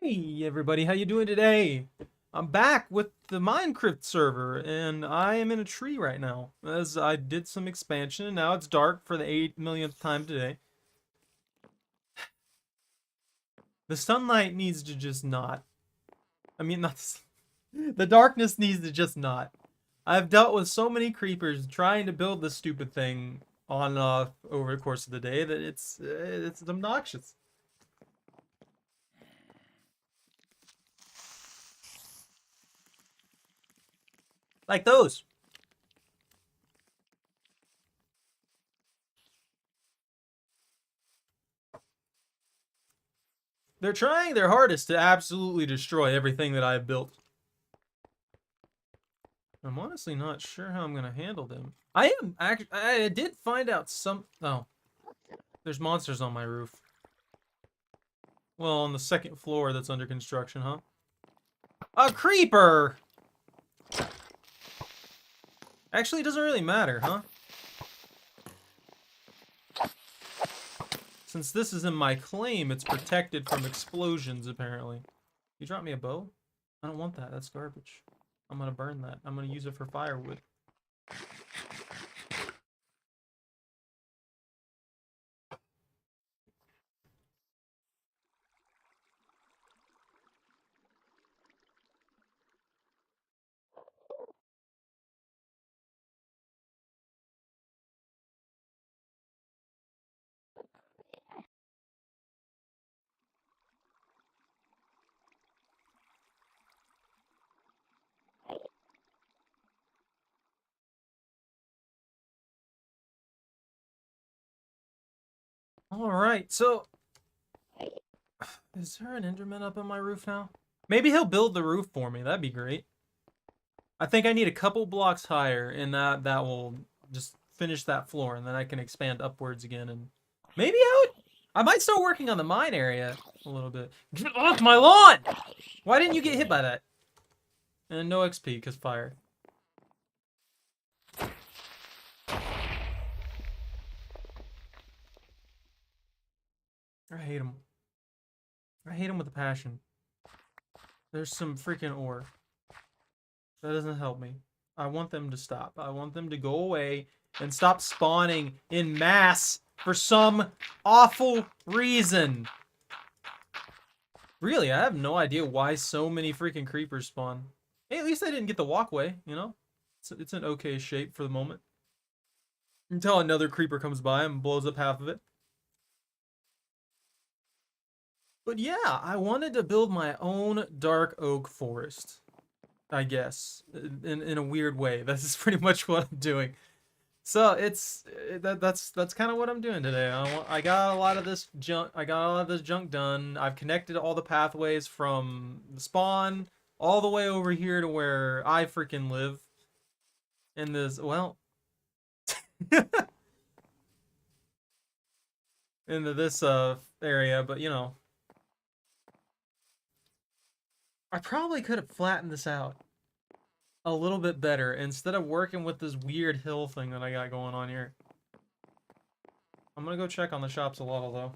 Hey everybody, how you doing today? I'm back with the Minecraft server, and I am in a tree right now, as I did some expansion, and now it's dark for the 8 millionth time today. The sunlight needs to just not. I mean, not the darkness needs to just not. I've dealt with so many creepers trying to build this stupid thing on and off over the course of the day that it's obnoxious. Like those. They're trying their hardest to absolutely destroy everything that I've built. I'm honestly not sure how I'm gonna handle them. I did find out some. Oh, there's monsters on my roof. Well, on the second floor that's under construction, huh? A creeper! Actually, it doesn't really matter, huh? Since this is in my claim, it's protected from explosions, apparently. You dropped me a bow? I don't want that. That's garbage. I'm gonna burn that. I'm gonna use it for firewood. Alright, so... Is there an Enderman up on my roof now? Maybe he'll build the roof for me. That'd be great. I think I need a couple blocks higher, and that will just finish that floor, and then I can expand upwards again, and maybe I might start working on the mine area a little bit. Get off my lawn! Why didn't you get hit by that? And no XP, because fire. I hate him. I hate him with a passion. There's some freaking ore. That doesn't help me. I want them to stop. I want them to go away and stop spawning in mass for some awful reason. Really, I have no idea why so many freaking creepers spawn. Hey, at least I didn't get the walkway, you know? It's an okay shape for the moment. Until another creeper comes by and blows up half of it. But yeah, I wanted to build my own dark oak forest. I guess, in a weird way. This is pretty much what I'm doing. So that's kind of what I'm doing today. I got a lot of this junk. I got a lot of this junk done. I've connected all the pathways from the spawn all the way over here to where I freaking live. In this, well, into this area, but you know, I probably could have flattened this out a little bit better instead of working with this weird hill thing that I got going on here. I'm gonna go check on the shops a lot, though.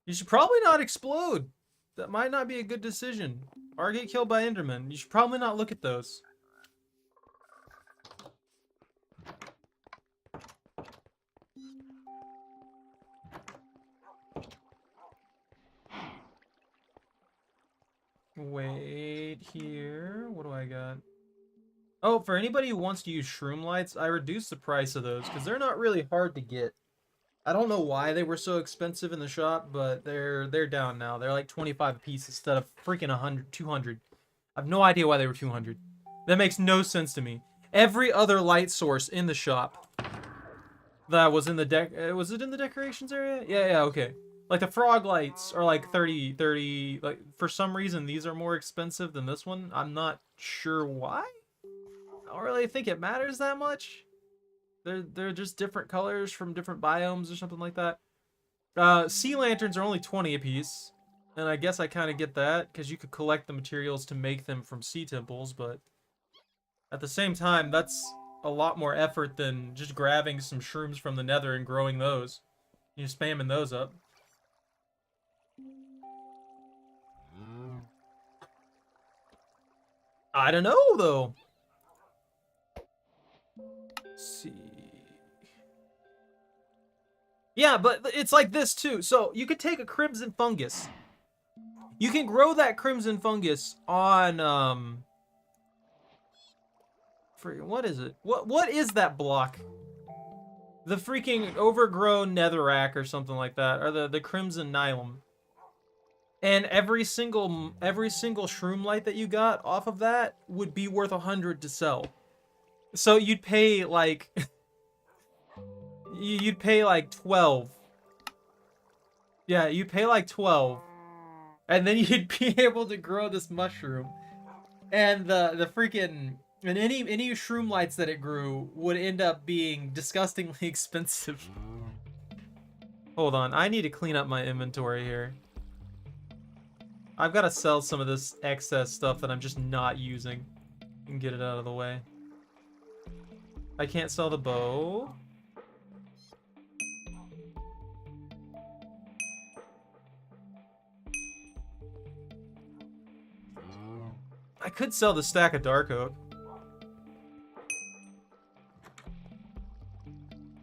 You should probably not explode. That might not be a good decision. Or get killed by Endermen. You should probably not look at those. Wait here. What do I got? Oh, for anybody who wants to use shroom lights, I reduced the price of those because they're not really hard to get. I don't know why they were so expensive in the shop, but they're down now. They're like 25 a piece instead of freaking 100, 200. I have no idea why they were 200. That makes no sense to me. Every other light source in the shop that was in the was it in the decorations area? Yeah, okay. Like the frog lights are like 30, like for some reason these are more expensive than this one. I'm not sure why. I don't really think it matters that much. They're just different colors from different biomes or something like that. Sea lanterns are only 20 a piece. And I guess I kind of get that, because you could collect the materials to make them from sea temples, but at the same time, that's a lot more effort than just grabbing some shrooms from the nether and growing those. You're spamming those up. I don't know, though. Let's see. Yeah, but it's like this, too. So, you could take a crimson fungus. You can grow that crimson fungus on, what is it? What is that block? The freaking overgrown netherrack or something like that, or the crimson nylon. And every single shroom light that you got off of that would be worth 100 to sell. So you'd pay like you'd pay like 12. Yeah, you'd pay like 12. And then you'd be able to grow this mushroom. And the freaking and any shroom lights that it grew would end up being disgustingly expensive. Hold on, I need to clean up my inventory here. I've got to sell some of this excess stuff that I'm just not using and get it out of the way. I can't sell the bow. I could sell the stack of dark oak.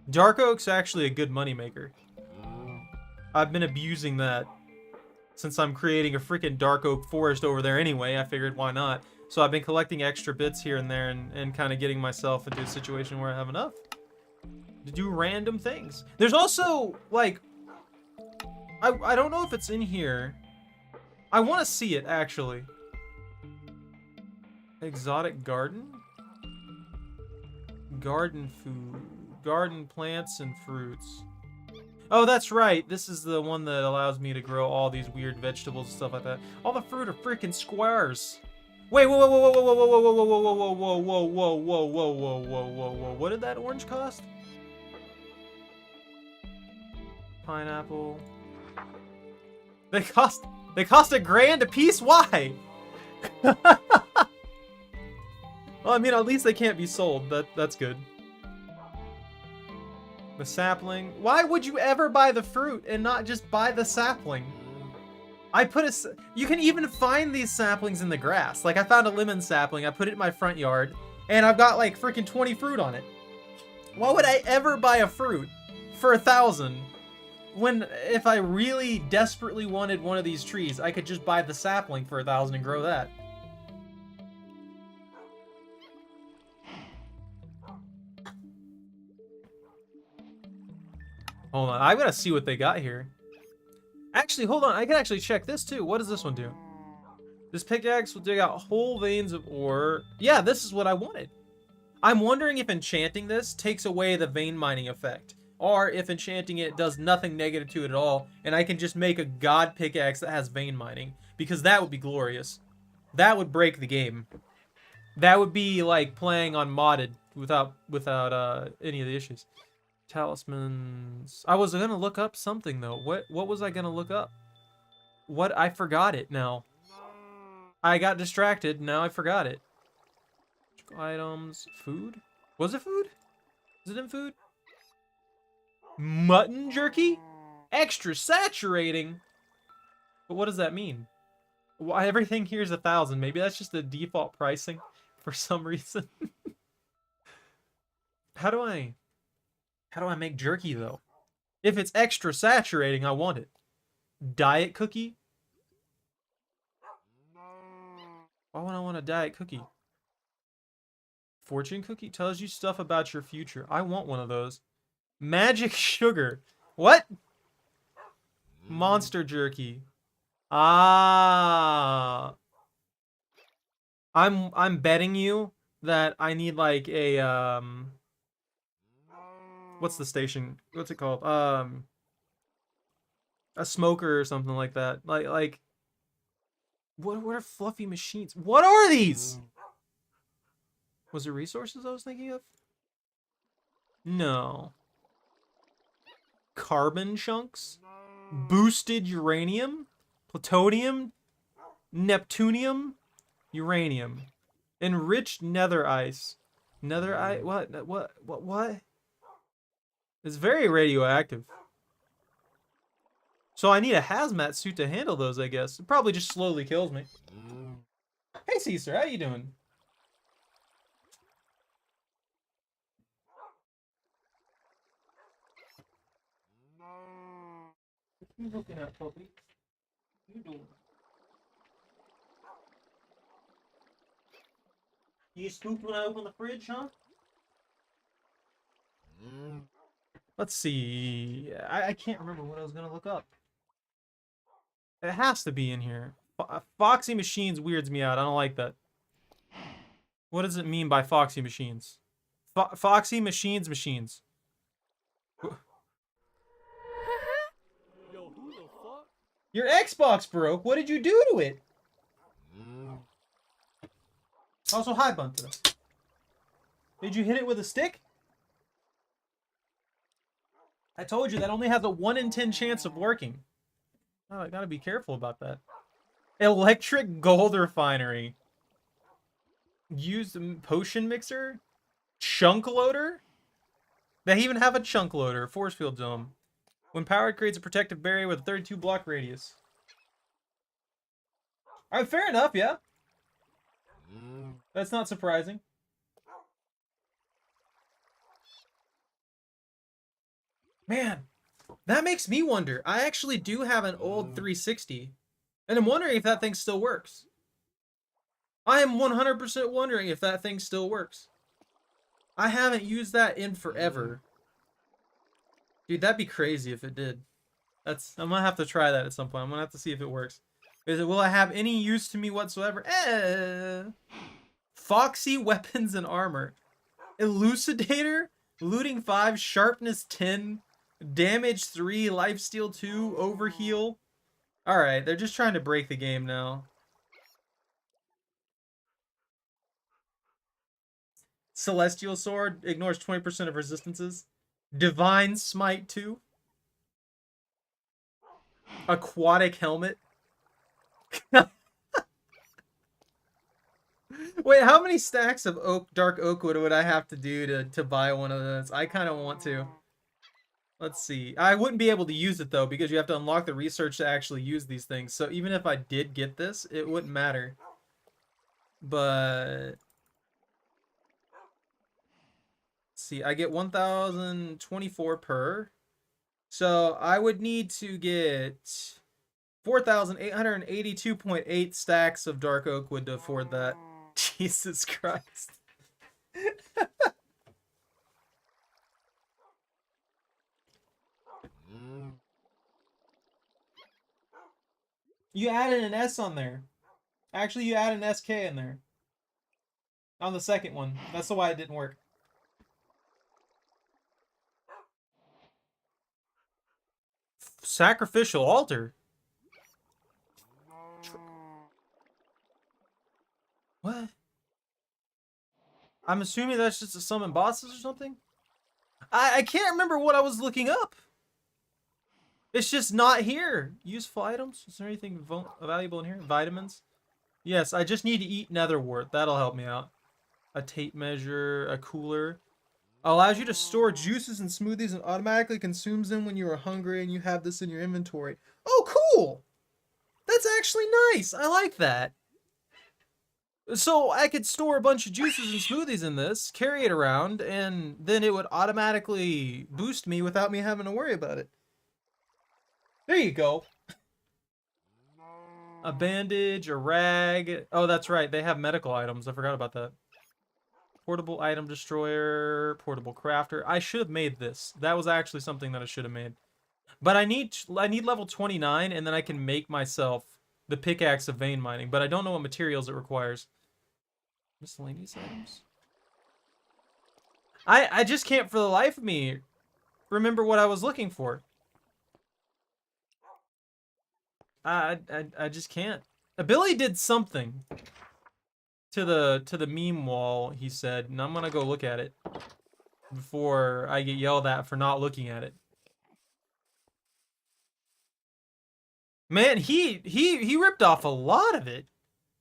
Dark oak's actually a good moneymaker. I've been abusing that. Since I'm creating a freaking dark oak forest over there anyway, I figured why not. So I've been collecting extra bits here and there and kind of getting myself into a situation where I have enough to do random things. There's also, like, I don't know if it's in here. I want to see it, actually. Exotic garden? Garden food. Garden plants and fruits. Oh, that's right. This is the one that allows me to grow all these weird vegetables and stuff like that. All the fruit are freaking squares. Wait, whoa, whoa, whoa, whoa, whoa, whoa, whoa, whoa, whoa, whoa, whoa, whoa, whoa, whoa, whoa, whoa, whoa, whoa. What did that orange cost? Pineapple. They cost $1,000 a piece? Why? Well, I mean, at least they can't be sold. That's good. The sapling. Why would you ever buy the fruit and not just buy the sapling? You can even find these saplings in the grass. Like, I found a lemon sapling, I put it in my front yard, and I've got like freaking 20 fruit on it. Why would I ever buy a fruit for 1,000 when if I really desperately wanted one of these trees, I could just buy the sapling for 1,000 and grow that? Hold on, I gotta see what they got here. Actually, hold on, I can actually check this too. What does this one do? This pickaxe will dig out whole veins of ore. Yeah, this is what I wanted. I'm wondering if enchanting this takes away the vein mining effect, or if enchanting it does nothing negative to it at all, and I can just make a god pickaxe that has vein mining, because that would be glorious. That would break the game. That would be like playing on modded without any of the issues. Talismans. I was gonna look up something though. What was I gonna look up? What? I forgot it now. I got distracted. Now I forgot it. Items. Food? Was it food? Is it in food? Mutton jerky? Extra saturating? But what does that mean? Why everything here is 1,000? Maybe that's just the default pricing for some reason. How do I make jerky, though? If it's extra saturating, I want it. Diet cookie? Why would I want a diet cookie? Fortune cookie tells you stuff about your future. I want one of those. Magic sugar. What? Monster jerky. Ah. I'm betting you that I need like a what's the station? What's it called? A smoker or something like that. Like what are fluffy machines? What are these? Was it resources I was thinking of? No. Carbon chunks? Boosted uranium? Plutonium? Neptunium? Uranium. Enriched nether ice. Another eye. What? It's very radioactive. So I need a hazmat suit to handle those, I guess. It probably just slowly kills me. Hey, Caesar, how you doing? What you looking at, puppy? What you doing? You spooked when I opened the fridge, huh? Let's see. I can't remember what I was gonna look up. It has to be in here. Foxy Machines weirds me out. I don't like that. What does it mean by Foxy Machines? Foxy Machines. Yo, who the fuck? Your Xbox broke. What did you do to it? Also, hi, Bunter. Did you hit it with a stick? I told you that only has a 1 in 10 chance of working. Oh, I gotta be careful about that. Electric gold refinery. Used potion mixer? Chunk loader? They even have a chunk loader. Force field dome. When powered, creates a protective barrier with a 32 block radius. Alright, fair enough, yeah. That's not surprising. Man, that makes me wonder. I actually do have an old 360. And I'm wondering if that thing still works. I am 100% wondering if that thing still works. I haven't used that in forever. Dude, that'd be crazy if it did. I'm gonna have to try that at some point. I'm gonna have to see if it works. Will it have any use to me whatsoever? Foxy weapons and armor. Elucidator? Looting 5, sharpness 10, damage 3, lifesteal 2, overheal. Alright, they're just trying to break the game now. Celestial Sword ignores 20% of resistances. Divine Smite 2. Aquatic Helmet. Wait, how many stacks of dark oak wood would I have to do to buy one of those? I kind of want to. Let's see. I wouldn't be able to use it, though, because you have to unlock the research to actually use these things. So even if I did get this, it wouldn't matter. But... let's see. I get 1,024 per. So I would need to get 4,882.8 stacks of dark oak wood to afford that. Jesus Christ. You added an S on there. Actually, you added an SK in there. On the second one. That's why it didn't work. Sacrificial altar? What? I'm assuming that's just to summon bosses or something? I can't remember what I was looking up. It's just not here. Useful items? Is there anything valuable in here? Vitamins? Yes, I just need to eat netherwort. That'll help me out. A tape measure, a cooler. Allows you to store juices and smoothies and automatically consumes them when you are hungry and you have this in your inventory. Oh, cool! That's actually nice. I like that. So I could store a bunch of juices and smoothies in this, carry it around, and then it would automatically boost me without me having to worry about it. There you go. A bandage, a rag. Oh, that's right. They have medical items. I forgot about that. Portable item destroyer, portable crafter. I should have made this. That was actually something that I should have made. But I need level 29, and then I can make myself the pickaxe of vein mining. But I don't know what materials it requires. Miscellaneous items. I just can't for the life of me remember what I was looking for. I just can't. Billy did something to the meme wall, he said, and I'm gonna go look at it before I get yelled at for not looking at it. Man, he ripped off a lot of it.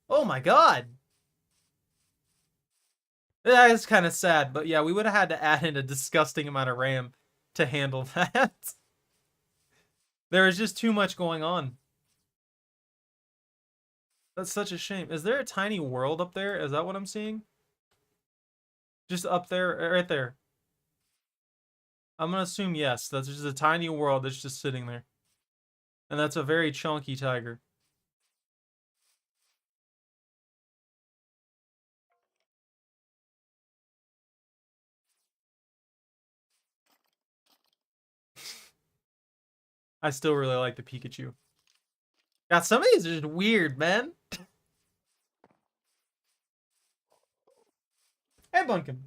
Oh my god. That is kind of sad, but yeah, we would have had to add in a disgusting amount of RAM to handle that. There is just too much going on. That's such a shame. Is there a tiny world up there? Is that what I'm seeing? Just up there, right there. I'm gonna assume yes. That's just a tiny world that's just sitting there. And that's a very chunky tiger. I still really like the Pikachu. God, some of these are just weird, man. Hey, Bunkin.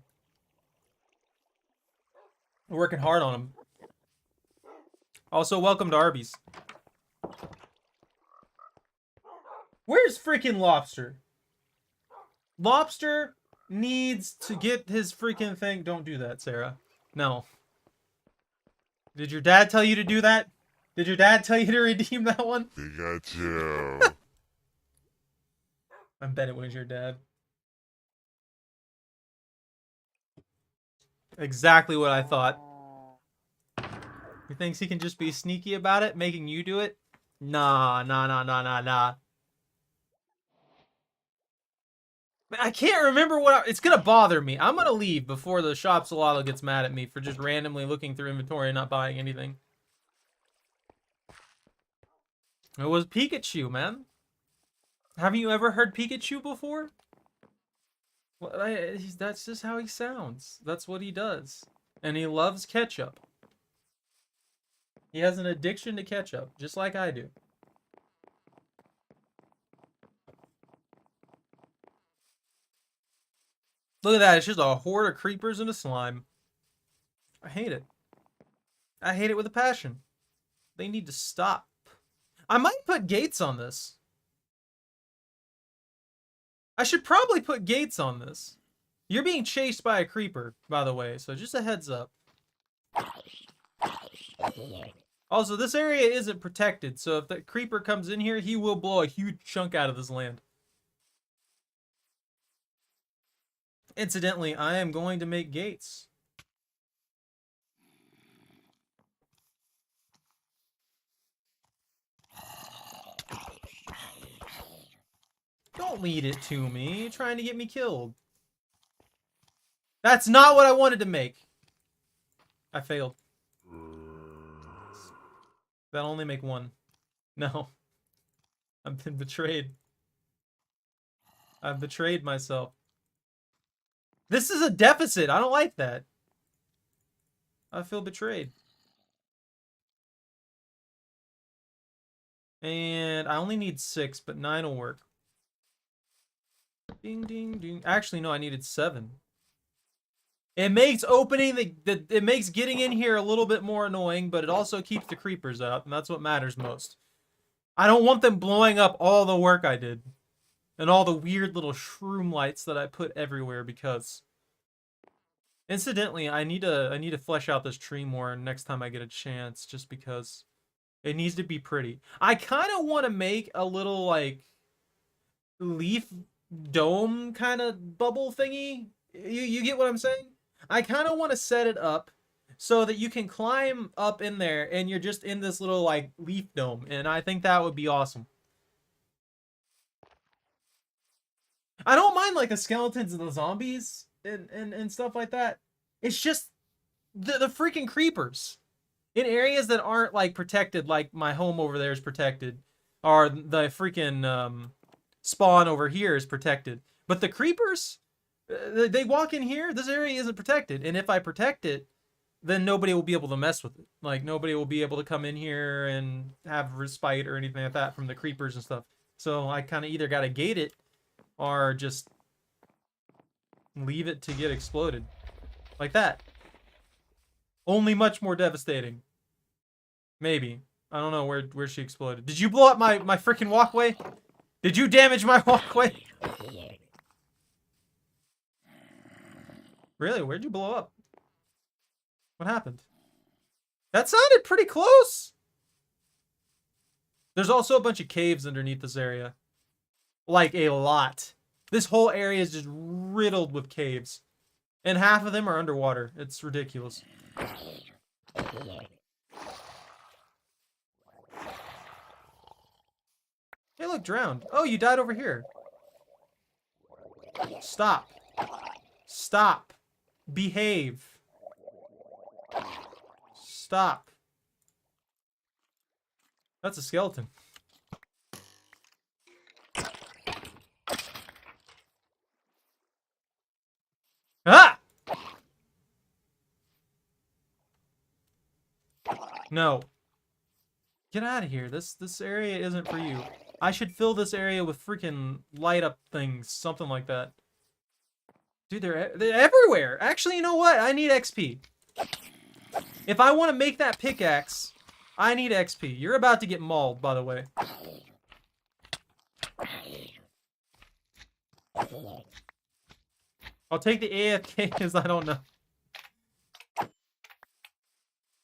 We're working hard on them. Also, welcome to Arby's. Where's freaking Lobster? Lobster needs to get his freaking thing. Don't do that, Sarah. No. Did your dad tell you to do that? Did your dad tell you to redeem that one? Pikachu. I bet it was your dad. Exactly what I thought. He thinks he can just be sneaky about it, making you do it? Nah. I can't remember what it's gonna bother me. I'm gonna leave before the shop Solado gets mad at me for just randomly looking through inventory and not buying anything. It was Pikachu, man. Haven't you ever heard Pikachu before? Well, that's just how he sounds. That's what he does. And he loves ketchup. He has an addiction to ketchup, just like I do. Look at that. It's just a horde of creepers and a slime. I hate it. I hate it with a passion. They need to stop. I might put gates on this. I should probably put gates on this. You're being chased by a creeper, by the way, so just a heads up. Also, this area isn't protected, so if that creeper comes in here, he will blow a huge chunk out of this land. Incidentally, I am going to make gates. Don't lead it to me. You're trying to get me killed. That's not what I wanted to make. I failed. That'll only make one. No. I've been betrayed. I've betrayed myself. This is a deficit. I don't like that. I feel betrayed. And I only need 6, but 9 will work. Ding, ding, ding. Actually, no, I needed 7. It makes it makes getting in here a little bit more annoying, but it also keeps the creepers out, and that's what matters most. I don't want them blowing up all the work I did. And all the weird little shroom lights that I put everywhere because... Incidentally, I need to flesh out this tree more next time I get a chance, just because it needs to be pretty. I kind of want to make a little, like, leaf dome kind of bubble thingy. You get what I'm saying? I kind of want to set it up so that you can climb up in there and you're just in this little, like, leaf dome. And I think that would be awesome. I don't mind, like, the skeletons and the zombies and stuff like that. It's just the freaking creepers. In areas that aren't, like, protected, like my home over there is protected. Or the freaking spawn over here is protected. But the creepers, they walk in here, this area isn't protected. And if I protect it, then nobody will be able to mess with it. Like, nobody will be able to come in here and have respite or anything like that from the creepers and stuff. So I kind of either got to gate it or just leave it to get exploded. Like that. Only much more devastating. Maybe. I don't know where she exploded. Did you blow up my freaking walkway? Did you damage my walkway? Really? Where'd you blow up? What happened? That sounded pretty close. There's also a bunch of caves underneath this area. Like, a lot. This whole area is just riddled with caves. And half of them are underwater. It's ridiculous. Hey, look, drowned. Oh, you died over here. Stop. Stop. Behave. Stop. That's a skeleton. Ah! No. Get out of here. This area isn't for you. I should fill this area with freaking light up things, something like that. Dude, they're everywhere. Actually, you know what? I need XP. If I want to make that pickaxe, I need XP. You're about to get mauled, by the way. I'll take the AFK because I don't know.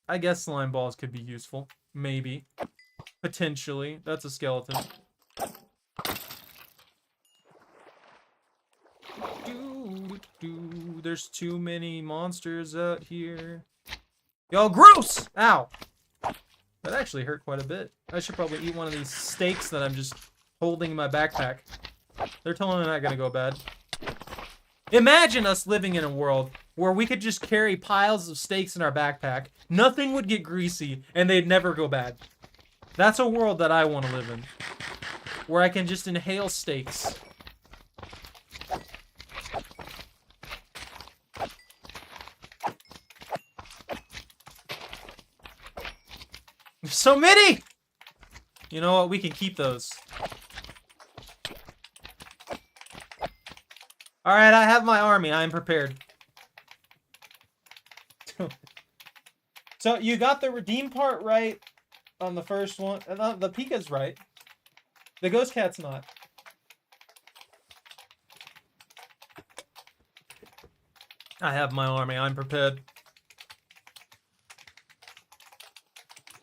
I guess slime balls could be useful. Maybe. Potentially. That's a skeleton. There's too many monsters out here. Yo, gross! Ow! That actually hurt quite a bit. I should probably eat one of these steaks that I'm just holding in my backpack. They're totally not gonna go bad. Imagine us living in a world where we could just carry piles of steaks in our backpack, nothing would get greasy, and they'd never go bad. That's a world that I want to live in. Where I can just inhale steaks. There's so many! You know what? We can keep those. Alright, I have my army. I am prepared. So, you got the redeem part right on the first one. The Pika's right. The Ghost Cat's not. I have my army. I'm prepared.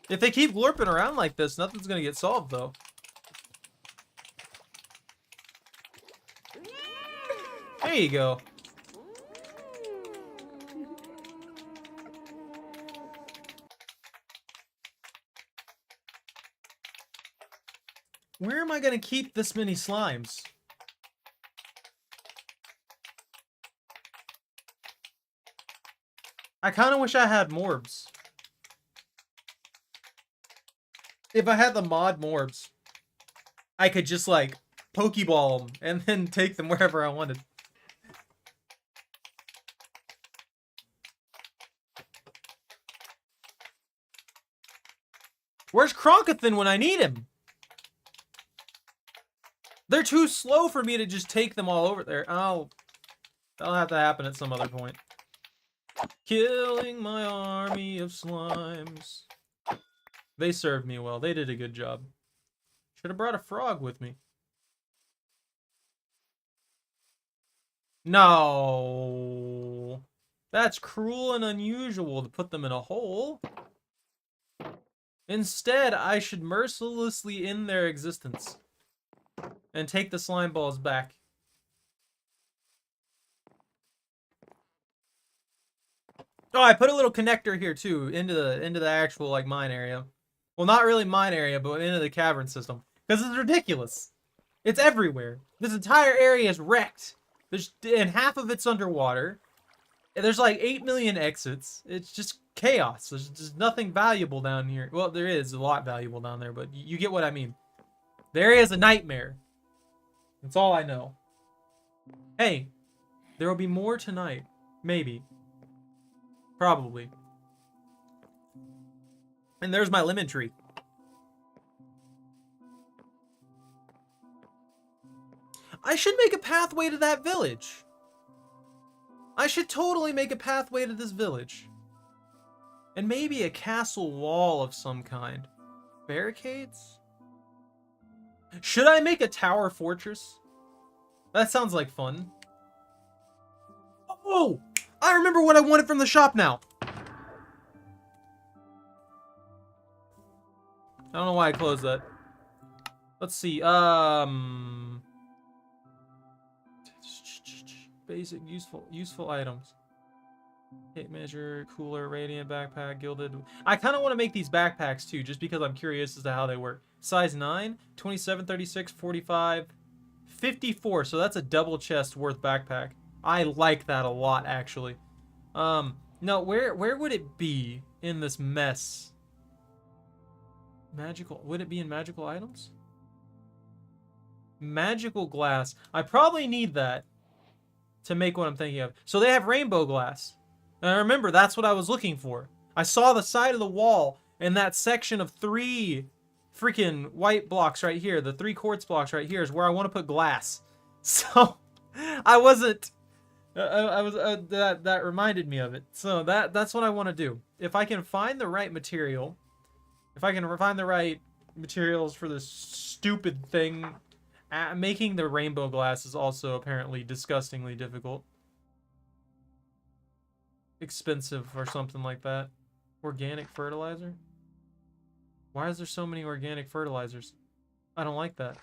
If they keep glorping around like this, nothing's gonna get solved, though. There you go. Where am I gonna keep this many slimes? I kind of wish I had morbs. If I had the mod morbs, I could just like Pokeball them and then take them wherever I wanted. Where's Kronkathan when I need him? They're too slow for me to just take them all over there. Oh, that'll have to happen at some other point. Killing my army of slimes. They served me well. They did a good job. Should have brought a frog with me. No. That's cruel and unusual to put them in a hole. Instead, I should mercilessly end their existence. And take the slime balls back. Oh, I put a little connector here too into the actual like mine area. Well, not really mine area, but into the cavern system because it's ridiculous. It's everywhere. This entire area is wrecked. And half of it's underwater. There's like 8 million exits. It's just chaos. There's just nothing valuable down here. Well, there is a lot valuable down there, but you get what I mean. The area is a nightmare. That's all I know. Hey, there will be more tonight. Maybe. Probably. And there's my lemon tree. I should make a pathway to that village. I should totally make a pathway to this village. And maybe a castle wall of some kind. Barricades? Should I make a tower fortress? That sounds like fun. Oh! I remember what I wanted from the shop now. I don't know why I closed that. Let's see. Basic useful items. Tape measure, cooler, radiant backpack, gilded. I kind of want to make these backpacks too, just because I'm curious as to how they work. Size 9, 27, 36, 45, 54. So that's a double chest worth backpack. I like that a lot, actually. No, where would it be in this mess? Magical, would it be in magical items? Magical glass. I probably need that to make what I'm thinking of. So they have rainbow glass. And I remember that's what I was looking for. I saw the side of the wall in that section of 3 freaking white blocks right here. The 3 quartz blocks right here is where I want to put glass. So I wasn't. I was that reminded me of it. So that's what I want to do. If I can find the right material, if I can find the right materials for this stupid thing, making the rainbow glass is also apparently disgustingly difficult. Expensive or something like that. Organic fertilizer? Why is there so many organic fertilizers? I don't like that.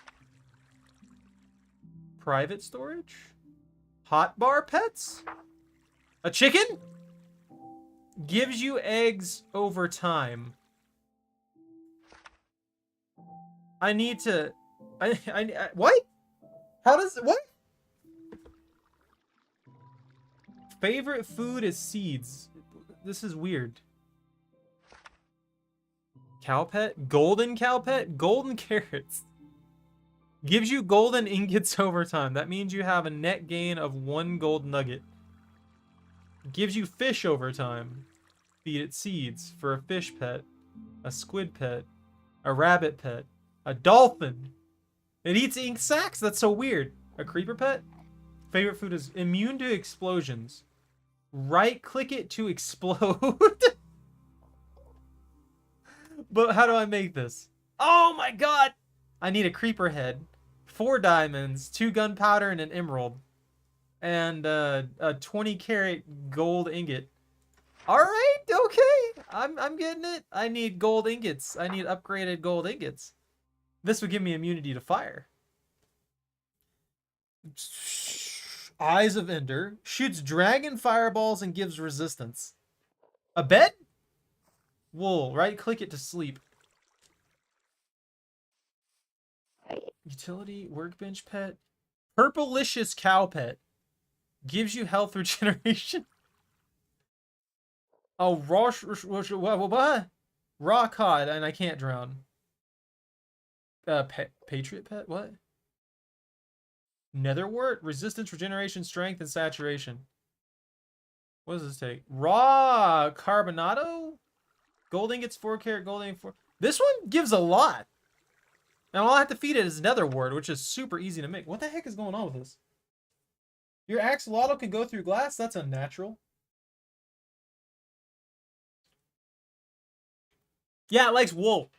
Private storage? Hot bar pets? A chicken? Gives you eggs over time. I need to... I what? How does... What? Favorite food is seeds. This is weird. Cow pet? Golden cow pet? Golden carrots. Gives you golden ingots over time. That means you have a net gain of 1 gold nugget. Gives you fish over time. Feed it seeds for a fish pet. A squid pet. A rabbit pet. A dolphin. It eats ink sacs? That's so weird. A creeper pet? Favorite food is immune to explosions. Right click it to explode. But how do I make this? Oh my god! I need a creeper head, 4 diamonds, 2 gunpowder, and an emerald. And a 20 carat gold ingot. Alright, okay. I'm getting it. I need gold ingots. I need upgraded gold ingots. This would give me immunity to fire. Eyes of Ender. Shoots dragon fireballs and gives resistance. A bed? Wool. Right click it to sleep. Utility. Workbench pet. Purplicious cow pet. Gives you health regeneration. Oh, what? Raw cod, and I can't drown. Patriot pet? What? Netherwort? Resistance, regeneration, strength, and saturation. What does this take? Raw carbonado? Gold ingots, 4 carat gold ingot, 4. This one gives a lot. And all I have to feed it is Netherwort, which is super easy to make. What the heck is going on with this? Your axolotl can go through glass? That's unnatural. Yeah, it likes wool.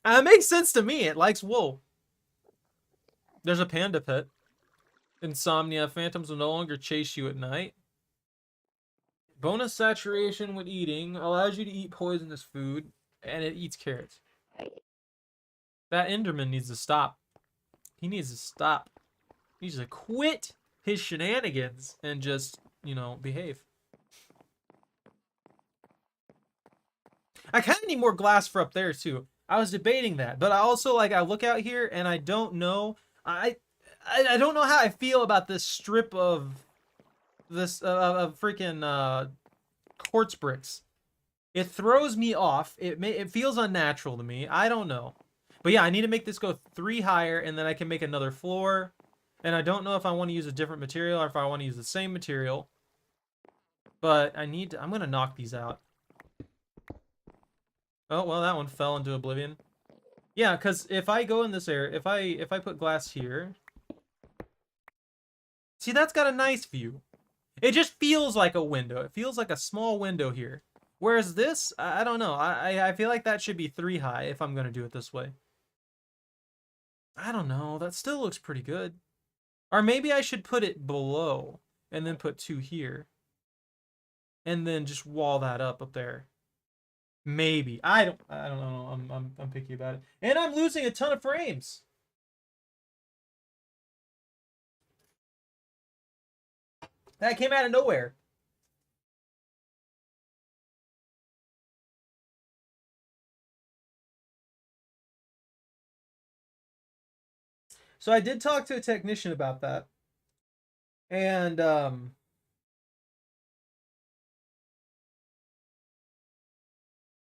It makes sense to me. It likes wool. There's a panda pet. Insomnia. Phantoms will no longer chase you at night. Bonus saturation when eating. Allows you to eat poisonous food. And it eats carrots. That Enderman needs to stop. He needs to stop. He needs to quit his shenanigans and just, you know, behave. I kind of need more glass for up there, too. I was debating that, but I also, like, I look out here and I don't know. I don't know how I feel about this strip of this freaking quartz bricks. It throws me off. It feels unnatural to me. I don't know. But yeah, I need to make this go 3 higher, and then I can make another floor. And I don't know if I want to use a different material or if I want to use the same material. But I need to, I'm going to knock these out. Oh, well, that one fell into oblivion. Yeah, because if I go in this area, if I put glass here. See, that's got a nice view. It just feels like a window. It feels like a small window here. Whereas this, I don't know. I feel like that should be 3 high if I'm going to do it this way. I don't know. That still looks pretty good. Or maybe I should put it below and then put 2 here. And then just wall that up there. Maybe. I don't know. I'm picky about it. And I'm losing a ton of frames. That came out of nowhere. So I did talk to a technician about that. And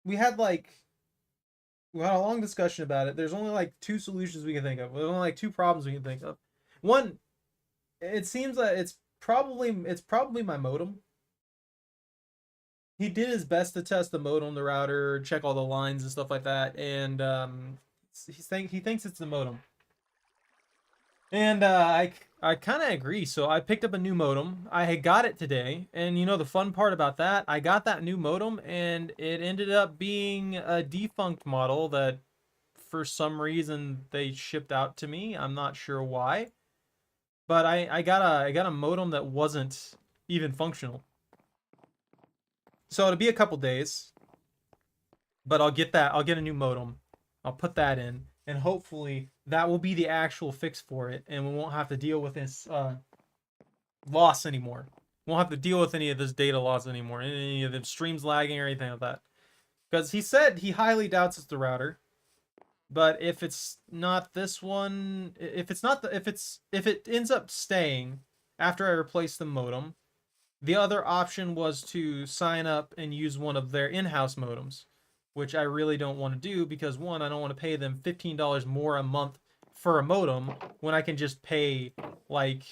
we had a long discussion about it. There's only like two solutions we can think of. There's only like two problems we can think of. One, it seems that it's probably my modem. He did his best to test the modem, the router, check all the lines and stuff like that, and he thinks it's the modem. And I kind of agree. So I picked up a new modem. I had got it today, and you know the fun part about that, I got that new modem, and it ended up being a defunct model that, for some reason, they shipped out to me. I'm not sure why, but I got a modem that wasn't even functional. So it'll be a couple days, but I'll get that. I'll get a new modem. I'll put that in, and hopefully that will be the actual fix for it, and we won't have to deal with this loss anymore. We won't have to deal with any of this data loss anymore, any of the streams lagging or anything like that. Because he said he highly doubts it's the router, but if it's not this one, if it ends up staying after I replace the modem, the other option was to sign up and use one of their in-house modems, which I really don't want to do because, one, I don't want to pay them $15 more a month for a modem when I can just pay like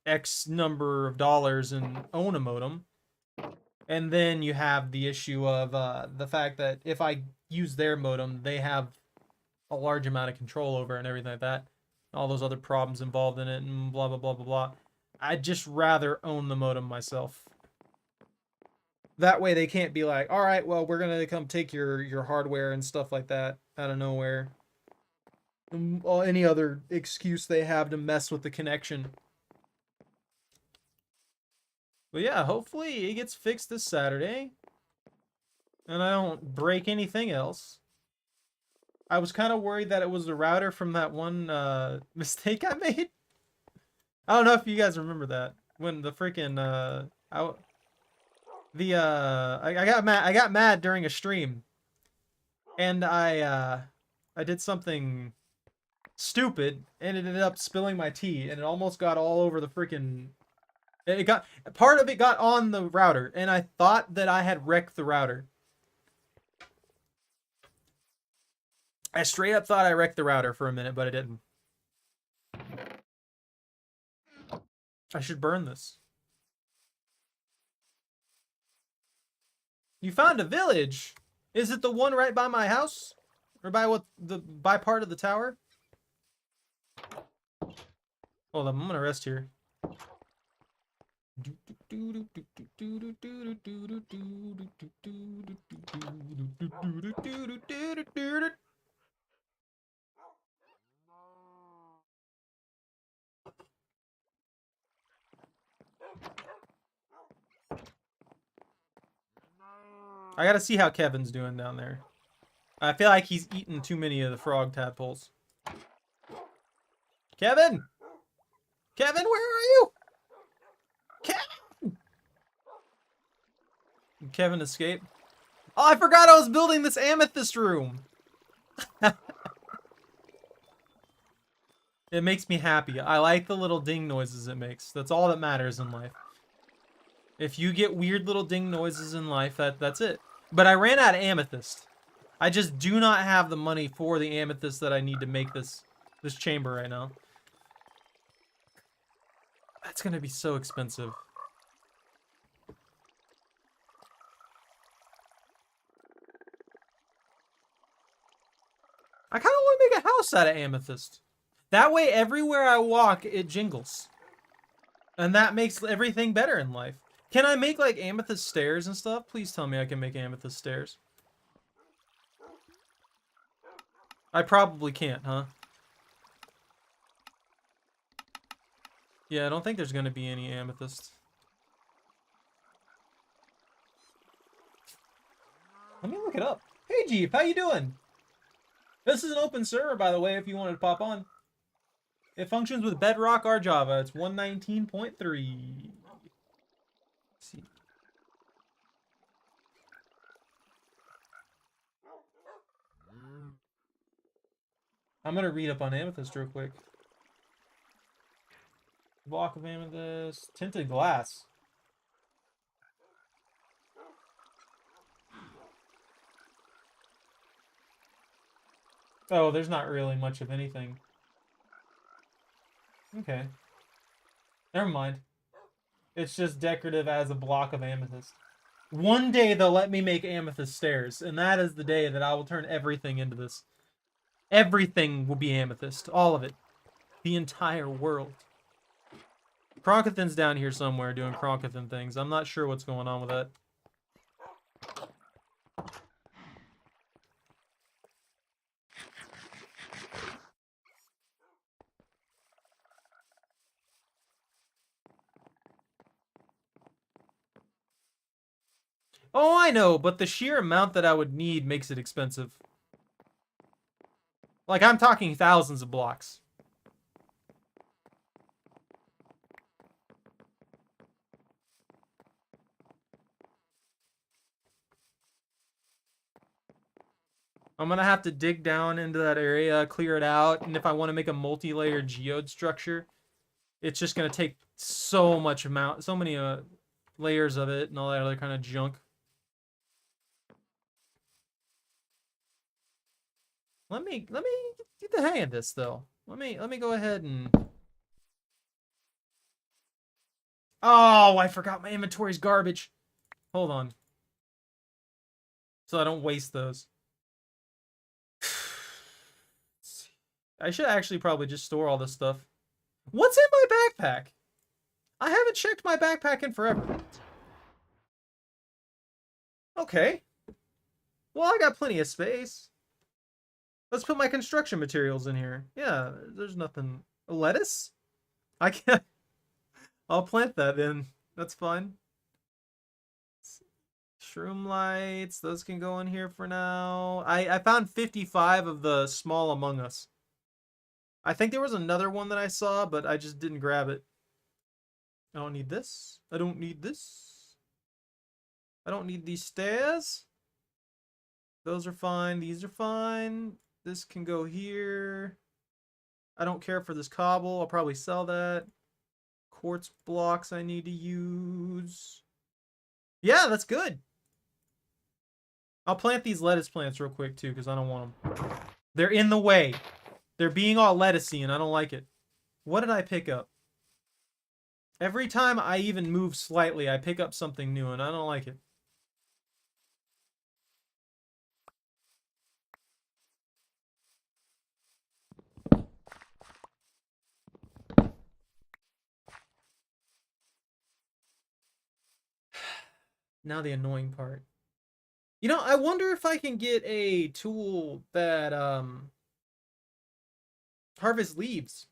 X number of dollars and own a modem. And then you have the issue of the fact that if I use their modem, they have a large amount of control over it and everything like that. All those other problems involved in it and blah, blah, blah, blah, blah. I'd just rather own the modem myself. That way they can't be like, all right, well, we're going to come take your hardware and stuff like that out of nowhere. Or any other excuse they have to mess with the connection. But yeah, hopefully it gets fixed this Saturday. And I don't break anything else. I was kind of worried that it was the router from that one mistake I made. I don't know if you guys remember that. When the freaking I got mad during a stream. And I did something stupid and it ended up spilling my tea, and it almost got all over the freaking, it got, part of it got on the router, and I thought that I had wrecked the router. I straight up thought I wrecked the router for a minute, but I didn't. I should burn this. You found a village? Is it the one right by my house? Or by part of the tower? Hold on, I'm gonna rest here. I gotta see how Kevin's doing down there. I feel like he's eaten too many of the frog tadpoles. Kevin! Kevin, where are you? Kevin! Kevin escaped. Oh, I forgot I was building this amethyst room. It makes me happy. I like the little ding noises it makes. That's all that matters in life. If you get weird little ding noises in life, that's it. But I ran out of amethyst. I just do not have the money for the amethyst that I need to make this chamber right now. That's gonna be so expensive. I kind of want to make a house out of amethyst. That way, everywhere I walk, it jingles. And that makes everything better in life. Can I make, like, amethyst stairs and stuff? Please tell me I can make amethyst stairs. I probably can't, huh? Yeah, I don't think there's going to be any amethyst. Let me look it up. Hey, Jeep, how you doing? This is an open server, by the way, if you wanted to pop on. It functions with Bedrock or Java. It's 119.3. See. I'm gonna read up on amethyst real quick. Block of amethyst, tinted glass. Oh, there's not really much of anything. Okay. Never mind. It's just decorative as a block of amethyst. One day they'll let me make amethyst stairs, and that is the day that I will turn everything into this. Everything will be amethyst. All of it. The entire world. Kronkathan's down here somewhere doing Kronkathan things. I'm not sure what's going on with that. Oh, I know, but the sheer amount that I would need makes it expensive. Like, I'm talking thousands of blocks. I'm gonna have to dig down into that area, clear it out, and if I want to make a multi-layered geode structure, it's just gonna take so many layers of it and all that other kind of junk. Let me get the hang of this though. Let me go ahead and. Oh, I forgot my inventory's garbage. Hold on. So I don't waste those. I should actually probably just store all this stuff. What's in my backpack? I haven't checked my backpack in forever. Okay. Well, I got plenty of space. Let's put my construction materials in here. Yeah, there's nothing. A lettuce? I can't. I'll plant that in. That's fine. Shroom lights. Those can go in here for now. I found 55 of the small Among Us. I think there was another one that I saw, but I just didn't grab it. I don't need this. I don't need this. I don't need these stairs. Those are fine. These are fine. This can go here. I don't care for this cobble. I'll probably sell that. Quartz blocks I need to use. Yeah, that's good. I'll plant these lettuce plants real quick, too, because I don't want them. They're in the way. They're being all lettucey, and I don't like it. What did I pick up? Every time I even move slightly, I pick up something new, and I don't like it. Now the annoying part. You know, I wonder if I can get a tool that harvests leaves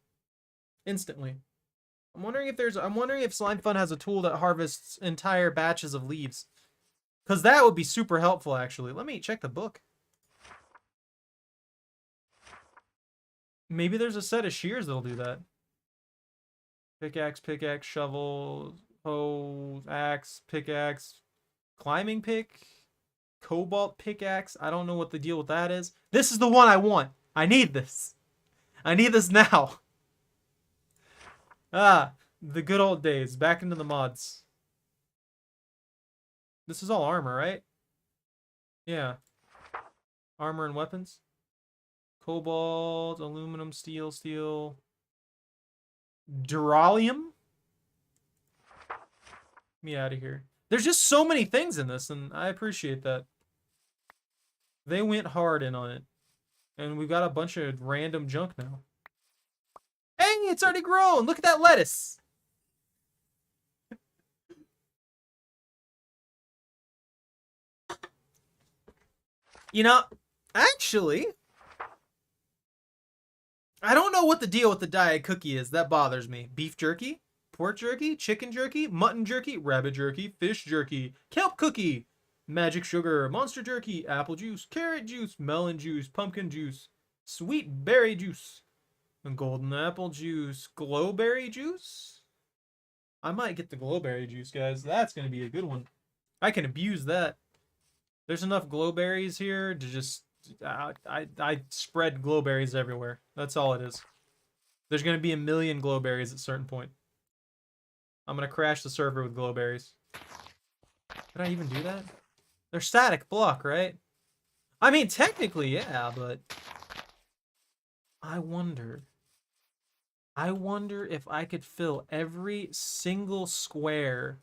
instantly. I'm wondering if Slime Fun has a tool that harvests entire batches of leaves. Cause that would be super helpful actually. Let me check the book. Maybe there's a set of shears that'll do that. Pickaxe, shovel, hoe, axe, pickaxe, climbing pick, cobalt pickaxe. I don't know what the deal with that is. This is the one I want. I need this. I need this now. Ah, the good old days. Back into the mods. This is all armor, right? Yeah. Armor and weapons. Cobalt, aluminum, steel. Duralium? Get me out of here. There's just so many things in this, and I appreciate that. They went hard in on it. And we've got a bunch of random junk now. Hey, it's already grown! Look at that lettuce! You know, actually, I don't know what the deal with the diet cookie is. That bothers me. Beef jerky? Pork jerky? Chicken jerky? Mutton jerky? Rabbit jerky? Fish jerky? Kelp cookie? Magic sugar? Monster jerky? Apple juice? Carrot juice? Melon juice? Pumpkin juice? Sweet berry juice? And golden apple juice? Glowberry juice? I might get the glowberry juice, guys. That's going to be a good one. I can abuse that. There's enough glowberries here to just... I spread glowberries everywhere. That's all it is. There's going to be a million glowberries at a certain point. I'm going to crash the server with glowberries. Did I even do that? They're static block, right? I mean, technically, yeah, but... I wonder if I could fill every single square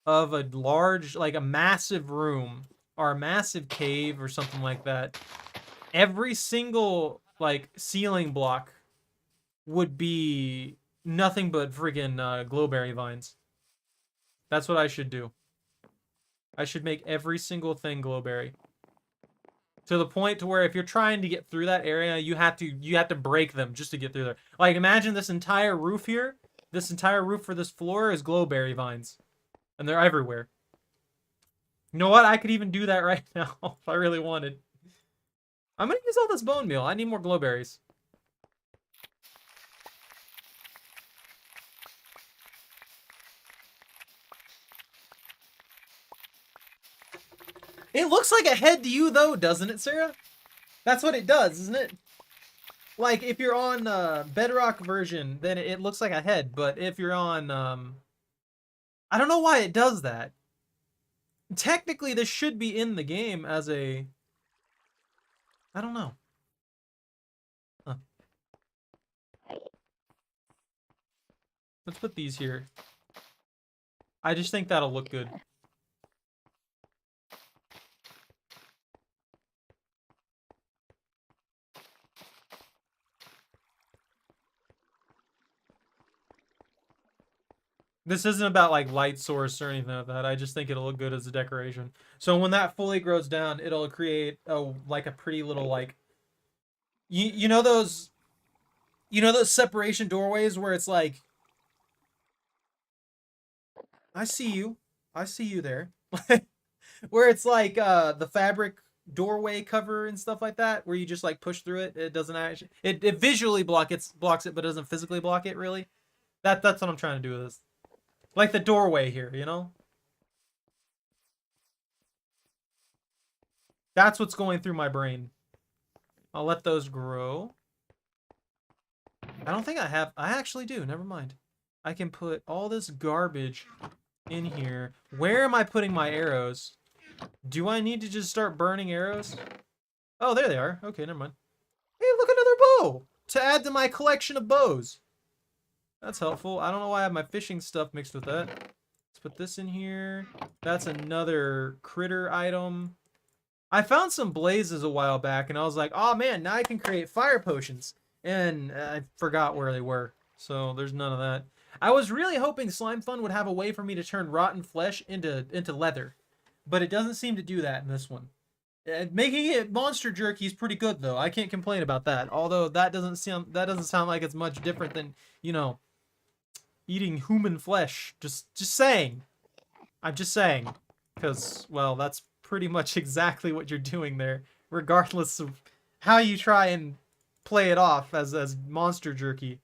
of a large, like a massive room or a massive cave or something like that. Every single, like, ceiling block would be nothing but freaking glowberry vines. That's what I should do. I should make every single thing glowberry. To the point to where if you're trying to get through that area, you have to break them just to get through there. Like, imagine this entire roof here. This entire roof for this floor is glowberry vines. And they're everywhere. You know what? I could even do that right now if I really wanted. I'm gonna use all this bone meal. I need more glowberries. It looks like a head to you, though, doesn't it, Sarah? That's what it does, isn't it? Like, if you're on Bedrock version, then it looks like a head. But if you're on... I don't know why it does that. Technically, this should be in the game as a... I don't know. Huh. Let's put these here. I just think that'll look good. This isn't about like light source or anything like that. I just think it'll look good as a decoration. So when that fully grows down, it'll create like a pretty little like you know those separation doorways where it's like I see you there. Where it's like the fabric doorway cover and stuff like that where you just like push through it. It doesn't actually it visually blocks it but doesn't physically block it really. That's what I'm trying to do with this. Like the doorway here, you know? That's what's going through my brain. I'll let those grow. I don't think I have... I actually do. Never mind. I can put all this garbage in here. Where am I putting my arrows? Do I need to just start burning arrows? Oh, there they are. Okay, never mind. Hey, look, another bow! To add to my collection of bows. That's helpful. I don't know why I have my fishing stuff mixed with that. Let's put this in here. That's another critter item. I found some blazes a while back, and I was like, oh man, now I can create fire potions. And I forgot where they were. So there's none of that. I was really hoping Slime Fun would have a way for me to turn rotten flesh into leather. But it doesn't seem to do that in this one. Making it monster jerky is pretty good, though. I can't complain about that. Although that doesn't sound like it's much different than, you know, eating human flesh. Just saying. I'm just saying. Because, well, that's pretty much exactly what you're doing there. Regardless of how you try and play it off as monster jerky.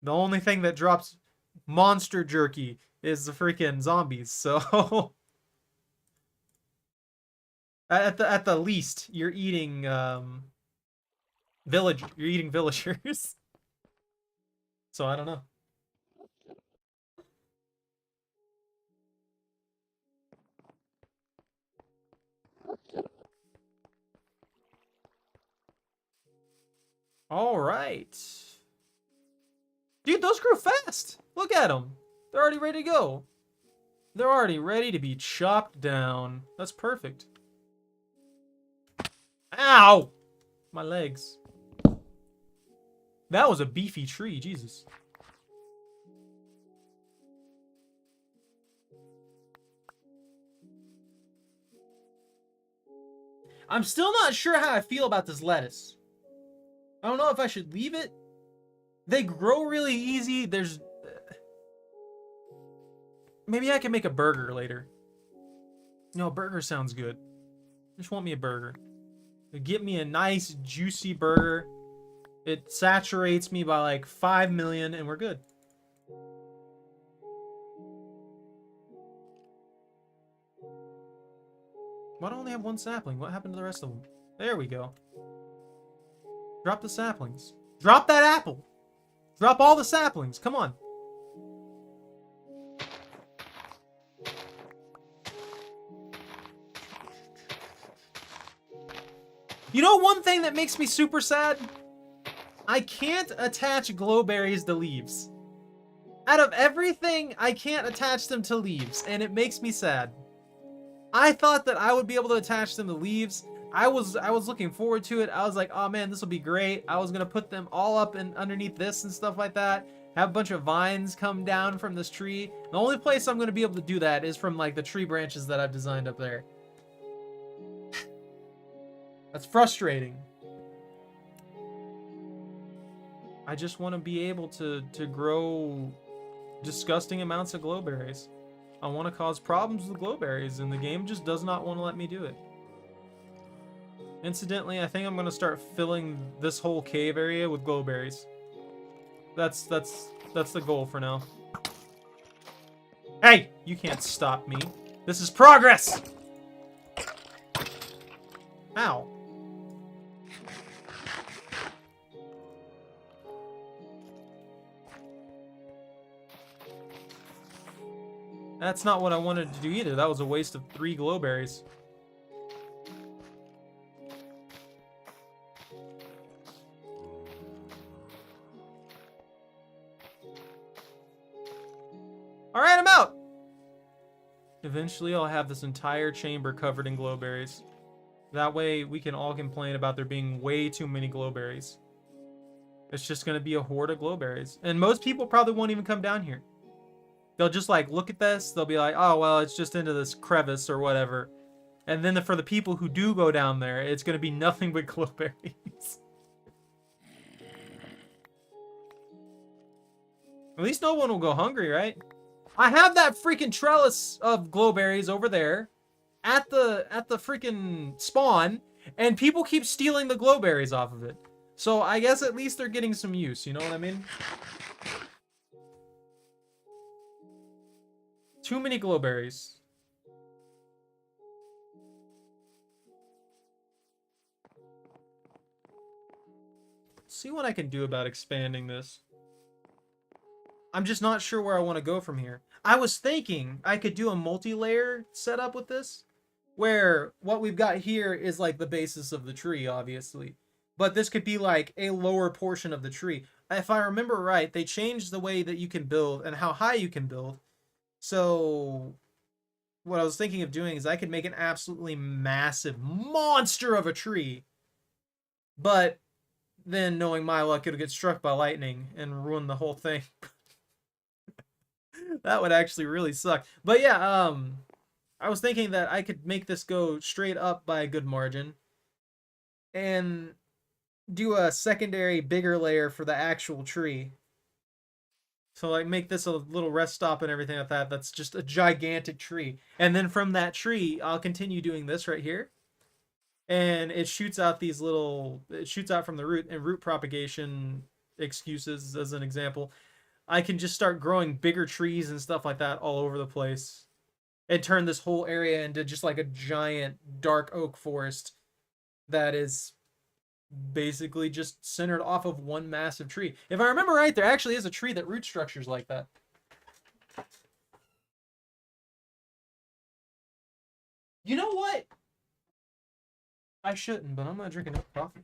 The only thing that drops monster jerky is the freaking zombies. So... At the least, you're eating villagers. So I don't know. All right. Dude, those grew fast. Look at them. They're already ready to go. They're already ready to be chopped down. That's perfect. Ow! My legs. That was a beefy tree, Jesus. I'm still not sure how I feel about this lettuce. I don't know if I should leave it. They grow really easy. There's... Maybe I can make a burger later. No, a burger sounds good. Just want me a burger. Get me a nice, juicy burger. It saturates me by like 5 million and we're good. Why do I only have one sapling? What happened to the rest of them? There we go. Drop the saplings. Drop that apple! Drop all the saplings, come on. You know one thing that makes me super sad? I can't attach glowberries to leaves. Out of everything, I can't attach them to leaves, and it makes me sad. I thought that I would be able to attach them to leaves. I was looking forward to it. I was like, oh man, this will be great. I was gonna put them all up and underneath this and stuff like that. Have a bunch of vines come down from this tree. The only place I'm gonna be able to do that is from like the tree branches that I've designed up there. That's frustrating. I just want to be able to grow disgusting amounts of glowberries. I want to cause problems with glowberries, and the game just does not want to let me do it. Incidentally, I think I'm going to start filling this whole cave area with glowberries. That's the goal for now. Hey! You can't stop me. This is progress! Ow. That's not what I wanted to do either. That was a waste of 3 glowberries. Alright, I'm out! Eventually I'll have this entire chamber covered in glowberries. That way we can all complain about there being way too many glowberries. It's just gonna be a horde of glowberries. And most people probably won't even come down here. They'll just like look at this, they'll be like, oh well, it's just into this crevice or whatever. And then for the people who do go down there, it's gonna be nothing but glowberries. At least no one will go hungry, right? I have that freaking trellis of glowberries over there at the freaking spawn, and people keep stealing the glowberries off of it. So I guess at least they're getting some use, you know what I mean? Too many glowberries. Let's see what I can do about expanding this. I'm just not sure where I want to go from here. I was thinking I could do a multi-layer setup with this, where what we've got here is like the basis of the tree, obviously. But this could be like a lower portion of the tree. If I remember right, they changed the way that you can build and how high you can build. So what I was thinking of doing is I could make an absolutely massive monster of a tree. But then, knowing my luck, it'll get struck by lightning and ruin the whole thing. That would actually really suck. But yeah, I was thinking that I could make this go straight up by a good margin. And do a secondary bigger layer for the actual tree. So like make this a little rest stop and everything like that. That's just a gigantic tree. And then from that tree, I'll continue doing this right here. And it shoots out these little, it shoots out from the root, and root propagation excuses as an example. I can just start growing bigger trees and stuff like that all over the place. And turn this whole area into just like a giant dark oak forest that is basically just centered off of one massive tree. If I remember right, there actually is a tree that root structures like that. You know what? I shouldn't, but I'm not drinking enough coffee.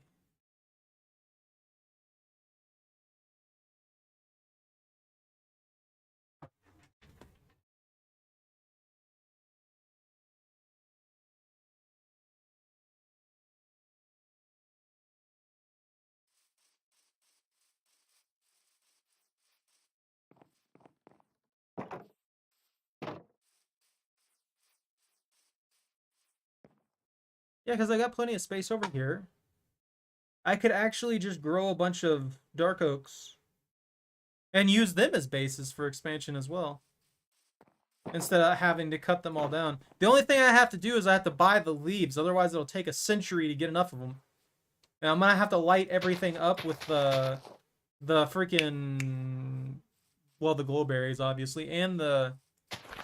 Yeah, because I got plenty of space over here. I could actually just grow a bunch of dark oaks and use them as bases for expansion as well, instead of having to cut them all down. The only thing I have to do is I have to buy the leaves, otherwise it'll take a century to get enough of them. And I'm gonna have to light everything up with the freaking, well, the glowberries obviously, and the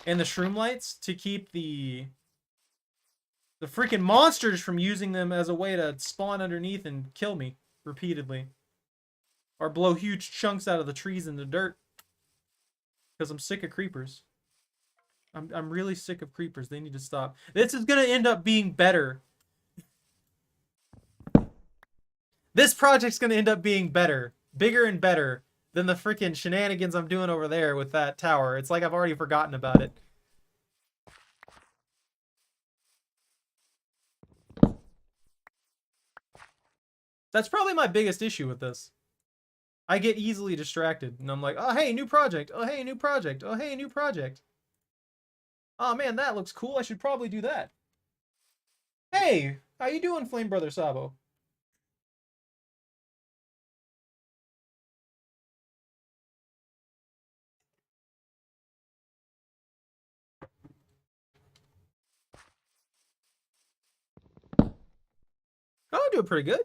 shroom lights to keep the the freaking monsters from using them as a way to spawn underneath and kill me repeatedly. Or blow huge chunks out of the trees in the dirt. Because I'm sick of creepers. I'm really sick of creepers. They need to stop. This is going to end up being better. This project's going to end up being better. Bigger and better than the freaking shenanigans I'm doing over there with that tower. It's like I've already forgotten about it. That's probably my biggest issue with this. I get easily distracted, and I'm like, oh, hey, new project. Oh, hey, new project. Oh, hey, new project. Oh, man, that looks cool. I should probably do that. Hey, how you doing, Flame Brother Sabo? Oh, I'm doing pretty good.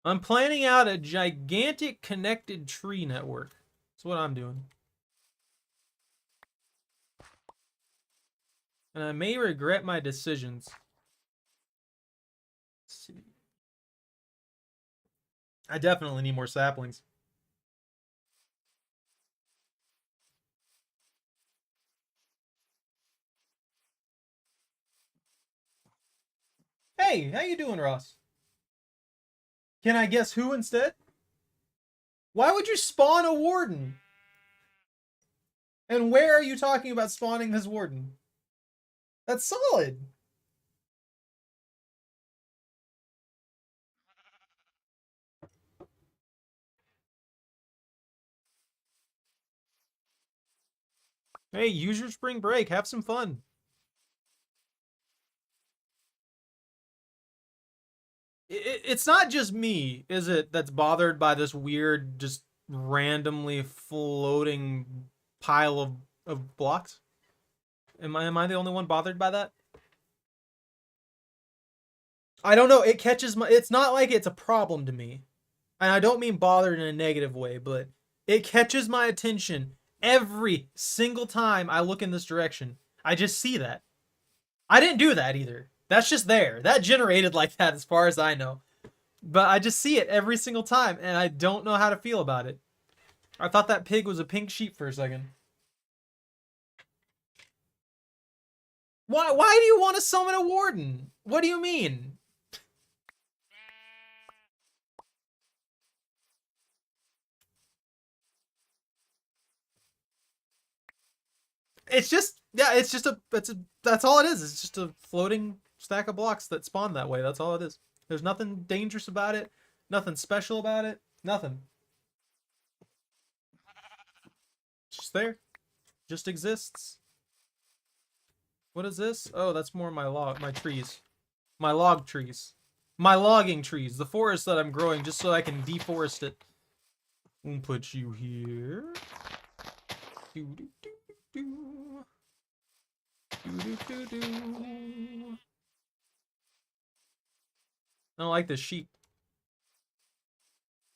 I'm planning out a gigantic connected tree network. That's what I'm doing. And I may regret my decisions. Let's see. I definitely need more saplings. Hey, how you doing, Ross? Can I guess who instead? Why would you spawn a warden? And where are you talking about spawning this warden? That's solid. Hey, use your spring break. Have some fun. It's not just me, is it, that's bothered by this weird, just randomly floating pile of blocks? Am I the only one bothered by that? I don't know. It catches my. It's not like it's a problem to me, and I don't mean bothered in a negative way, but it catches my attention every single time I look in this direction. I just see that. I didn't do that either. That's just there. That generated like that as far as I know. But I just see it every single time, and I don't know how to feel about it. I thought that pig was a pink sheep for a second. Why do you want to summon a warden? What do you mean? It's just, yeah, that's all it is. It's just a floating stack of blocks that spawn that way. That's all it is. There's nothing dangerous about it. Nothing special about it. Nothing. It's just there. Just exists. What is this? Oh, that's more my trees. My log trees. My logging trees. The forest that I'm growing just so I can deforest it. We'll put you here. Do do do do. Do do do do. I don't like this sheep.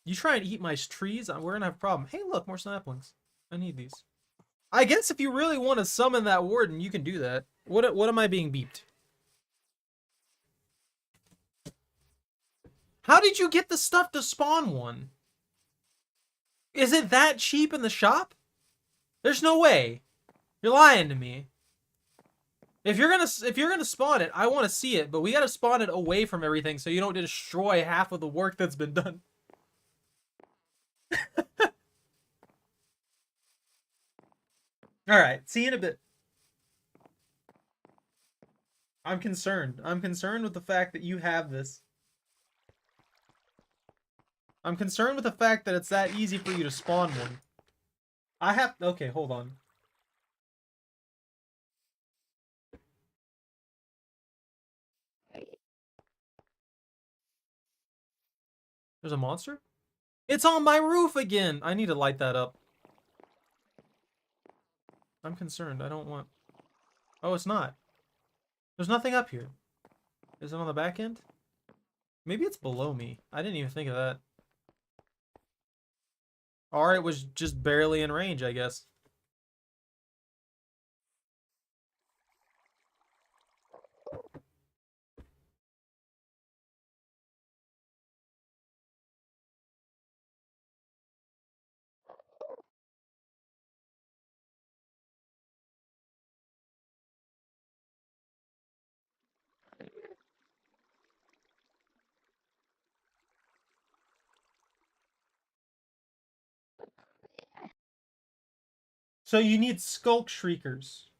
You try and eat my trees, we're gonna have a problem. Hey, look, more saplings. I need these. I guess if you really want to summon that warden, you can do that. What am I being beeped? How did you get the stuff to spawn one? Is it that cheap in the shop? There's no way. You're lying to me. If you're gonna spawn it, I want to see it, but we gotta spawn it away from everything so you don't destroy half of the work that's been done. All right, see you in a bit. I'm concerned. I'm concerned with the fact that you have this. I'm concerned with the fact that it's that easy for you to spawn one. I have... Okay, hold on. There's a monster? It's on my roof again! I need to light that up. I'm concerned. I don't want... Oh, it's not. There's nothing up here. Is it on the back end? Maybe it's below me. I didn't even think of that. Or it was just barely in range, I guess. So you need Skulk Shriekers.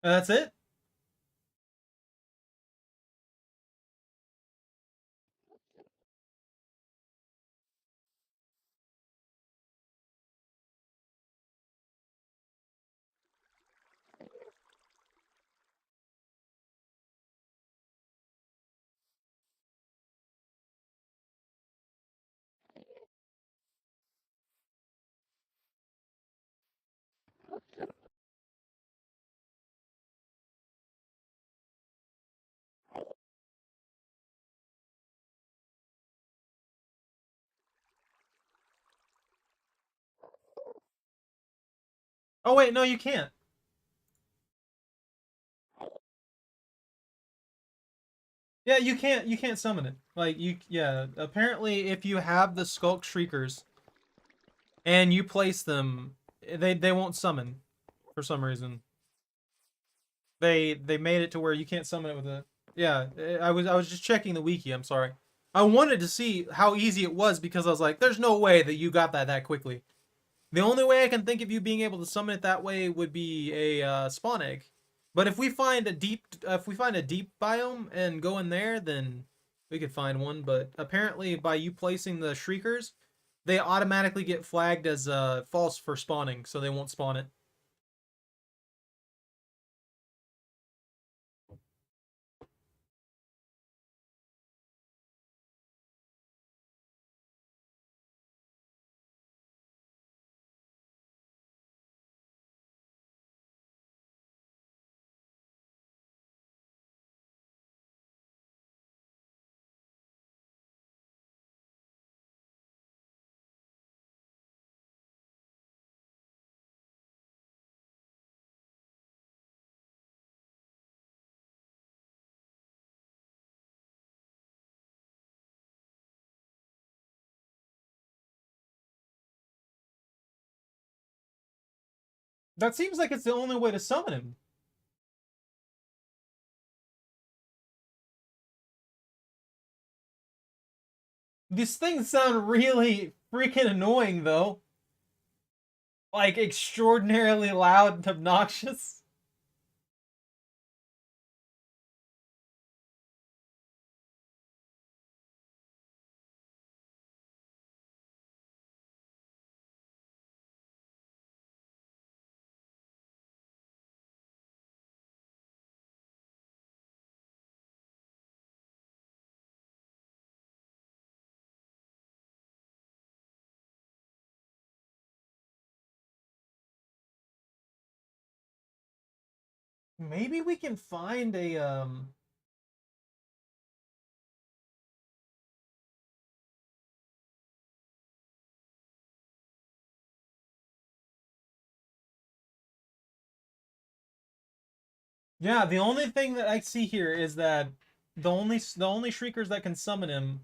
That's it? Oh wait, no, you can't. Yeah, you can't summon it. Like yeah, apparently if you have the Skulk Shriekers and you place them, they won't summon for some reason. They made it to where you can't summon it with a yeah, I was just checking the wiki, I'm sorry. I wanted to see how easy it was because I was like there's no way that you got that quickly. The only way I can think of you being able to summon it that way would be a spawn egg. But if we find a deep biome and go in there, then we could find one. But apparently, by you placing the shriekers, they automatically get flagged as false for spawning, so they won't spawn it. That seems like it's the only way to summon him. These things sound really freaking annoying, though. Like extraordinarily loud and obnoxious. Maybe we can find a Yeah, the only thing that I see here is that the only shriekers that can summon him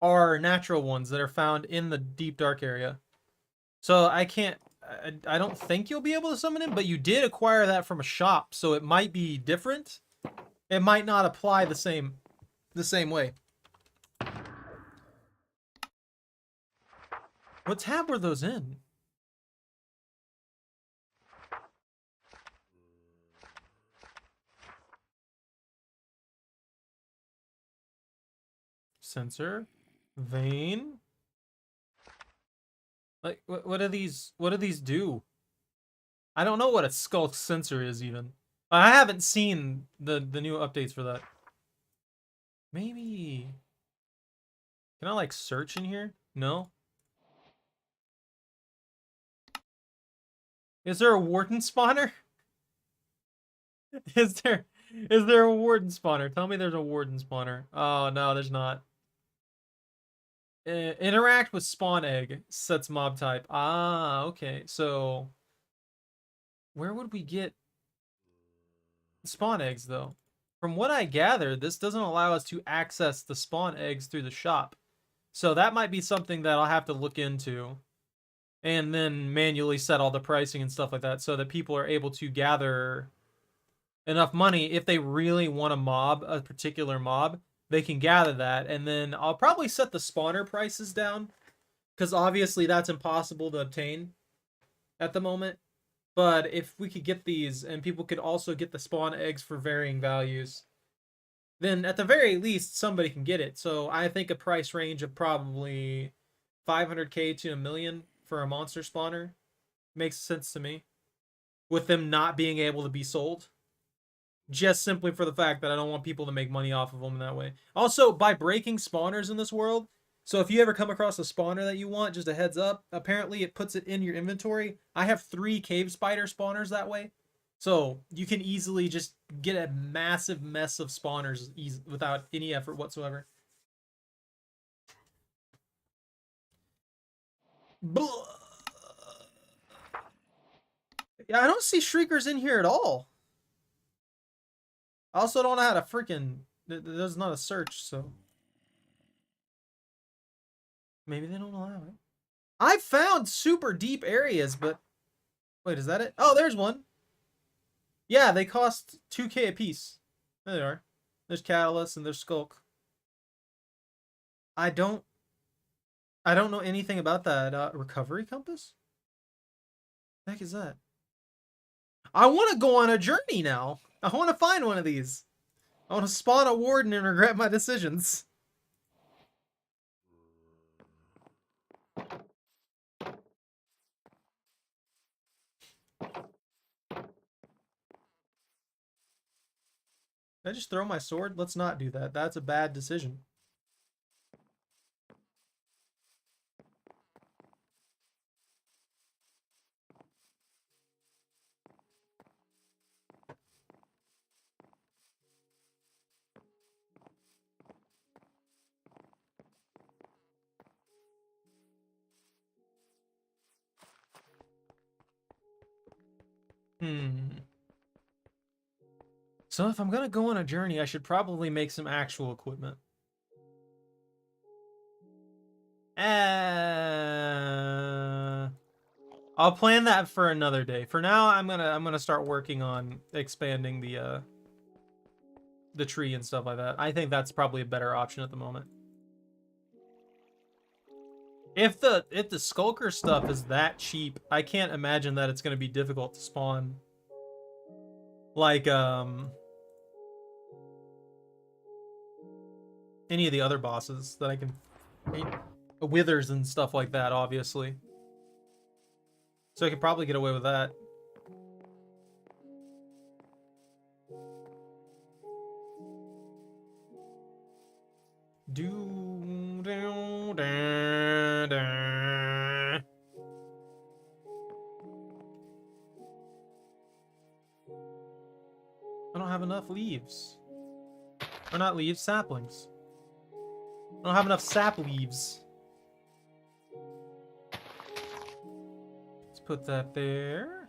are natural ones that are found in the deep dark area. So I can't I don't think you'll be able to summon him, but you did acquire that from a shop, so it might be different. It might not apply the same way. What tab were those in? Sensor, vein. Like what do these do? I don't know what a skull sensor is even. I haven't seen the new updates for that. Maybe can I like search in here? No. Is there a warden spawner? Is there a warden spawner? Tell me there's a warden spawner. Oh no, there's not. Interact with spawn egg sets mob type. Ah, okay. So where would we get spawn eggs though? From what I gather, this doesn't allow us to access the spawn eggs through the shop. So that might be something that I'll have to look into and then manually set all the pricing and stuff like that so that people are able to gather enough money, if they really want a particular mob, they can gather that, and then I'll probably set the spawner prices down, because obviously that's impossible to obtain at the moment. But if we could get these, and people could also get the spawn eggs for varying values, then at the very least somebody can get it. So I think a price range of probably 500k to a million for a monster spawner makes sense to me, with them not being able to be sold. Just simply for the fact that I don't want people to make money off of them in that way. Also, by breaking spawners in this world, so if you ever come across a spawner that you want, just a heads up, apparently it puts it in your inventory. I have 3 cave spider spawners that way. So you can easily just get a massive mess of spawners without any effort whatsoever. Blah. Yeah, I don't see shriekers in here at all. I also don't know how to freaking... There's not a search, so... Maybe they don't allow it. I found super deep areas, but... Wait, is that it? Oh, there's one. Yeah, they cost 2k a piece. There they are. There's Catalyst and there's Skulk. I don't know anything about that. Recovery Compass? What the heck is that? I want to go on a journey now. I want to find one of these. I want to spawn a warden and regret my decisions. Did I just throw my sword? Let's not do that. That's a bad decision. So if I'm gonna go on a journey, I should probably make some actual equipment. I'll plan that for another day. For now, I'm gonna start working on expanding the tree and stuff like that. I think that's probably a better option at the moment. If the skulker stuff is that cheap, I can't imagine that it's gonna be difficult to spawn. Like any of the other bosses that I can withers and stuff like that, obviously. So I could probably get away with that. I don't have enough leaves. Or not leaves, saplings. I don't have enough sap leaves. Let's put that there.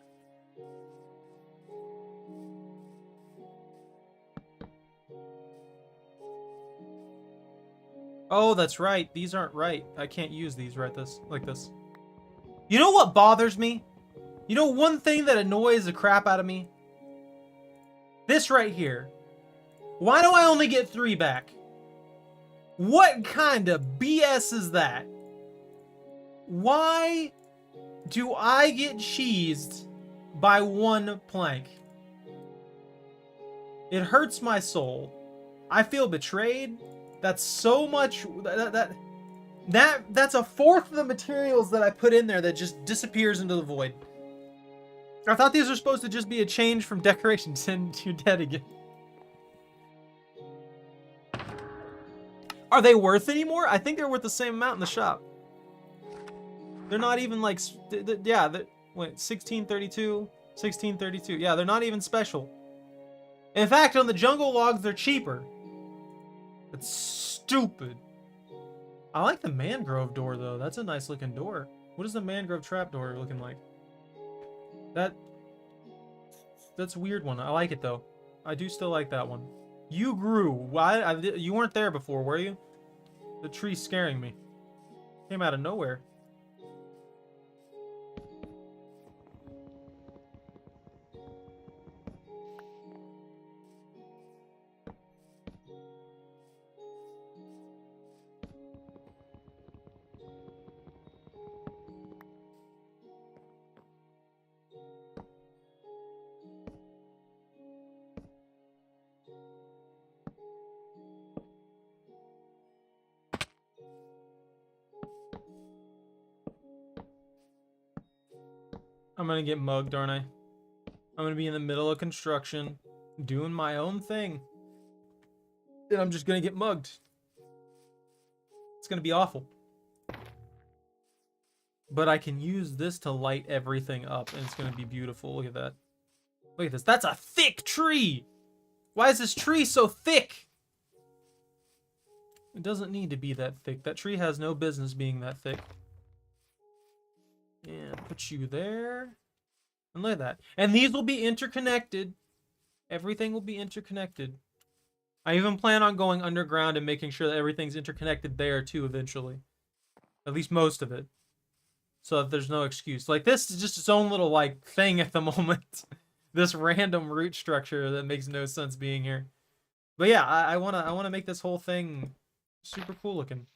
Oh, that's right. These aren't right. I can't use these like this. You know what bothers me? You know one thing that annoys the crap out of me? This right here. Why do I only get 3 back? What kind of BS is that? Why do I get cheesed by 1 plank? It hurts my soul. I feel betrayed. That's so much... That's a fourth of the materials that I put in there that just disappears into the void. I thought these were supposed to just be a change from decorations and you're dead again. Are they worth any more? I think they're worth the same amount in the shop. They're not even like... Yeah, wait, 1632, 1632. Yeah, they're not even special. In fact, on the jungle logs, they're cheaper. It's stupid. I like the mangrove door, though. That's a nice looking door. What is the mangrove trapdoor looking like? That's a weird one. I like it, though. I do still like that one. You grew. Why? You weren't there before, were you? The tree's scaring me. Came out of nowhere. I'm gonna get mugged, aren't I? I'm gonna be in the middle of construction, doing my own thing. And I'm just gonna get mugged. It's gonna be awful. But I can use this to light everything up, and it's gonna be beautiful. Look at that. Look at this. That's a thick tree! Why is this tree so thick? It doesn't need to be that thick. That tree has no business being that thick. And put you there. And look at that. And these will be interconnected. Everything will be interconnected. I even plan on going underground and making sure that everything's interconnected there too eventually. At least most of it. So that there's no excuse. Like, this is just its own little, like, thing at the moment. This random root structure that makes no sense being here. But yeah, I wanna make this whole thing super cool looking.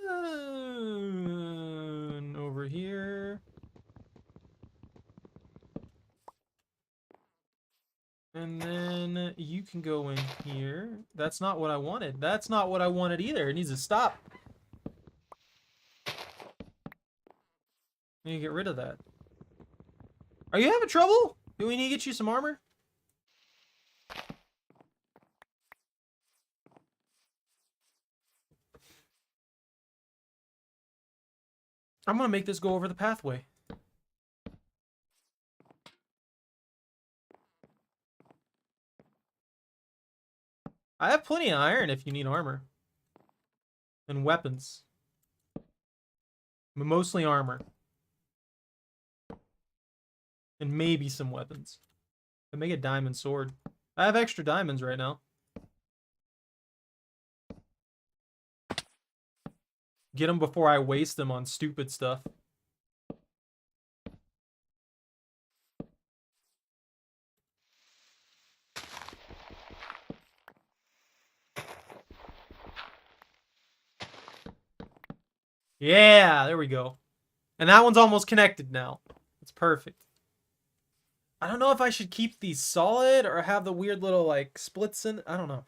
And over here. And then you can go in here. That's not what I wanted. That's not what I wanted either. It needs to stop. I need to get rid of that. Are you having trouble? Do we need to get you some armor? I'm gonna make this go over the pathway. I have plenty of iron if you need armor. And weapons. But mostly armor. And maybe some weapons. I make a diamond sword. I have extra diamonds right now. Get them before I waste them on stupid stuff. Yeah, there we go. And that one's almost connected now. It's perfect. I don't know if I should keep these solid or have the weird little, like, splits in. I don't know.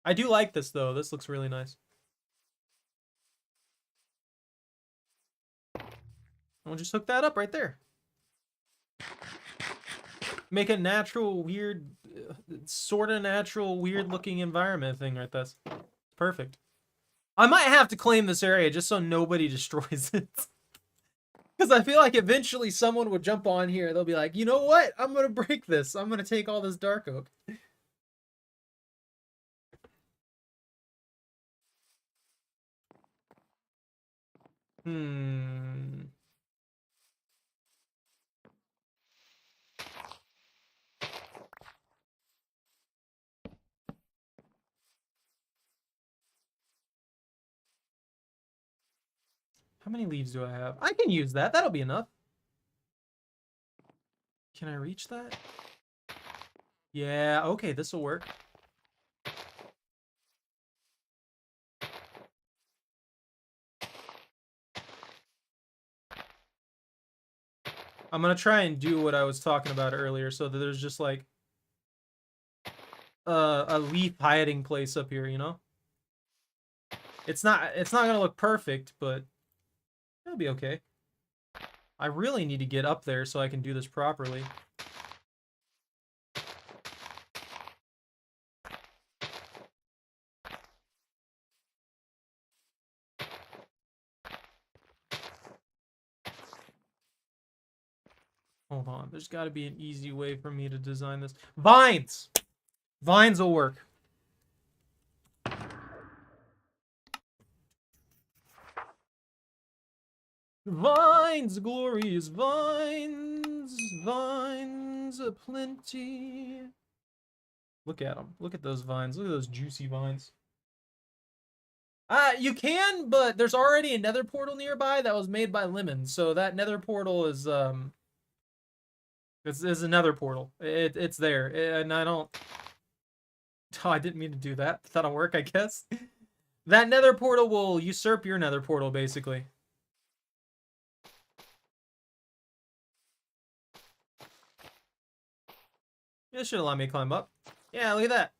I do like this, though. This looks really nice. I'll just hook that up right there. Make a natural, weird, sort of natural, weird-looking environment thing right there. Perfect. I might have to claim this area just so nobody destroys it. Because I feel like eventually someone would jump on here. They'll be like, you know what? I'm going to break this. I'm going to take all this dark oak. How many leaves do I have? I can use that. That'll be enough. Can I reach that? Yeah, okay, this will work. I'm gonna try and do what I was talking about earlier, so that there's just like a leaf hiding place up here, you know? It's not gonna look perfect, but it'll be okay. I really need to get up there so I can do this properly. Hold on, there's got to be an easy way for me to design this. Vines! Vines will work. Vines, glorious vines, vines aplenty. Look at them. Look at those vines. Look at those juicy vines. You can, but there's already a nether portal nearby that was made by Lemon, so that nether portal is it's a nether portal. It's there, and I don't. Oh, I didn't mean to do that. That'll work, I guess. That nether portal will usurp your nether portal, basically. This should allow me to climb up. Yeah, look at that.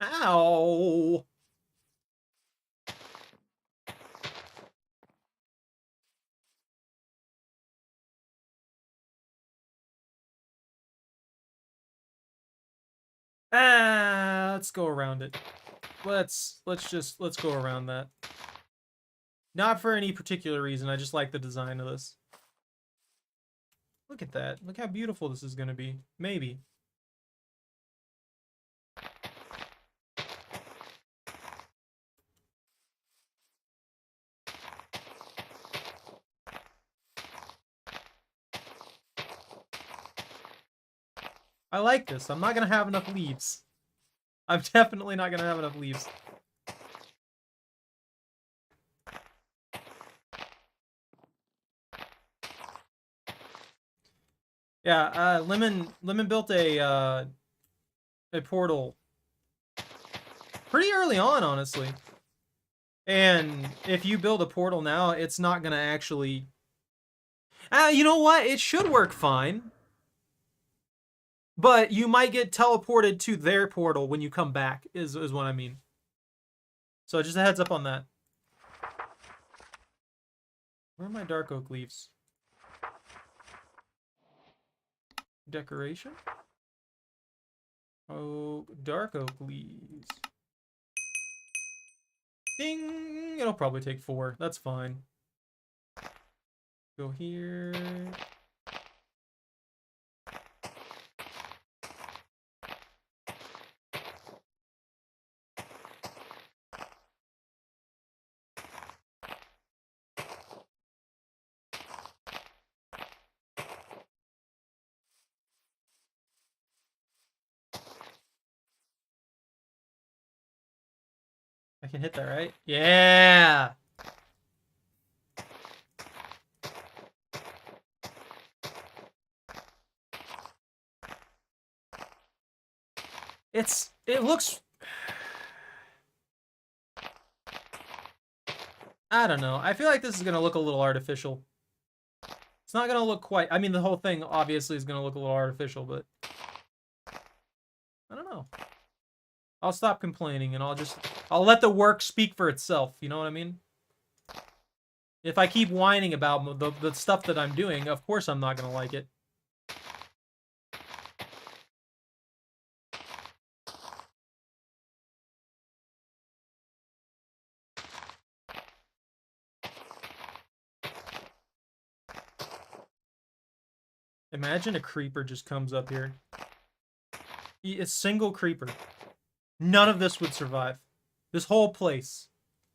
Ow. Let's go around it. Let's go around that. Not for any particular reason. I just like the design of this. Look at that. Look how beautiful this is going to be. Maybe. I like this. I'm not going to have enough leaves. I'm definitely not going to have enough leaves. Yeah, Lemon built a portal pretty early on, honestly. And if you build a portal now, it's not gonna actually... you know what? It should work fine. But you might get teleported to their portal when you come back, is what I mean. So just a heads up on that. Where are my dark oak leaves? Decoration? Oh, dark oak leaves. Ding! It'll probably take 4. That's fine. Go here. I can hit that, right? Yeah! It looks... I don't know. I feel like this is gonna look a little artificial. It's not gonna look quite... I mean, the whole thing obviously is gonna look a little artificial, but... I don't know. I'll stop complaining and I'll let the work speak for itself, you know what I mean? If I keep whining about the stuff that I'm doing, of course I'm not gonna like it. Imagine a creeper just comes up here. A single creeper. None of this would survive. This whole place.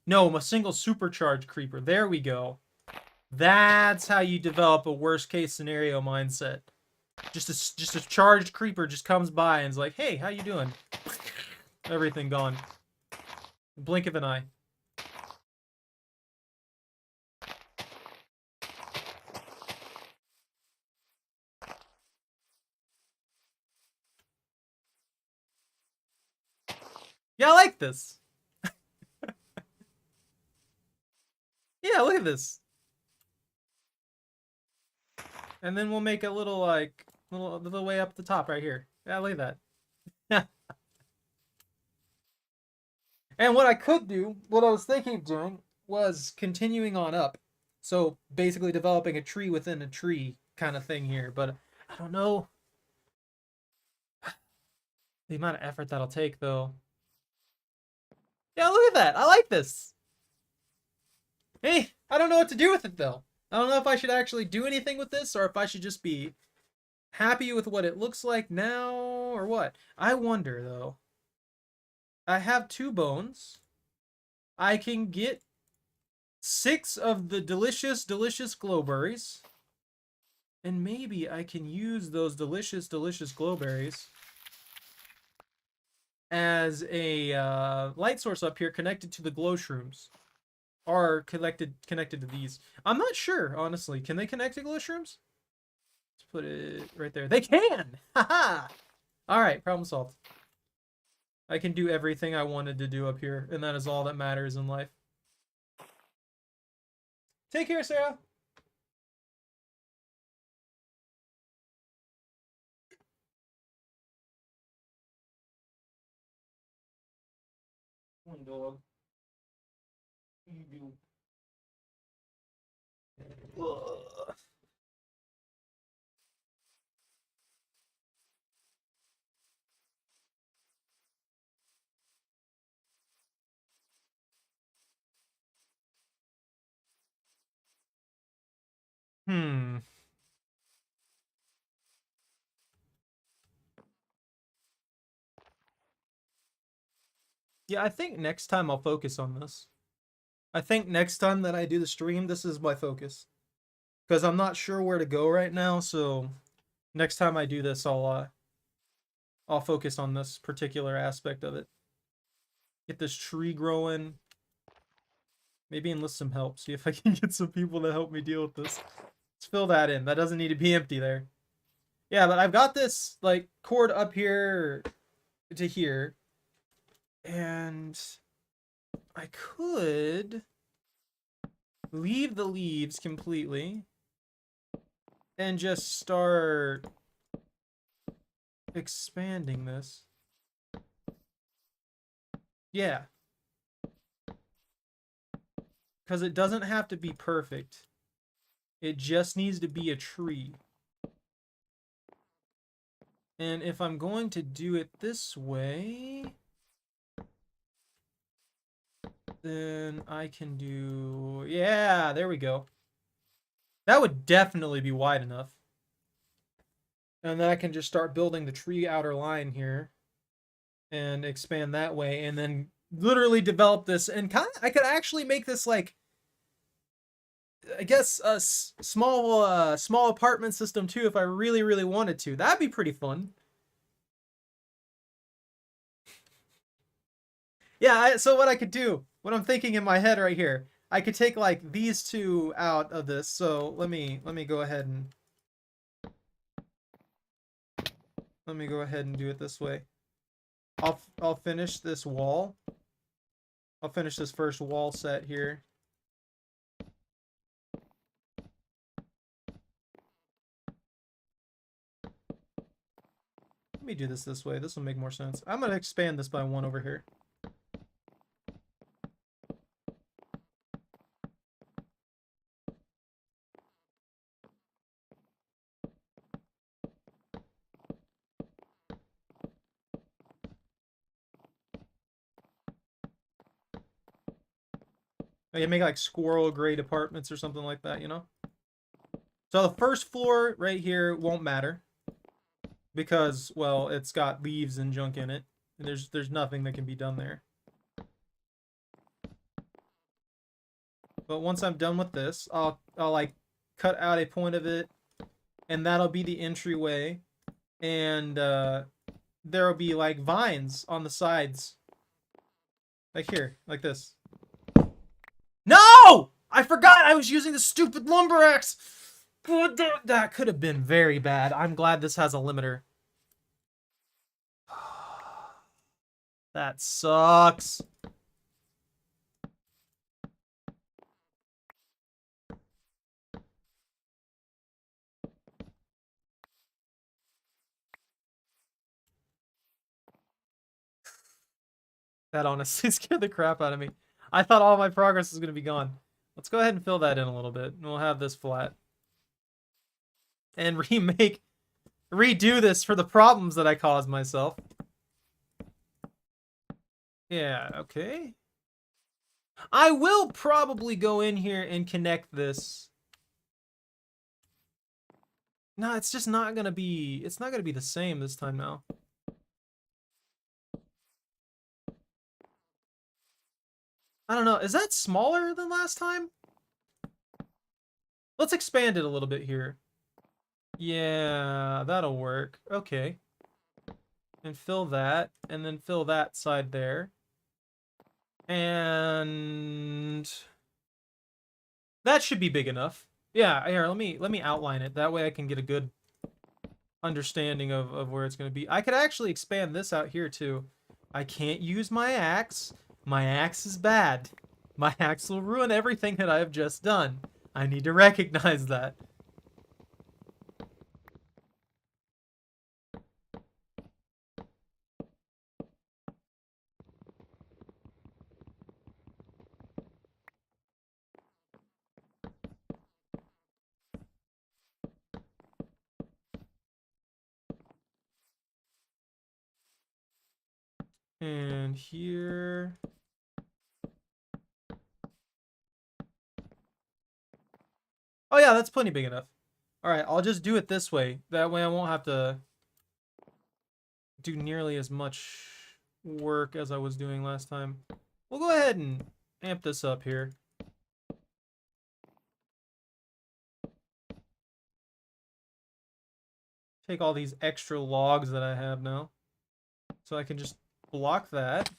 No, a single supercharged creeper. There we go. That's how you develop a worst case scenario mindset. Just a charged creeper just comes by and is like, hey, how you doing? Everything gone. Blink of an eye. Yeah, I like this. Yeah, look at this. And then we'll make a little, like, little way up the top right here. Yeah, look at that. And what I could do, what I was thinking of doing, was continuing on up. So basically developing a tree within a tree kind of thing here. But I don't know the amount of effort that'll take, though. Yeah, look at that. I like this. Hey, I don't know what to do with it, though. I don't know if I should actually do anything with this or if I should just be happy with what it looks like now or what. I wonder, though. I have 2 bones. I can get 6 of the delicious glowberries. And maybe I can use those delicious glowberries as a light source up here connected to the glow shrooms. Or connected to these. I'm not sure, honestly. Can they connect to glow shrooms? Let's put it right there. They can! Haha! Alright, problem solved. I can do everything I wanted to do up here, and that is all that matters in life. Take care, Sarah! Come on, dog. What do you do? Ugh. Hmm. Yeah, I think next time I'll focus on this. I think next time that I do the stream, this is my focus. Because I'm not sure where to go right now, so next time I do this, I'll focus on this particular aspect of it. Get this tree growing. Maybe enlist some help. See if I can get some people to help me deal with this. Let's fill that in. That doesn't need to be empty there. Yeah, but I've got this like cord up here to here. And I could leave the leaves completely and just start expanding this. Yeah. Because it doesn't have to be perfect. It just needs to be a tree. And if I'm going to do it this way, then I can do... Yeah, there we go. That would definitely be wide enough. And then I can just start building the tree outer line here and expand that way, and then literally develop this. And kind of, I could actually make this like, I guess, a small apartment system too if I really, really wanted to. That'd be pretty fun. Yeah, so what I could do, what I'm thinking in my head right here, I could take like these two out of this. So let me go ahead and do it this way. I'll finish this wall. I'll finish this first wall set here. Let me do this way. This will make more sense. I'm going to expand this by one over here. I can make like squirrel grade apartments or something like that, you know? So the first floor right here won't matter because, well, it's got leaves and junk in it. And there's nothing that can be done there. But once I'm done with this, I'll like cut out a point of it, and that'll be the entryway. And there'll be like vines on the sides. Like here, like this. No! I forgot I was using the stupid lumber axe! That could have been very bad. I'm glad this has a limiter. That sucks. That honestly scared the crap out of me. I thought all my progress was going to be gone. Let's go ahead and fill that in a little bit. And we'll have this flat. And redo this for the problems that I caused myself. Yeah, okay. I will probably go in here and connect this. No, it's just not gonna be, it's not gonna be the same this time now. I don't know, is that smaller than last time? Let's expand it a little bit here. Yeah, that'll work. Okay. And fill that, and then fill that side there. And that should be big enough. Yeah, here, let me outline it. That way I can get a good understanding of where it's going to be. I could actually expand this out here too. I can't use my axe. My axe is bad. My axe will ruin everything that I have just done. I need to recognize that. And here. Oh yeah, that's plenty big enough. All right, I'll just do it this way. That way I won't have to do nearly as much work as I was doing last time. We'll go ahead and amp this up here. Take all these extra logs that I have now. So I can just block that.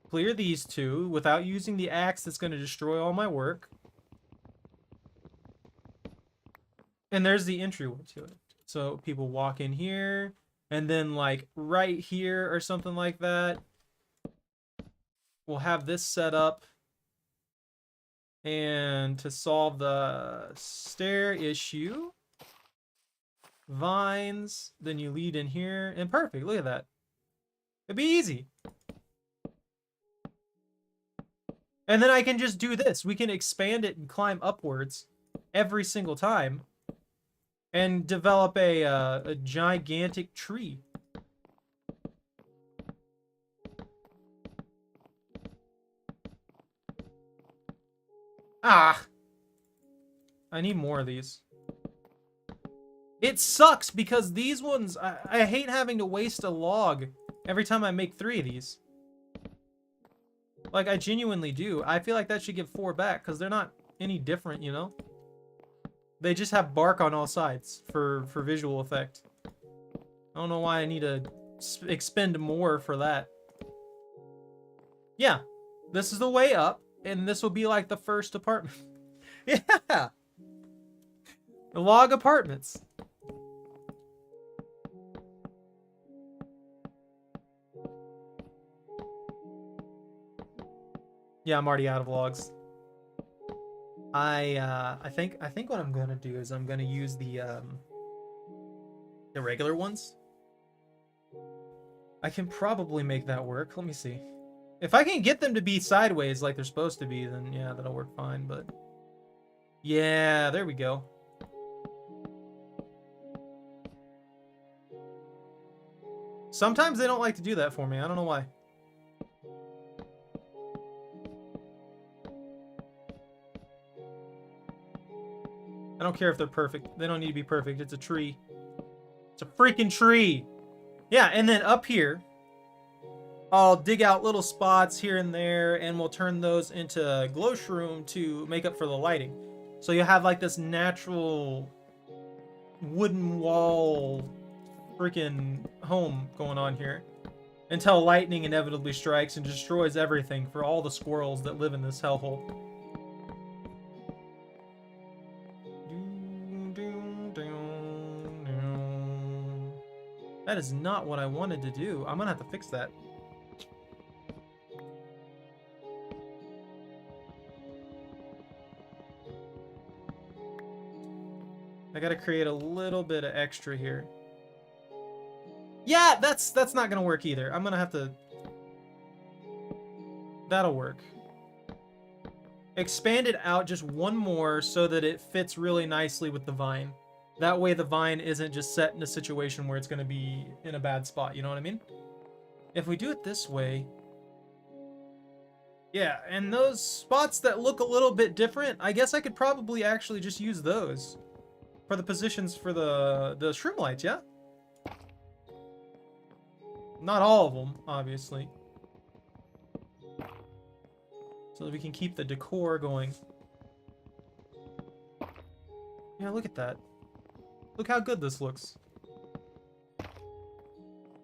Clear these two without using the axe that's going to destroy all my work. And there's the entryway to it. So people walk in here, and then like right here or something like that, we'll have this set up. And to solve the stair issue, vines, then you lead in here, and perfect. Look at that. It'd be easy. And then I can just do this. We can expand it and climb upwards every single time and develop a gigantic tree. Ah! I need more of these. It sucks because these ones, I hate having to waste a log every time I make 3 of these. Like, I genuinely do. I feel like that should give 4 back because they're not any different, you know? They just have bark on all sides for visual effect. I don't know why I need to expend more for that. Yeah, this is the way up, and this will be like the first apartment. Yeah! The log apartments. Yeah, I'm already out of logs. I think what I'm gonna do is I'm gonna use the regular ones. I can probably make that work. Let me see. If I can get them to be sideways like they're supposed to be, then yeah, that'll work fine, but... Yeah, there we go. Sometimes they don't like to do that for me. I don't know why. I don't care if they're perfect. They don't need to be perfect. It's a tree. It's a freaking tree. Yeah, and then up here, I'll dig out little spots here and there, and we'll turn those into glow shroom to make up for the lighting. So you have like this natural wooden wall freaking home going on here until lightning inevitably strikes and destroys everything for all the squirrels that live in this hellhole. That is not what I wanted to do. I'm gonna have to fix that. I gotta create a little bit of extra here. Yeah, that's not gonna work either. I'm gonna have to... That'll work. Expand it out just one more so that it fits really nicely with the vine. That way the vine isn't just set in a situation where it's going to be in a bad spot, you know what I mean? If we do it this way... Yeah, and those spots that look a little bit different, I guess I could probably actually just use those for the positions for the shroom lights, yeah? Not all of them, obviously. So that we can keep the decor going. Yeah, look at that. Look how good this looks.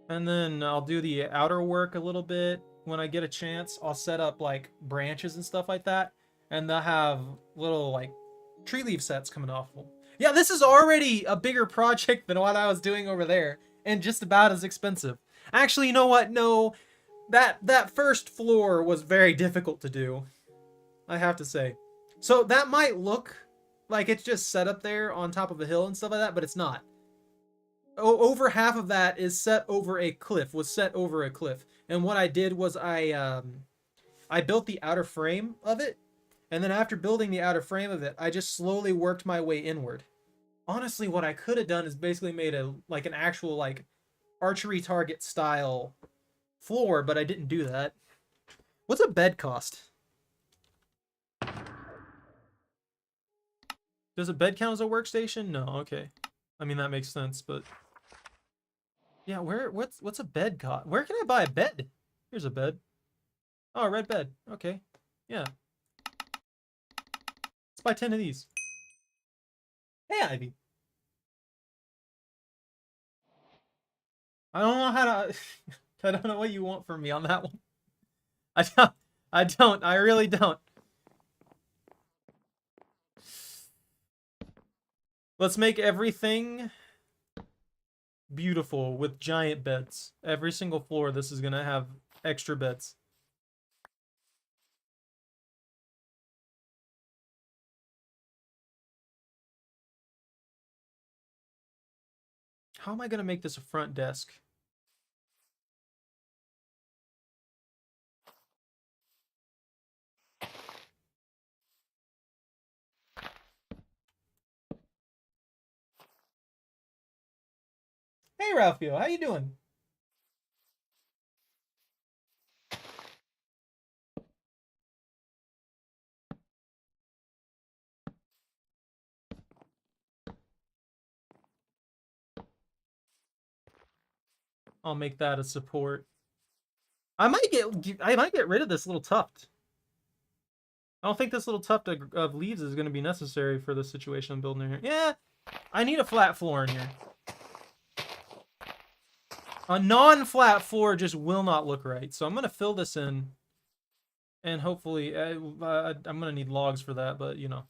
And then I'll do the outer work a little bit when I get a chance. I'll set up like branches and stuff like that. And they'll have little like tree leaf sets coming off them. Yeah, this is already a bigger project than what I was doing over there. And just about as expensive. Actually, you know what? No, that first floor was very difficult to do. I have to say. So that might look like it's just set up there on top of a hill and stuff like that, but it's not. Over half of that is set over a cliff, And what I did was I built the outer frame of it, and then after building the outer frame of it, I just slowly worked my way inward. Honestly, what I could have done is basically made an actual like archery target style floor, but I didn't do that. What's a bed cost? Does a bed count as a workstation? No, okay. I mean, that makes sense, but... Yeah, what's a bed cost? Where can I buy a bed? Here's a bed. Oh, a red bed. Okay. Yeah. Let's buy 10 of these. Hey, Ivy. I don't know how to... I don't know what you want from me on that one. I really don't. Let's make everything beautiful with giant beds. Every single floor, this is gonna have extra beds. How am I gonna make this a front desk? Hey, Ralphio, how you doing? I'll make that a support. I might get rid of this little tuft. I don't think this little tuft of leaves is going to be necessary for the situation I'm building here. Yeah, I need a flat floor in here. A non-flat floor just will not look right. So I'm going to fill this in. And hopefully, I'm going to need logs for that, but you know.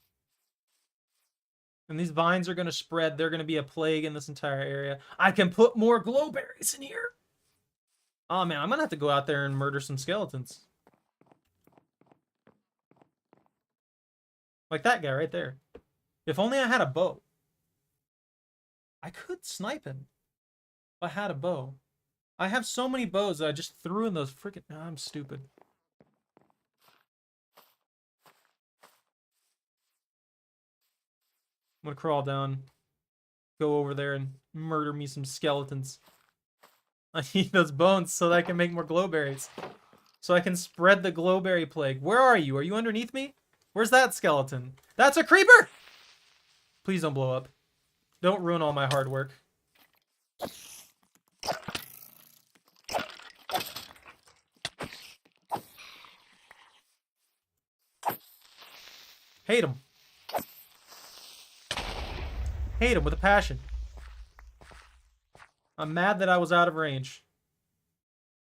And these vines are going to spread. They're going to be a plague in this entire area. I can put more glowberries in here. Oh man, I'm going to have to go out there and murder some skeletons. Like that guy right there. If only I had a bow. I could snipe him if I had a bow. I have so many bows that I just threw in those freaking... Oh, I'm stupid. I'm gonna crawl down. Go over there and murder me some skeletons. I need those bones so that I can make more glowberries. So I can spread the glowberry plague. Where are you? Are you underneath me? Where's that skeleton? That's a creeper! Please don't blow up. Don't ruin all my hard work. Hate him. Hate him with a passion. I'm mad that I was out of range.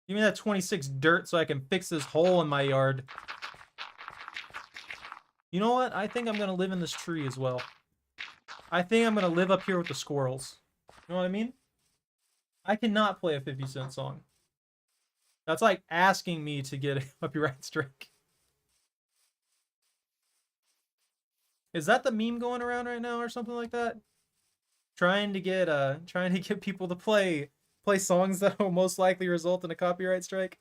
Give me that 26 dirt so I can fix this hole in my yard. You know what? I think I'm going to live in this tree as well. I think I'm going to live up here with the squirrels. You know what I mean? I cannot play a 50 Cent song. That's like asking me to get a copyright strike. Is that the meme going around right now or something like that? Trying to get people to play songs that will most likely result in a copyright strike.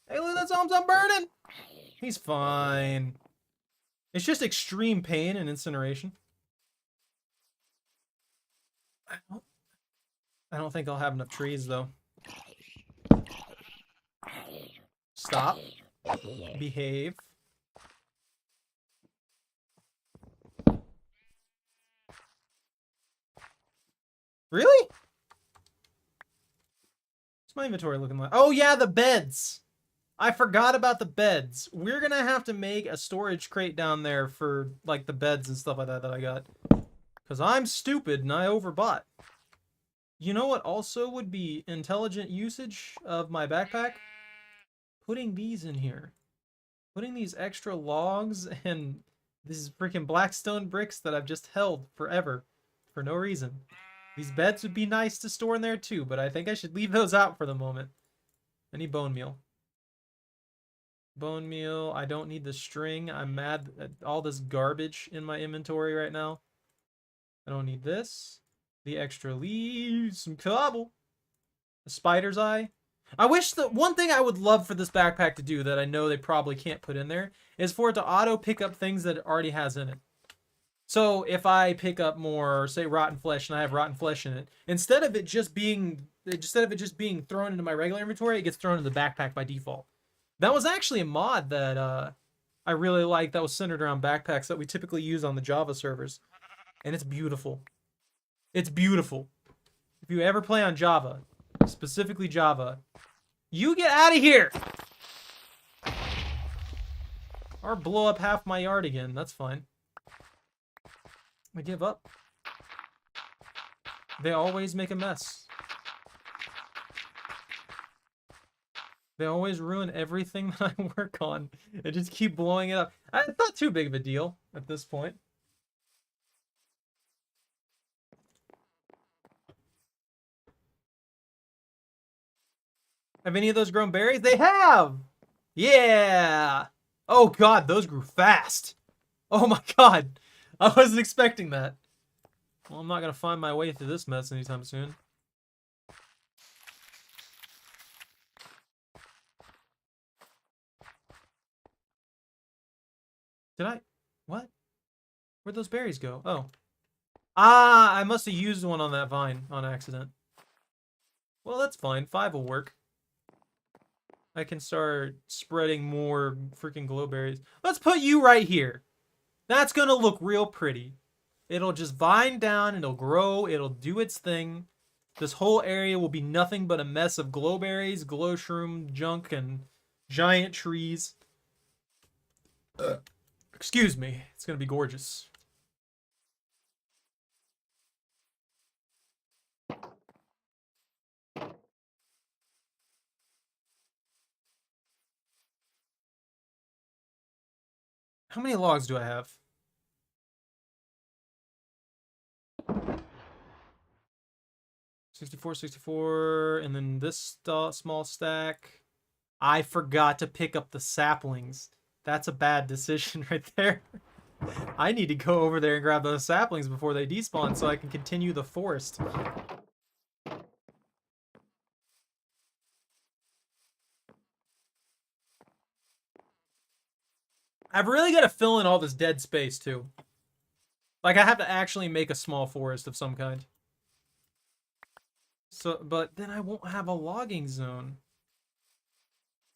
Hey, look, that's home's on burning. He's fine. It's just extreme pain and incineration. I don't think I'll have enough trees, though. Stop. Behave. Really? What's my inventory looking like? Oh, yeah, the beds. I forgot about the beds. We're gonna have to make a storage crate down there for, like, the beds and stuff like that I got. Because I'm stupid and I overbought. You know what also would be intelligent usage of my backpack? Putting these in here. Putting these extra logs and These freaking blackstone bricks that I've just held forever for no reason. These beds would be nice to store in there too, but I think I should leave those out for the moment. I need bone meal. Bone meal. I don't need the string. I'm mad at all this garbage in my inventory right now. I don't need this. The extra leaves. Some cobble. A spider's eye. I wish that one thing I would love for this backpack to do that I know they probably can't put in there is for it to auto pick up things that it already has in it. So if I pick up more, say, rotten flesh, and I have rotten flesh in it, instead of it just being thrown into my regular inventory, it gets thrown in the backpack by default. That was actually a mod that I really liked that was centered around backpacks that we typically use on the Java servers, and it's beautiful. It's beautiful. If you ever play on Java, specifically Java, you get out of here! Or blow up half my yard again. That's fine. I give up. They always make a mess. They always ruin everything that I work on. They just keep blowing it up. It's not too big of a deal at this point. Have any of those grown berries? They have! Yeah! Oh god, those grew fast. Oh my god. I wasn't expecting that. Well, I'm not gonna find my way through this mess anytime soon. Did I? What? Where'd those berries go? Oh. Ah, I must have used one on that vine on accident. Well, that's fine. 5 will work. I can start spreading more freaking glowberries. Let's put you right here. That's gonna look real pretty. It'll just vine down, it'll grow, it'll do its thing. This whole area will be nothing but a mess of glowberries, glow shroom, junk, and giant trees. Excuse me. It's gonna be gorgeous. How many logs do I have? 64, 64, and then this small stack. I forgot to pick up the saplings. That's a bad decision right there. I need to go over there and grab those saplings before they despawn so I can continue the forest. I've really got to fill in all this dead space, too. Like, I have to actually make a small forest of some kind. So, but then I won't have a logging zone.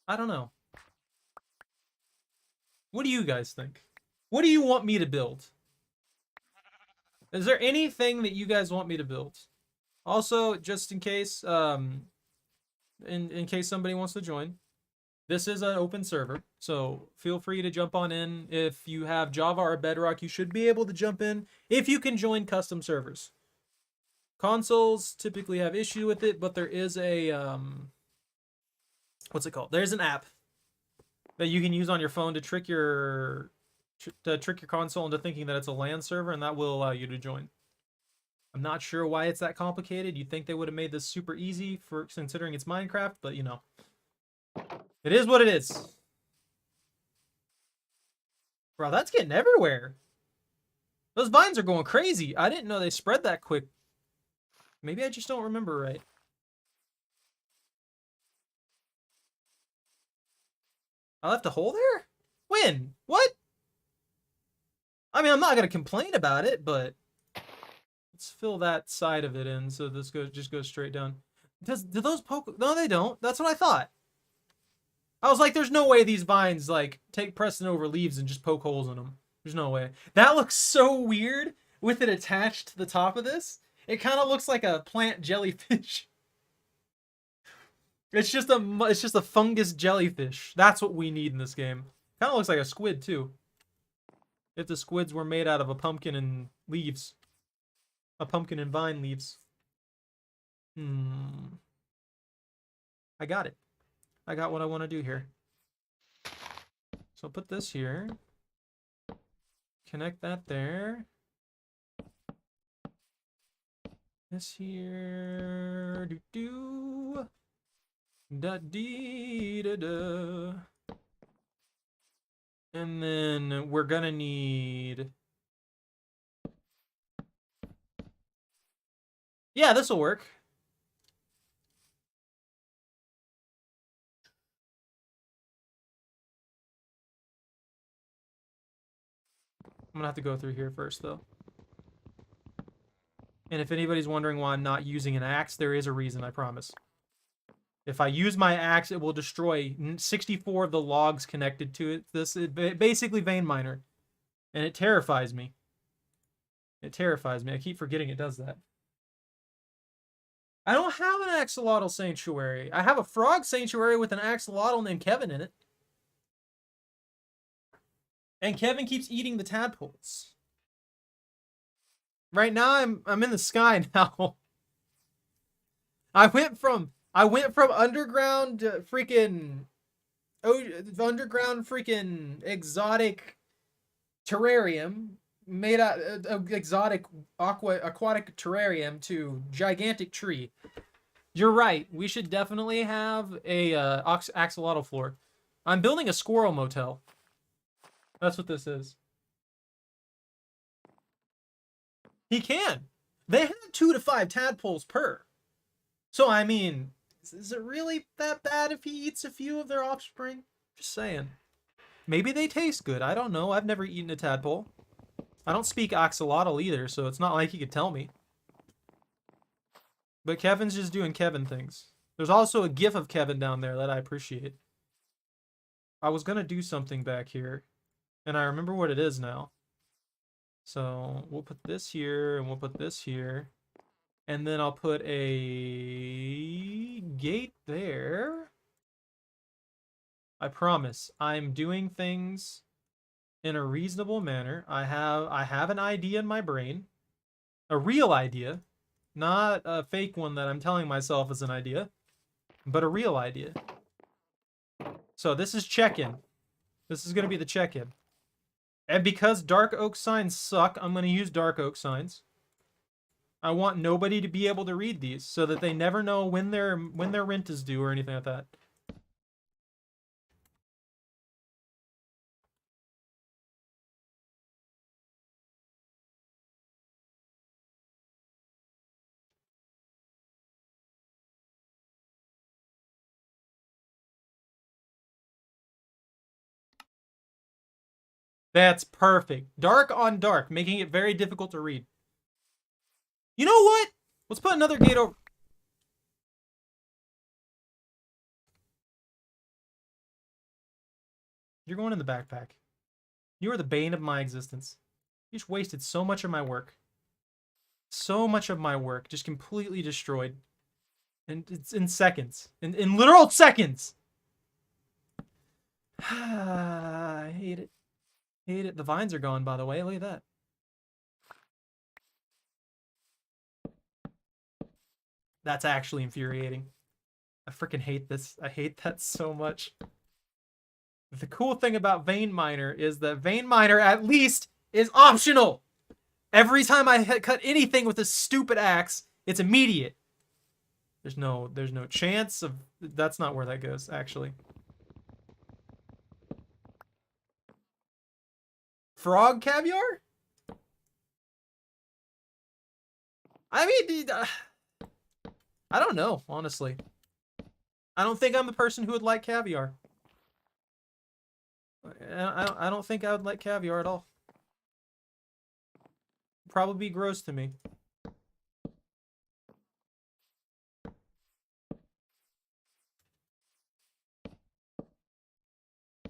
I don't know. What do you guys think? What do you want me to build? Is there anything that you guys want me to build? Also, just in case, in case somebody wants to join, this is an open server, so feel free to jump on in. If you have Java or Bedrock, you should be able to jump in if you can join custom servers. Consoles typically have issue with it, but there is a what's it called? There's an app that you can use on your phone to trick your console into thinking that it's a LAN server, and that will allow you to join. I'm not sure why it's that complicated. You'd think they would have made this super easy for considering it's Minecraft, but you know. It is what it is. Bro, that's getting everywhere. Those vines are going crazy. I didn't know they spread that quick. Maybe I just don't remember right. I left a hole there? When? What? I mean, I'm not going to complain about it, but let's fill that side of it in so this just goes straight down. Do those poke? No, they don't. That's what I thought. I was like, there's no way these vines, like, take precedent over leaves and just poke holes in them. There's no way. That looks so weird with it attached to the top of this. It kind of looks like a plant jellyfish. It's just a fungus jellyfish. That's what we need in this game. Kind of looks like a squid, too. If the squids were made out of a pumpkin and leaves. A pumpkin and vine leaves. I got it. I got what I want to do here. So I'll put this here. Connect that there. This here. Do do. Da dee da da. And then we're gonna need. Yeah, this will work. I'm gonna have to go through here first, though. And if anybody's wondering why I'm not using an axe, there is a reason, I promise. If I use my axe, it will destroy 64 of the logs connected to it. This is basically vein miner. And it terrifies me. It terrifies me. I keep forgetting it does that. I don't have an axolotl sanctuary. I have a frog sanctuary with an axolotl named Kevin in it. And Kevin keeps eating the tadpoles. Right now I'm in the sky now. I went from underground freaking exotic terrarium made out exotic aquatic terrarium to gigantic tree. You're right. We should definitely have a axolotl floor. I'm building a squirrel motel. That's what this is. He can. They have 2 to 5 tadpoles per. So, I mean, is it really that bad if he eats a few of their offspring? Just saying. Maybe they taste good. I don't know. I've never eaten a tadpole. I don't speak axolotl either, so it's not like he could tell me. But Kevin's just doing Kevin things. There's also a gif of Kevin down there that I appreciate. I was going to do something back here, and I remember what it is now. So we'll put this here, and we'll put this here. And then I'll put a gate there. I promise. I'm doing things in a reasonable manner. I have an idea in my brain. A real idea. Not a fake one that I'm telling myself is an idea. But a real idea. So this is check-in. This is going to be the check-in. And because dark oak signs suck, I'm going to use dark oak signs. I want nobody to be able to read these so that they never know when their rent is due or anything like that. That's perfect. Dark on dark, making it very difficult to read. You know what? Let's put another gate over. You're going in the backpack. You are the bane of my existence. You just wasted so much of my work. So much of my work just completely destroyed. And it's in seconds. In literal seconds! I hate it. Hate it. The vines are gone, by the way. Look at that. That's actually infuriating. I freaking hate this. I hate that so much. The cool thing about Vein Miner is that Vein Miner at least is optional. Every time I cut anything with a stupid axe, it's immediate. There's no chance of... That's not where that goes, actually. Frog caviar? I mean, I don't know, honestly. I don't think I'm the person who would like caviar. I don't think I would like caviar at all. Probably be gross to me.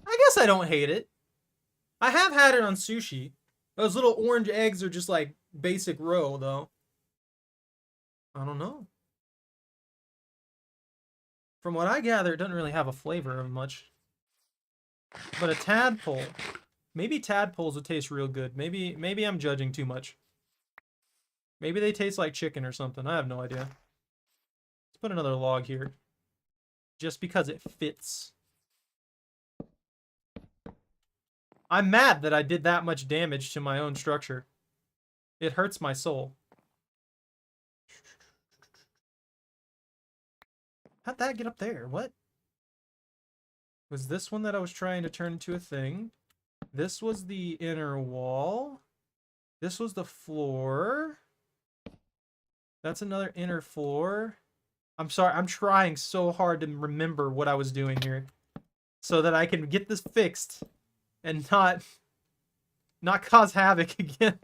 I guess I don't hate it. I have had it on sushi. Those little orange eggs are just like basic roe, though. I don't know. From what I gather, it doesn't really have a flavor of much. But a tadpole. Maybe tadpoles would taste real good. Maybe I'm judging too much. Maybe they taste like chicken or something. I have no idea. Let's put another log here. Just because it fits. I'm mad that I did that much damage to my own structure. It hurts my soul. How'd that get up there? What? Was this one that I was trying to turn into a thing? This was the inner wall. This was the floor. That's another inner floor. I'm sorry, I'm trying so hard to remember what I was doing here. So that I can get this fixed and not cause havoc again.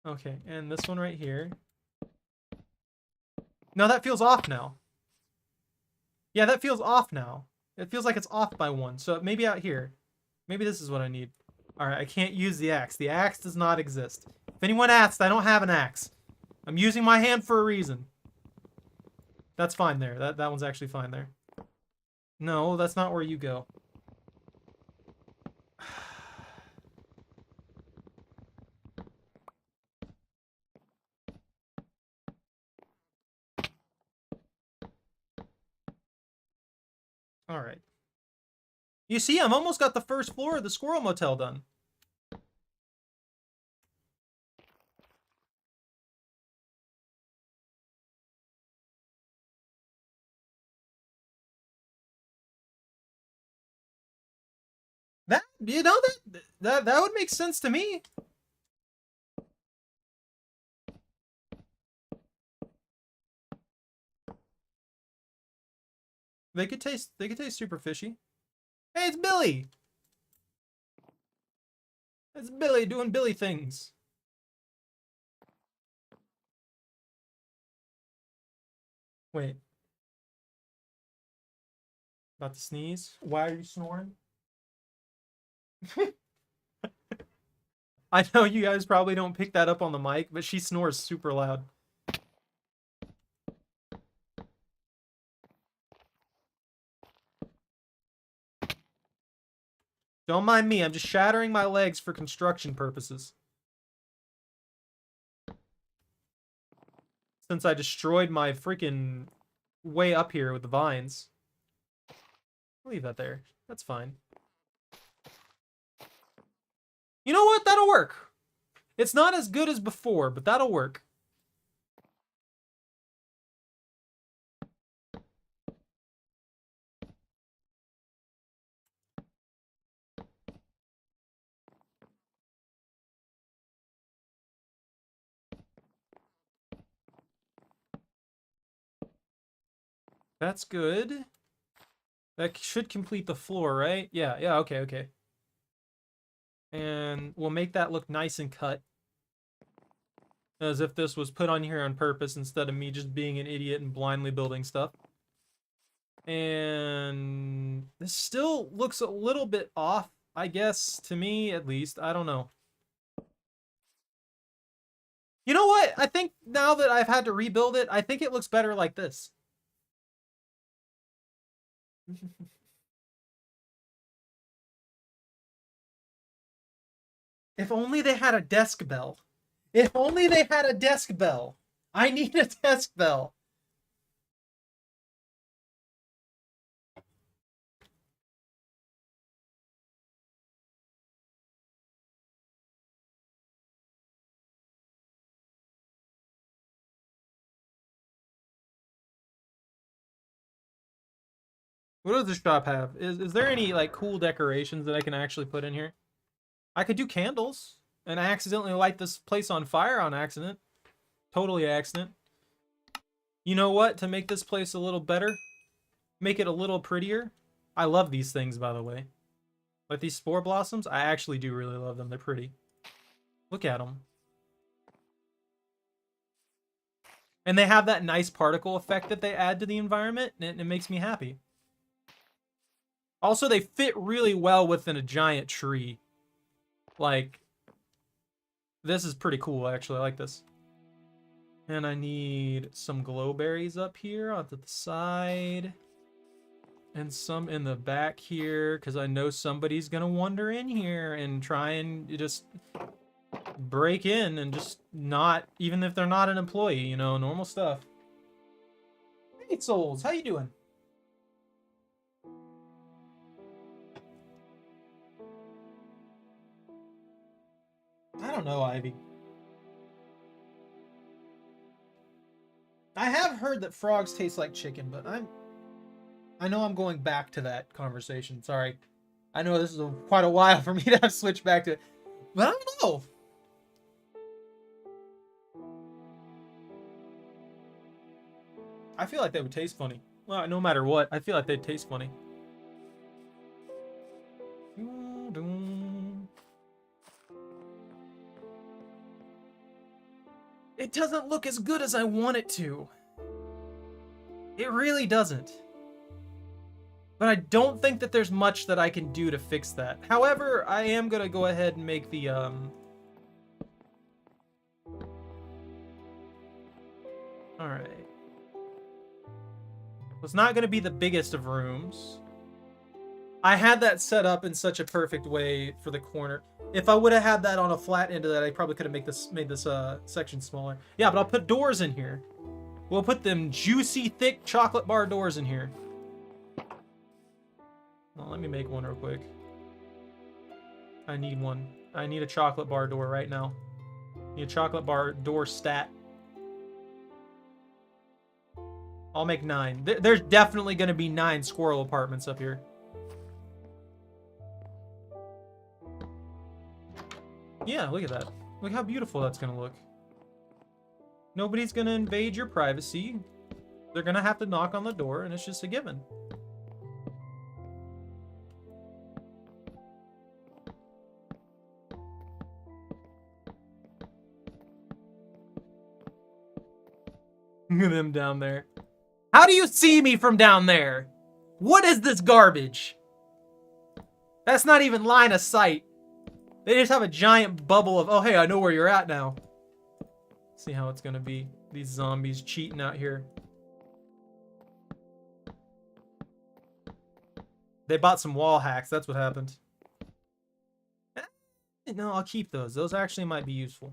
Okay, and this one right here. No, that feels off now. Yeah, that feels off now. It feels like it's off by one. So maybe out here. Maybe this is what I need. Alright, I can't use the axe. The axe does not exist. If anyone asks, I don't have an axe. I'm using my hand for a reason. That's fine there. That one's actually fine there. No, that's not where you go. Alright. You see, I've almost got the first floor of the Squirrel Motel done. That, you know, that would make sense to me. They could taste super fishy. Hey, it's Billy. It's Billy doing Billy things. Wait. About to sneeze? Why are you snoring? I know you guys probably don't pick that up on the mic, but she snores super loud. Don't mind me, I'm just shattering my legs for construction purposes. Since I destroyed my freaking way up here with the vines. I'll leave that there. That's fine. You know what? That'll work. It's not as good as before, but that'll work. That's good. That should complete the floor, right? Yeah, okay, okay. And we'll make that look nice and cut. As if this was put on here on purpose instead of me just being an idiot and blindly building stuff. And this still looks a little bit off, I guess, to me at least. I don't know. You know what? I think now that I've had to rebuild it, I think it looks better like this. If only they had a desk bell. If only they had a desk bell. I need a desk bell. What does this shop have? Is there any like cool decorations that I can actually put in here? I could do candles, and I accidentally light this place on fire on accident. Totally accident. You know what? To make this place a little better, make it a little prettier. I love these things, by the way. Like these spore blossoms, I actually do really love them. They're pretty. Look at them. And they have that nice particle effect that they add to the environment, and it makes me happy. Also, they fit really well within a giant tree. Like, this is pretty cool, actually. I like this. And I need some glowberries up here onto the side. And some in the back here, because I know somebody's going to wander in here and try and just break in and just not, even if they're not an employee, you know, normal stuff. Hey, Souls, how you doing? don't know, Ivy. I have heard that frogs taste like chicken, but I know I'm going back to that conversation. Sorry. I know this is quite a while for me to have switched back to it. But I don't know. I feel like they would taste funny. Well, no matter what, I feel like they'd taste funny. It doesn't look as good as I want it to. It really doesn't. But I don't think that there's much that I can do to fix that. However, I am gonna go ahead and make the, Alright. It's not gonna be the biggest of rooms. I had that set up in such a perfect way for the corner. If I would have had that on a flat end of that, I probably could have made this section smaller. Yeah, but I'll put doors in here. We'll put them juicy, thick chocolate bar doors in here. Well, let me make one real quick. I need one. I need a chocolate bar door right now. I need a chocolate bar door stat. I'll make 9. There's definitely going to be 9 squirrel apartments up here. Yeah, look at that. Look how beautiful that's going to look. Nobody's going to invade your privacy. They're going to have to knock on the door, and it's just a given. Look at them down there. How do you see me from down there? What is this garbage? That's not even line of sight. They just have a giant bubble of, oh, hey, I know where you're at now. See how it's gonna be. These zombies cheating out here. They bought some wall hacks. That's what happened. No, I'll keep those. Those actually might be useful.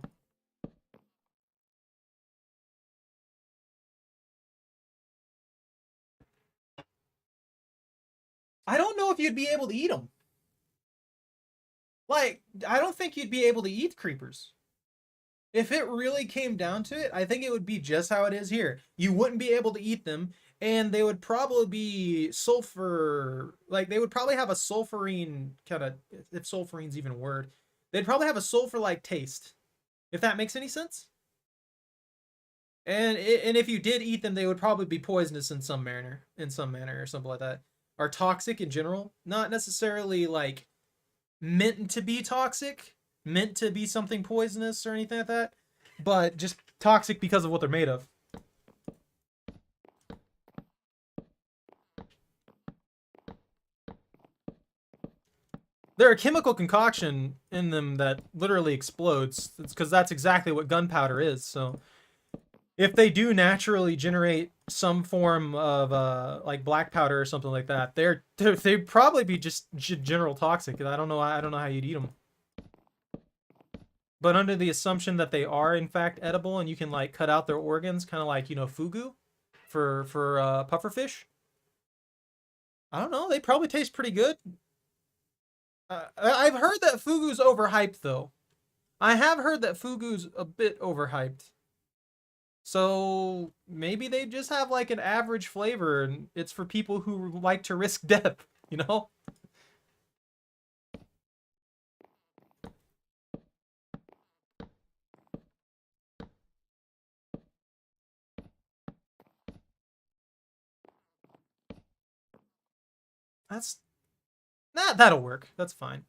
I don't know if you'd be able to eat them. Like, I don't think you'd be able to eat creepers. If it really came down to it, I think it would be just how it is here. You wouldn't be able to eat them, and they would probably be sulfur... Like, they would probably have a sulfurine kind of... If sulfurine's even a word. They'd probably have a sulfur-like taste. If that makes any sense? And if you did eat them, they would probably be poisonous in some manner. Or something like that. Or toxic in general. Not necessarily, like, meant to be toxic, meant to be something poisonous or anything like that, but just toxic because of what they're made of. They're a chemical concoction in them that literally explodes. It's because that's exactly what gunpowder is. So if they do naturally generate some form of like black powder or something like that, they'd probably be just general toxic. I don't know how you'd eat them. But under the assumption that they are in fact edible and you can like cut out their organs, kind of like, you know, fugu for pufferfish. I don't know. They probably taste pretty good. I've heard that fugu's overhyped though. I have heard that fugu's a bit overhyped. So maybe they just have like an average flavor and it's for people who like to risk death, you know? That'll work. That's fine.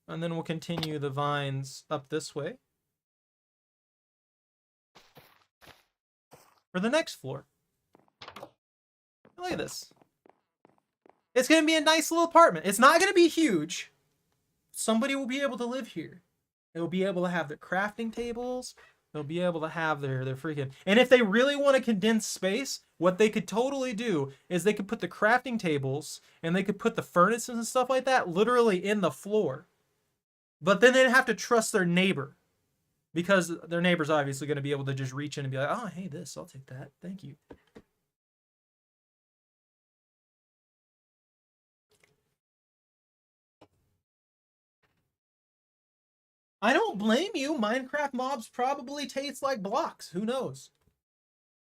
And then we'll continue the vines up this way for the next floor. Look at this. It's going to be a nice little apartment. It's not going to be huge. Somebody will be able to live here. They'll be able to have their crafting tables. They'll be able to have their freaking... And if they really want to condense space, what they could totally do is they could put the crafting tables and they could put the furnaces and stuff like that literally in the floor. But then they'd have to trust their neighbor. Because their neighbor's obviously going to be able to just reach in and be like, oh, hey, this, I'll take that. Thank you. I don't blame you. Minecraft mobs probably taste like blocks. Who knows?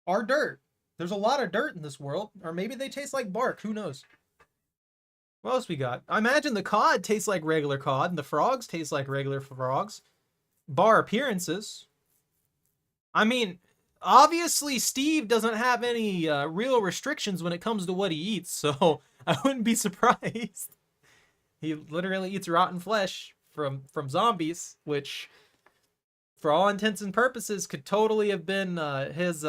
Or dirt. There's a lot of dirt in this world. Or maybe they taste like bark. Who knows? What else we got? I imagine the cod tastes like regular cod, and the frogs taste like regular frogs. Bar appearances. I mean, obviously Steve doesn't have any real restrictions when it comes to what he eats, so I wouldn't be surprised. He literally eats rotten flesh from zombies, which, for all intents and purposes, could totally have been his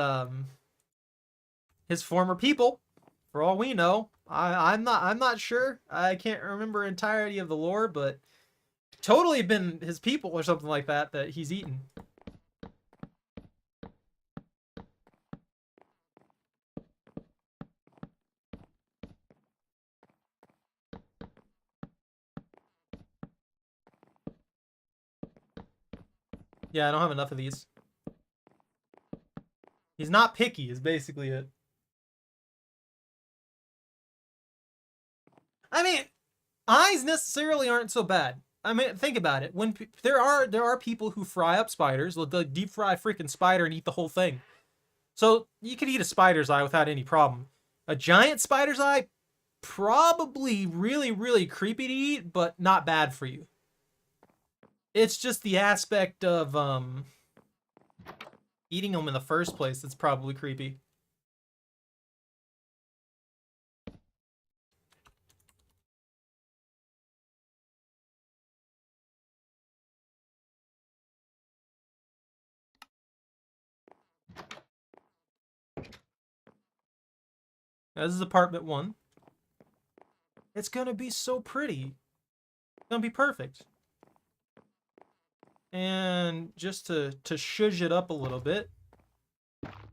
former people. For all we know, I'm not sure. I can't remember entirety of the lore, but totally been his people or something like that he's eaten. Yeah, I don't have enough of these. He's not picky, is basically it. I mean, eyes necessarily aren't so bad. I mean, think about it. When there are people who fry up spiders, they'll deep fry a freaking spider and eat the whole thing. So you could eat a spider's eye without any problem. A giant spider's eye, probably really, really creepy to eat, but not bad for you. It's just the aspect of eating them in the first place that's probably creepy. This is apartment 1. It's gonna be so pretty. It's gonna be perfect. And just to shush it up a little bit,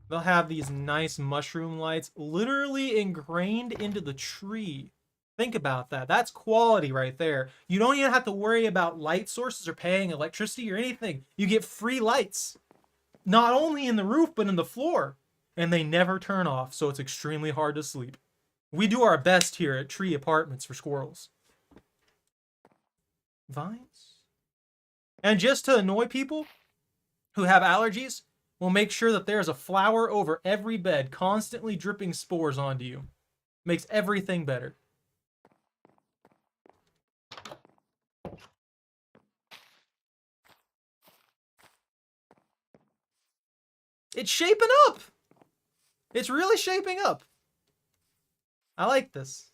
they'll have these nice mushroom lights literally ingrained into the tree. Think about that. That's quality right there. You don't even have to worry about light sources or paying electricity or anything. You get free lights, not only in the roof, but in the floor. And they never turn off, so it's extremely hard to sleep. We do our best here at Tree Apartments for squirrels. Vines? And just to annoy people who have allergies, we'll make sure that there's a flower over every bed, constantly dripping spores onto you. Makes everything better. It's shaping up! It's really shaping up. I like this.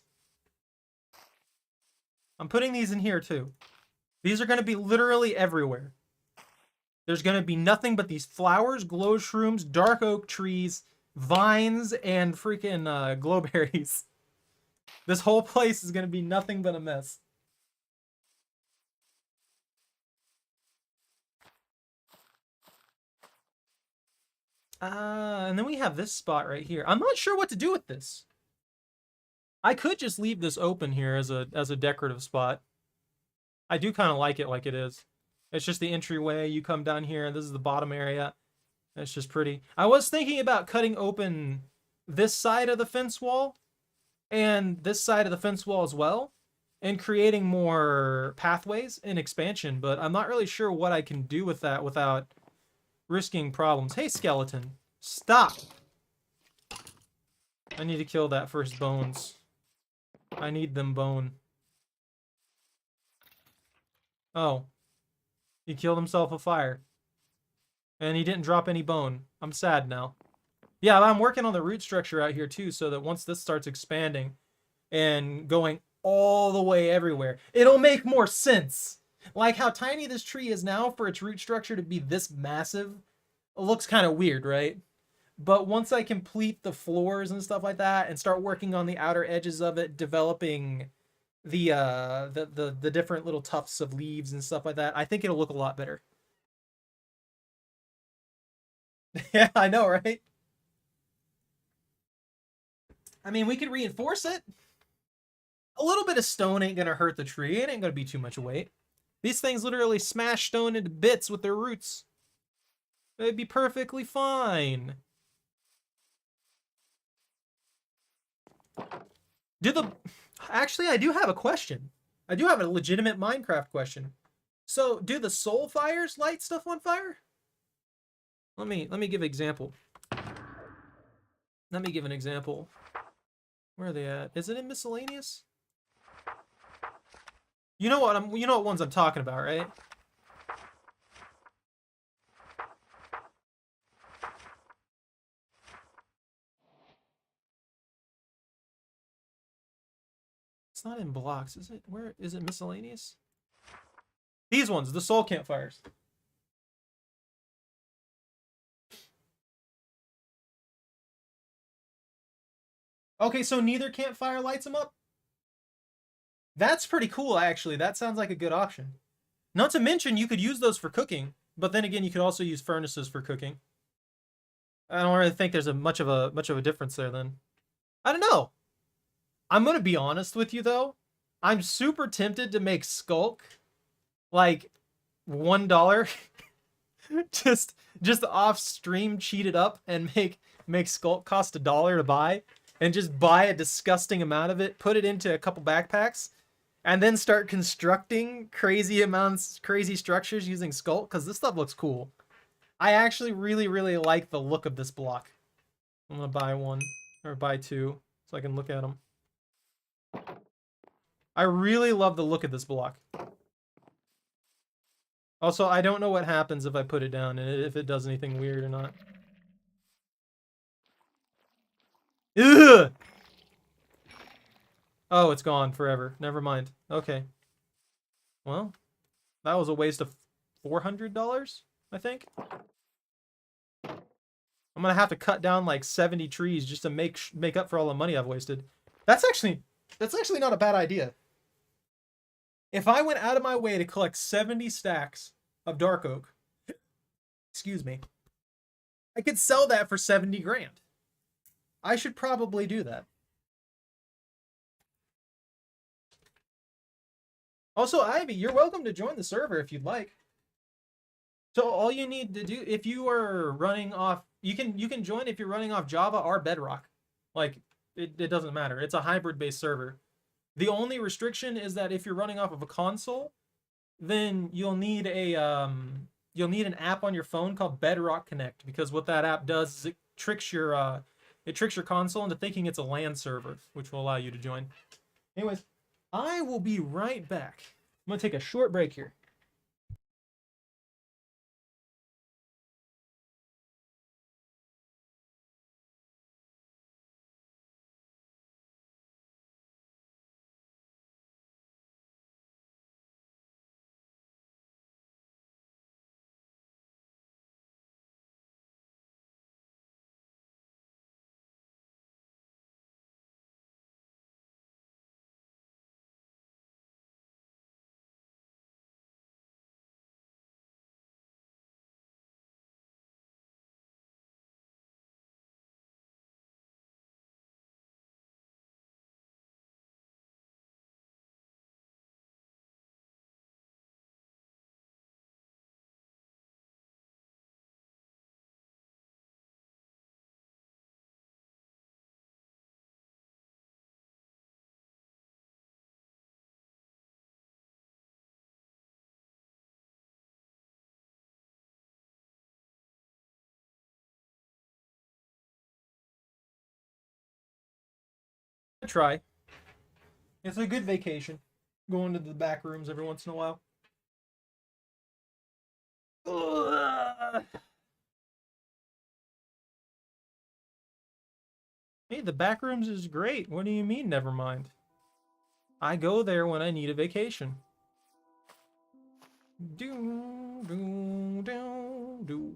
I'm putting these in here too. These are going to be literally everywhere. There's going to be nothing but these flowers, glow shrooms, dark oak trees, vines, and freaking glowberries. This whole place is going to be nothing but a mess. And then we have this spot right here. I'm not sure what to do with this. I could just leave this open here as a decorative spot. I do kind of like it is. It's just the entryway. You come down here. This is the bottom area. It's just pretty. I was thinking about cutting open this side of the fence wall and this side of the fence wall as well, and creating more pathways and expansion, but I'm not really sure what I can do with that without risking problems. Hey, skeleton. Stop! I need to kill that first bones. I need them bone. Oh. He killed himself with fire. And he didn't drop any bone. I'm sad now. Yeah, I'm working on the root structure out here too, so that once this starts expanding and going all the way everywhere, it'll make more sense. Like how tiny this tree is now, for its root structure to be this massive, it looks kind of weird, right? But once I complete the floors and stuff like that and start working on the outer edges of it, developing the different little tufts of leaves and stuff like that, I think it'll look a lot better. Yeah, I know, right? I mean, we could reinforce it. A little bit of stone ain't gonna hurt the tree. It ain't gonna be too much weight. These things literally smash stone into bits with their roots. It'd be perfectly fine. Actually, I do have a question. I do have a legitimate Minecraft question. So, do the soul fires light stuff on fire? Let me give an example. Let me give an example. Where are they at? Is it in miscellaneous? You know what ones I'm talking about, right? It's not in blocks, is it? Where is it? Miscellaneous? These ones, the soul campfires. Okay, so neither campfire lights them up? That's pretty cool, actually. That sounds like a good option. Not to mention, you could use those for cooking, but then again, you could also use furnaces for cooking. I don't really think there's much of a difference there. Then I don't know. I'm gonna be honest with you though. I'm super tempted to make Skulk like $1, just off stream, cheat it up and make Skulk cost $1 to buy, and just buy a disgusting amount of it, put it into a couple backpacks, and then start constructing crazy structures using Skulk, because this stuff looks cool. I actually really like the look of this block. I'm gonna buy one, or buy two, so I can look at them. I really love the look of this block. Also, I don't know what happens if I put it down, and if it does anything weird or not. Ugh! Oh, it's gone forever. Never mind. Okay. Well, that was a waste of $400, I think. I'm gonna have to cut down like 70 trees just to make up for all the money I've wasted. That's actually not a bad idea. If I went out of my way to collect 70 stacks of dark oak, excuse me, I could sell that for 70 grand. I should probably do that. Also, Ivy, you're welcome to join the server if you'd like. So all you need to do, if you are running off, you can join if you're running off Java or Bedrock. Like, it doesn't matter. It's a hybrid-based server. The only restriction is that if you're running off of a console, then you'll need an app on your phone called Bedrock Connect, because what that app does is it tricks your console into thinking it's a LAN server, which will allow you to join. Anyways, I will be right back. I'm gonna take a short break here. Try. It's a good vacation. Going to the back rooms every once in a while. Ugh. Hey, the back rooms is great. What do you mean, never mind? I go there when I need a vacation. Do, do, do, do.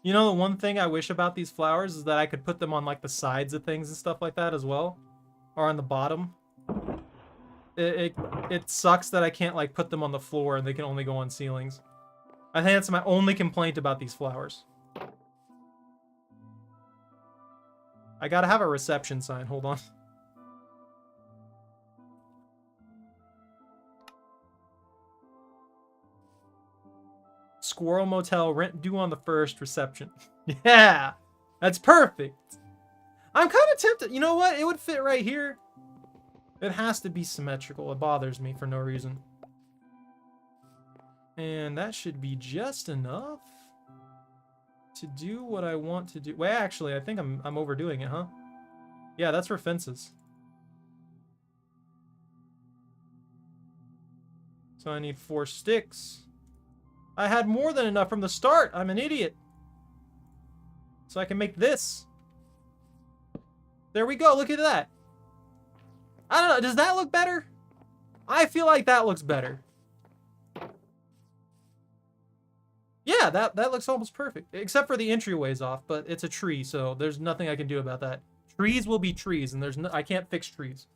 You know, the one thing I wish about these flowers is that I could put them on like the sides of things and stuff like that as well, or on the bottom. It sucks that I can't like put them on the floor and they can only go on ceilings. I think that's my only complaint about these flowers. I gotta have a reception sign. Hold on. Squirrel Motel, rent due on the 1st, reception. Yeah, that's perfect. I'm kind of tempted. You know what? It would fit right here. It has to be symmetrical. It bothers me for no reason. And that should be just enough to do what I want to do. Wait, actually, I think I'm overdoing it, huh? Yeah, that's for fences. So I need 4 sticks. I had more than enough from the start. I'm an idiot. So I can make this. There we go. Look at that. I don't know. Does that look better? I feel like that looks better. Yeah, that looks almost perfect. Except for the entryway's off, but it's a tree, so there's nothing I can do about that. Trees will be trees, and I can't fix trees.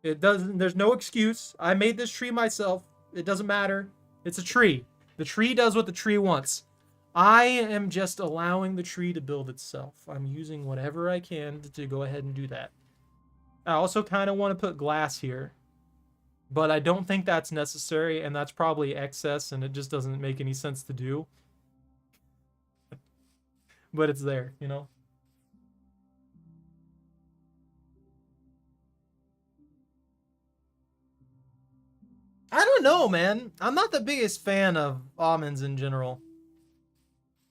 There's no excuse. I made this tree myself. It doesn't matter. It's a tree. The tree does what the tree wants. I am just allowing the tree to build itself. I'm using whatever I can to go ahead and do that. I also kind of want to put glass here, but I don't think that's necessary, and that's probably excess, and it just doesn't make any sense to do. But it's there, you know? I don't know, man. I'm not the biggest fan of almonds in general.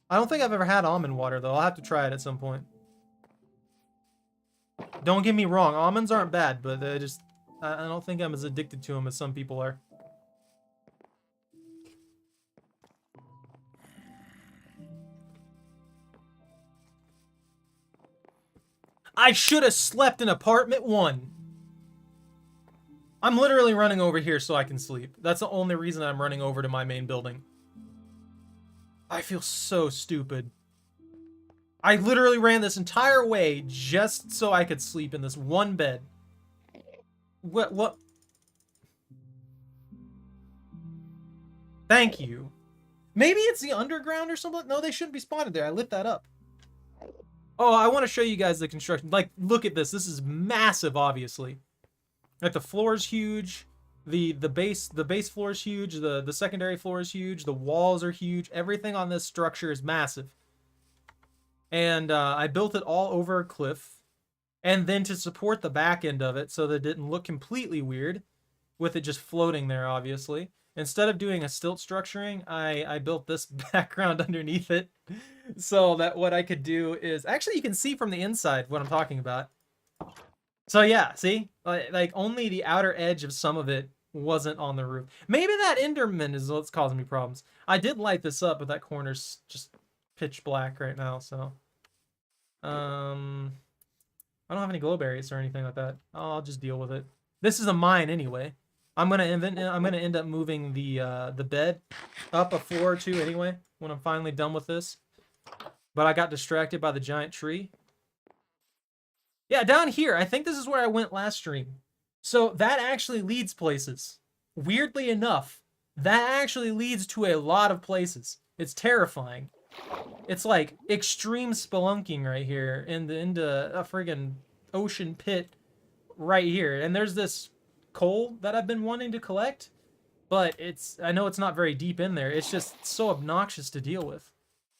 I don't think I've ever had almond water, though. I'll have to try it at some point. Don't get me wrong. Almonds aren't bad, but I don't think I'm as addicted to them as some people are. I should have slept in apartment 1. I'm literally running over here so I can sleep. That's the only reason I'm running over to my main building. I feel so stupid. I literally ran this entire way just so I could sleep in this one bed. What? Thank you. Maybe it's the underground or something? No, they shouldn't be spotted there. I lit that up. Oh, I want to show you guys the construction. Like, look at this. This is massive, obviously. Like, the floor is huge. The base floor is huge. The secondary floor is huge. The walls are huge. Everything on this structure is massive. And I built it all over a cliff. And then to support the back end of it so that it didn't look completely weird, with it just floating there, obviously. Instead of doing a stilt structuring, I built this background underneath it. So that what I could do is... Actually, you can see from the inside what I'm talking about. So yeah, see? Like only the outer edge of some of it wasn't on the roof. Maybe that Enderman is what's causing me problems. I did light this up, but that corner's just pitch black right now, so... I don't have any glowberries or anything like that. I'll just deal with it. This is a mine anyway. I'm gonna end up moving the bed up a floor or 2 anyway when I'm finally done with this. But I got distracted by the giant tree. Yeah, down here. I think this is where I went last stream. So that actually leads places. Weirdly enough, that actually leads to a lot of places. It's terrifying. It's like extreme spelunking right here into a friggin' ocean pit right here. And there's this coal that I've been wanting to collect, but I know it's not very deep in there. It's just so obnoxious to deal with.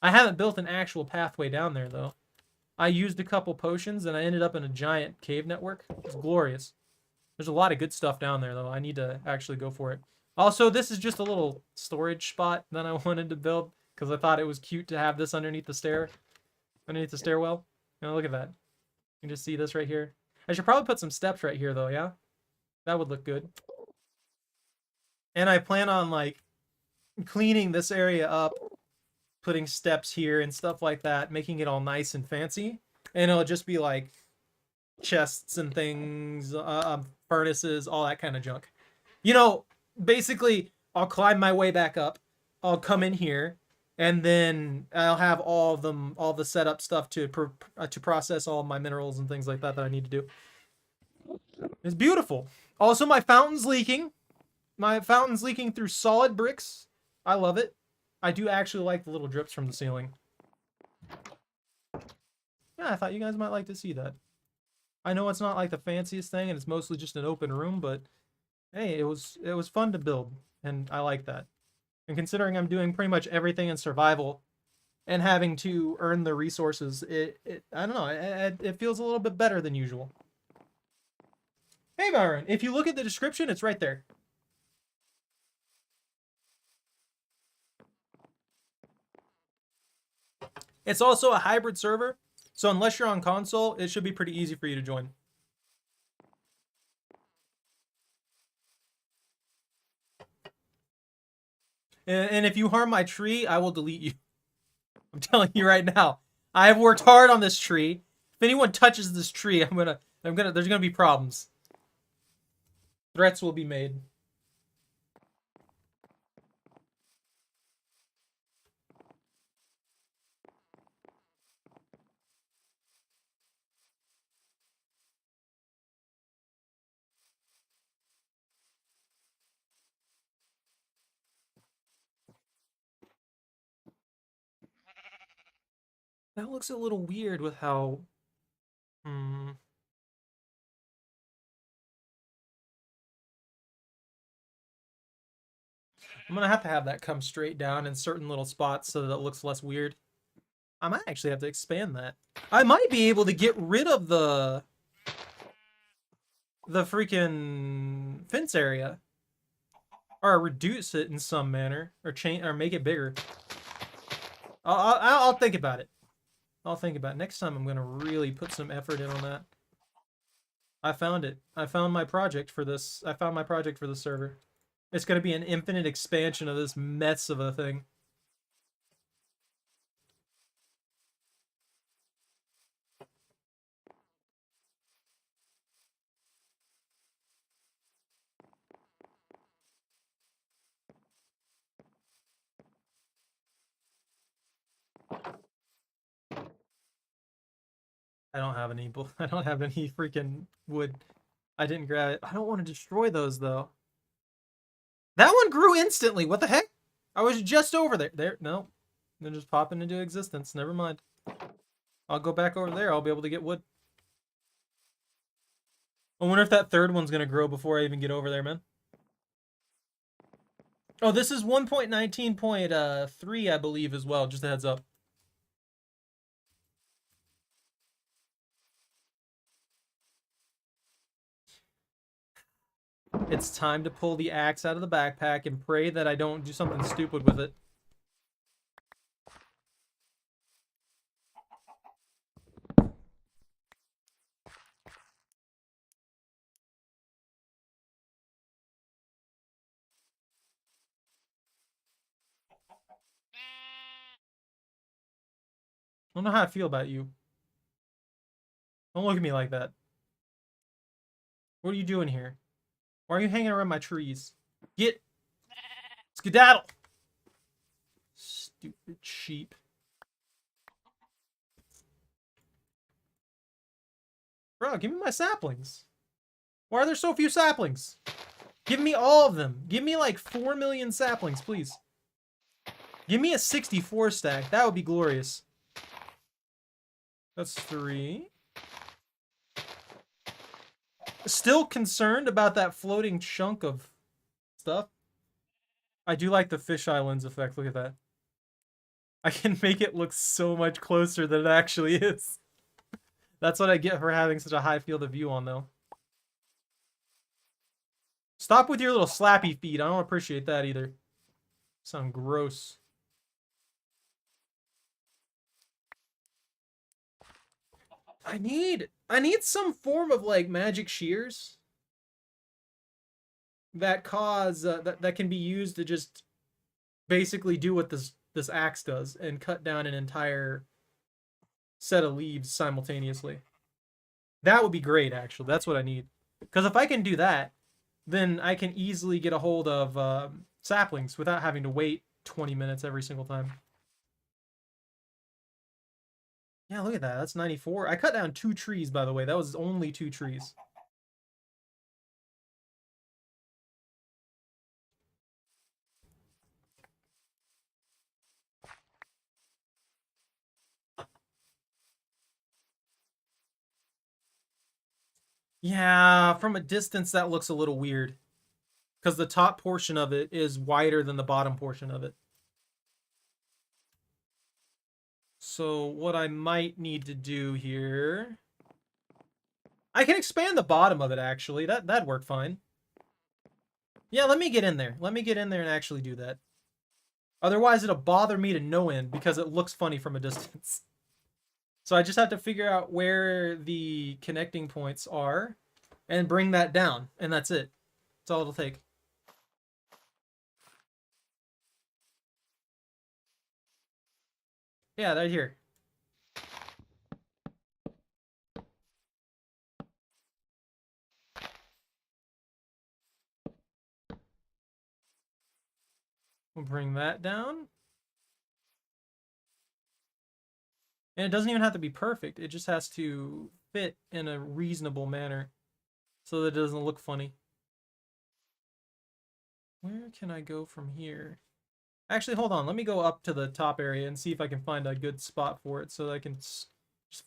I haven't built an actual pathway down there though. I used a couple potions and I ended up in a giant cave network. It's glorious. There's a lot of good stuff down there though. I need to actually go for it. Also, this is just a little storage spot that I wanted to build because I thought it was cute to have this underneath the stairwell. Now look at that. You can just see this right here. I should probably put some steps right here though, yeah? That would look good. And I plan on like cleaning this area up, putting steps here and stuff like that, making it all nice and fancy. And it'll just be like chests and things, furnaces, all that kind of junk. You know, basically, I'll climb my way back up. I'll come in here, and then I'll have all the setup stuff to process all my minerals and things like that I need to do. It's beautiful. Also, my fountain's leaking. My fountain's leaking through solid bricks. I love it. I do actually like the little drips from the ceiling. Yeah, I thought you guys might like to see that. I know it's not like the fanciest thing, and it's mostly just an open room, but hey, it was fun to build, and I like that. And considering I'm doing pretty much everything in survival and having to earn the resources, I don't know, it feels a little bit better than usual. Hey, Byron, if you look at the description, it's right there. It's also a hybrid server, so unless you're on console, it should be pretty easy for you to join. And if you harm my tree, I will delete you. I'm telling you right now. I have worked hard on this tree. If anyone touches this tree, there's gonna be problems. Threats will be made. That looks a little weird with how... I'm gonna have to have that come straight down in certain little spots so that it looks less weird. I might actually have to expand that. I might be able to get rid of the freaking fence area, or reduce it in some manner, or change, or make it bigger. I'll think about it. I'll think about it. Next time I'm gonna really put some effort in on that. I found it. I found my project for this. I found my project for the server. It's gonna be an infinite expansion of this mess of a thing. I don't have any. I don't have any freaking wood. I didn't grab it. I don't want to destroy those though. That one grew instantly. What the heck? I was just over there. There, no. They're just popping into existence. Never mind. I'll go back over there. I'll be able to get wood. I wonder if that third one's gonna grow before I even get over there, man. Oh, this is 1.19.3, I believe, as well. Just a heads up. It's time to pull the axe out of the backpack and pray that I don't do something stupid with it. I don't know how I feel about you. Don't look at me like that. What are you doing here? Why are you hanging around my trees? Get skedaddle! Stupid sheep. Bro, give me my saplings. Why are there so few saplings? Give me all of them. Give me like 4 million saplings, please. Give me a 64 stack. That would be glorious. That's 3. Still concerned about that floating chunk of stuff. I do like the fisheye lens effect. Look at that. I can make it look so much closer than it actually is. That's what I get for having such a high field of view on, though. Stop with your little slappy feet. I don't appreciate that either. Sound gross. I need some form of like magic shears that cause that can be used to just basically do what this axe does and cut down an entire set of leaves simultaneously. That would be great, actually. That's what I need. Because if I can do that, then I can easily get a hold of saplings without having to wait 20 minutes every single time. Yeah, look at that. That's 94. I cut down 2 trees, by the way. That was only 2 trees. Yeah, from a distance, that looks a little weird. Because the top portion of it is wider than the bottom portion of it. So what I might need to do here... I can expand the bottom of it, actually. That'd work fine. Yeah, let me get in there. Let me get in there and actually do that. Otherwise, it'll bother me to no end because it looks funny from a distance. So I just have to figure out where the connecting points are and bring that down, and that's it. That's all it'll take. Yeah, right here. We'll bring that down. And it doesn't even have to be perfect. It just has to fit in a reasonable manner so that it doesn't look funny. Where can I go from here? Actually, hold on. Let me go up to the top area and see if I can find a good spot for it so that I can just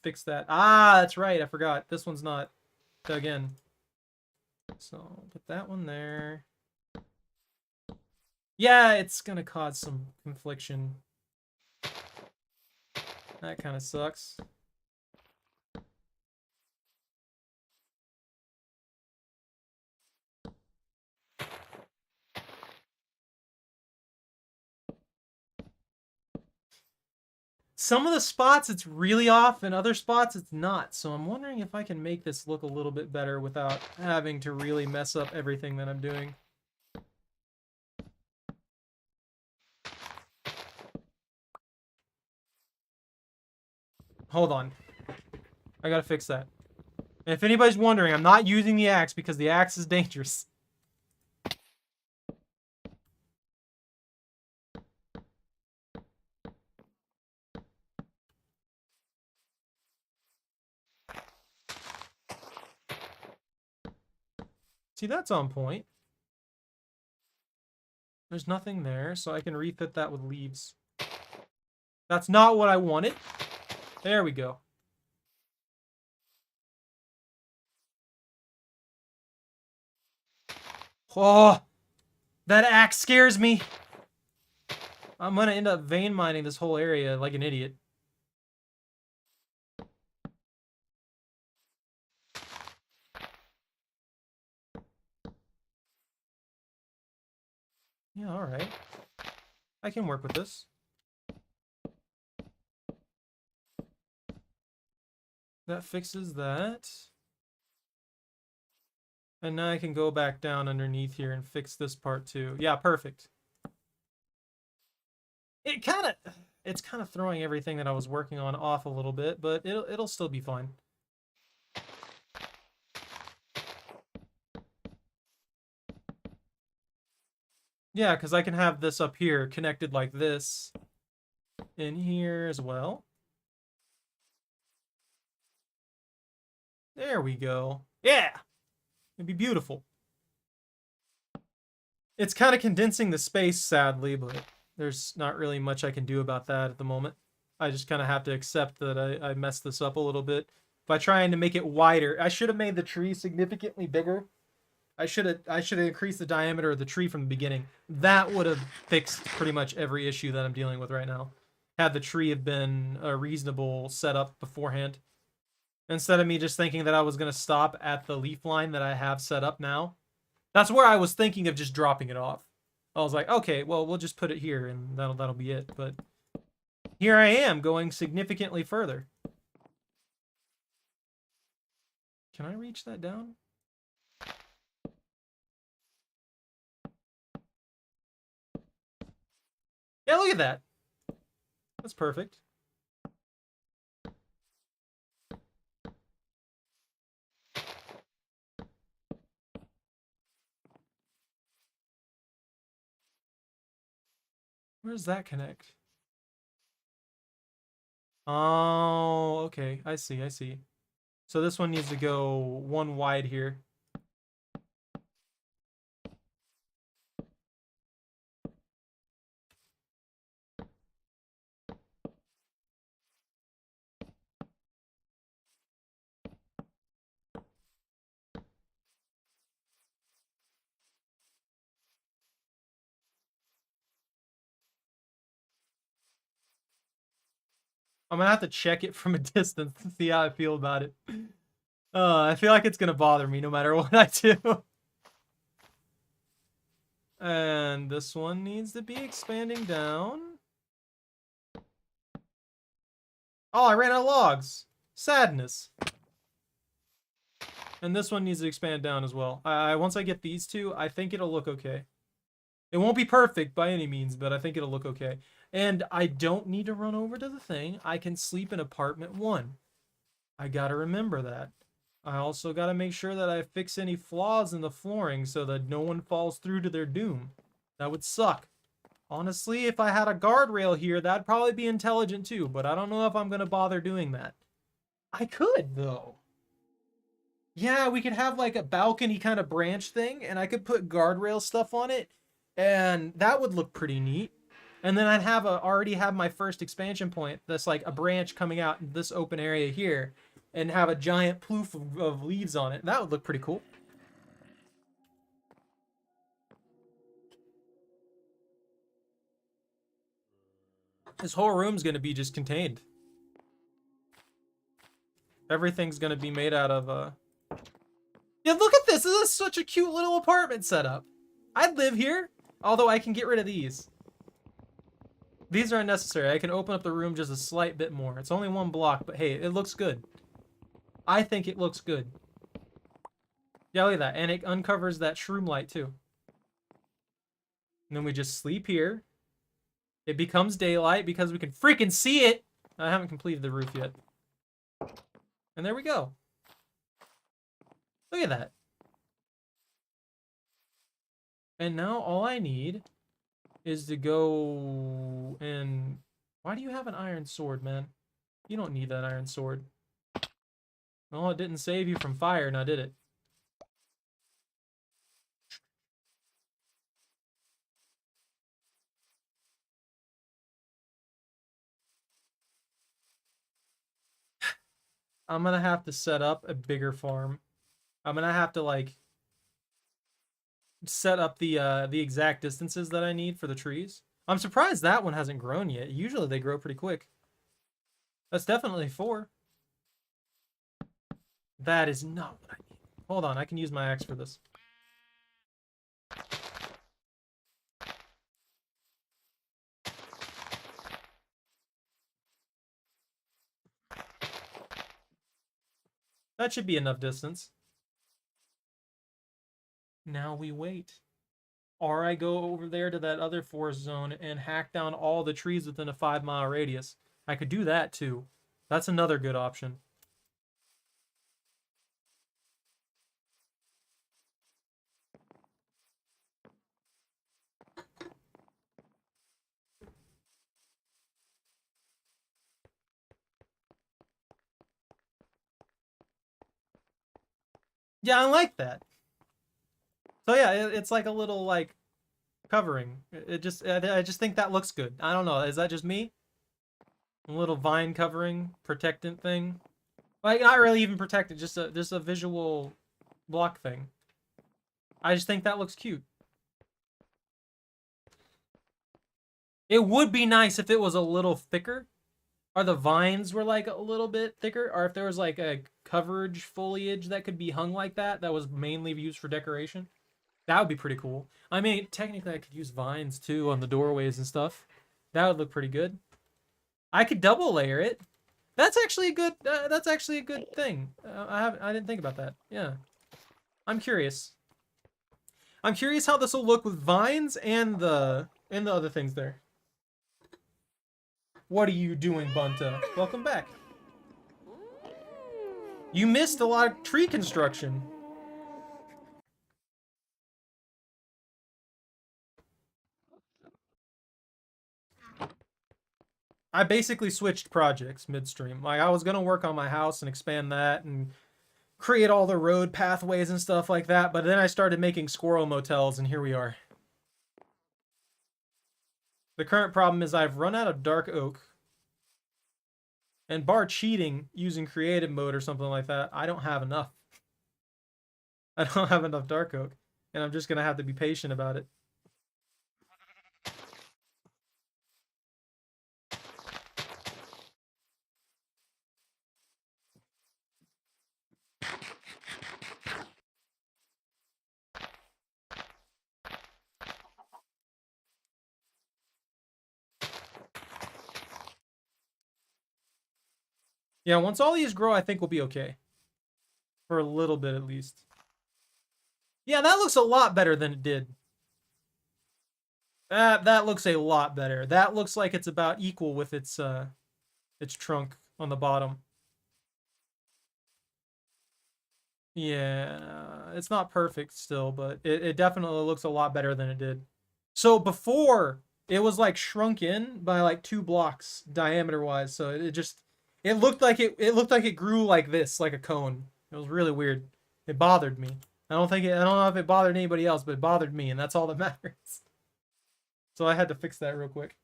fix that. Ah, that's right. I forgot. This one's not dug in. So put that one there. Yeah, it's going to cause some confliction. That kind of sucks. Some of the spots it's really off and other spots it's not. So I'm wondering if I can make this look a little bit better without having to really mess up everything that I'm doing. Hold on. I gotta fix that. And if anybody's wondering, I'm not using the axe because the axe is dangerous. See, that's on point. There's nothing there, so I can refit that with leaves. That's not what I wanted. There we go. Oh, that axe scares me. I'm gonna end up vein mining this whole area like an idiot. Yeah, alright. I can work with this. That fixes that. And now I can go back down underneath here and fix this part too. Yeah, perfect. It's kind of throwing everything that I was working on off a little bit, but it'll still be fine. Yeah, because I can have this up here connected like this in here as well. There we go. Yeah! It'd be beautiful. It's kind of condensing the space, sadly, but there's not really much I can do about that at the moment. I just kind of have to accept that I messed this up a little bit by trying to make it wider. I should have made the tree significantly bigger. I should have increased the diameter of the tree from the beginning. That would have fixed pretty much every issue that I'm dealing with right now. Had the tree have been a reasonable setup beforehand. Instead of me just thinking that I was going to stop at the leaf line that I have set up now. That's where I was thinking of just dropping it off. I was like, okay, well, we'll just put it here and that'll be it. But here I am going significantly further. Can I reach that down? Yeah, look at that. That's perfect. Where does that connect? Oh, okay. I see, I see. So this one needs to go one wide here. I'm gonna have to check it from a distance to see how I feel about it. I feel like it's gonna bother me no matter what I do. And this one needs to be expanding down. Oh, I ran out of logs. Sadness. And this one needs to expand down as well. Once I get these two, I think it'll look okay. It won't be perfect by any means, but I think it'll look okay. And I don't need to run over to the thing. I can sleep in apartment 1. I gotta remember that. I also gotta make sure that I fix any flaws in the flooring so that no one falls through to their doom. That would suck. Honestly, if I had a guardrail here, that'd probably be intelligent too, but I don't know if I'm gonna bother doing that. I could, though. Yeah, we could have like a balcony kind of branch thing, and I could put guardrail stuff on it, and that would look pretty neat. And then I'd have already have my first expansion point that's like a branch coming out in this open area here, and have a giant poof of leaves on it. That would look pretty cool. This whole room's gonna be just contained. Everything's gonna be made out of Yeah, look at this. This is such a cute little apartment setup. I'd live here, although I can get rid of these. These are unnecessary. I can open up the room just a slight bit more. It's only 1 block, but hey, it looks good. I think it looks good. Yeah, look at that. And it uncovers that shroom light too. And then we just sleep here. It becomes daylight because we can freaking see it. I haven't completed the roof yet. And there we go. Look at that. And now all I need is to go and... Why do you have an iron sword, man? You don't need that iron sword. Well, it didn't save you from fire, now did it? I'm gonna have to set up a bigger farm. I'm gonna have to, like, set up the exact distances that I need for the trees. I'm surprised that one hasn't grown yet. Usually they grow pretty quick. That's definitely 4. That is not what I need. Hold on, I can use my axe for this. That should be enough distance. Now we wait. Or I go over there to that other forest zone and hack down all the trees within a 5-mile radius. I could do that too. That's another good option. Yeah, I like that. So yeah, it's like a little, like, covering. I just think that looks good. I don't know. Is that just me? A little vine covering protectant thing. Like, not really even protected, just a visual block thing. I just think that looks cute. It would be nice if it was a little thicker. Or the vines were like a little bit thicker. Or if there was like a coverage foliage that could be hung like that was mainly used for decoration. That would be pretty cool. I mean, technically I could use vines too on the doorways and stuff. That would look pretty good. I could double layer it. That's actually a good. That's actually a good thing. I didn't think about that. Yeah, I'm curious. I'm curious how this will look with vines and the other things there. What are you doing, Bunta? Welcome back. You missed a lot of tree construction. I basically switched projects midstream. Like, I was gonna work on my house and expand that and create all the road pathways and stuff like that, but then I started making squirrel motels, and here we are. The current problem is I've run out of dark oak, and bar cheating using creative mode or something like that, I don't have enough. I don't have enough dark oak, and I'm just gonna have to be patient about it. Yeah, once all these grow, I think we'll be okay. For a little bit, at least. Yeah, that looks a lot better than it did. That looks a lot better. That looks like it's about equal with its trunk on the bottom. Yeah, it's not perfect still, but it definitely looks a lot better than it did. So before, it was like shrunk in by like 2 blocks diameter wise, so it just it looked like it grew like this, like a cone. It was really weird. It bothered me. I don't know if it bothered anybody else, but it bothered me, and that's all that matters. So I had to fix that real quick.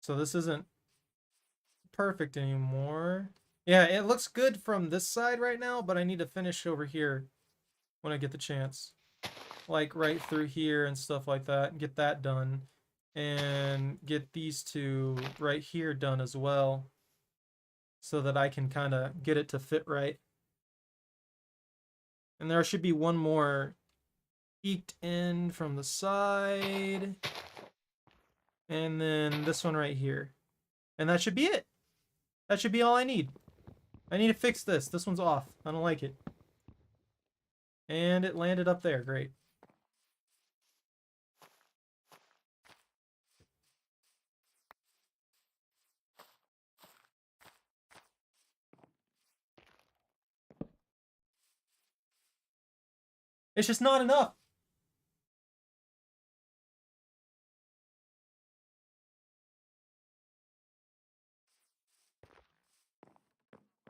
So this isn't perfect anymore. Yeah, it looks good from this side right now, but I need to finish over here when I get the chance. Like right through here and stuff like that, and get that done. And get these two right here done as well, so that I can kind of get it to fit right. And there should be one more eked in from the side. And then this one right here. And that should be it. That should be all I need. I need to fix this. This one's off. I don't like it. And it landed up there. Great. It's just not enough.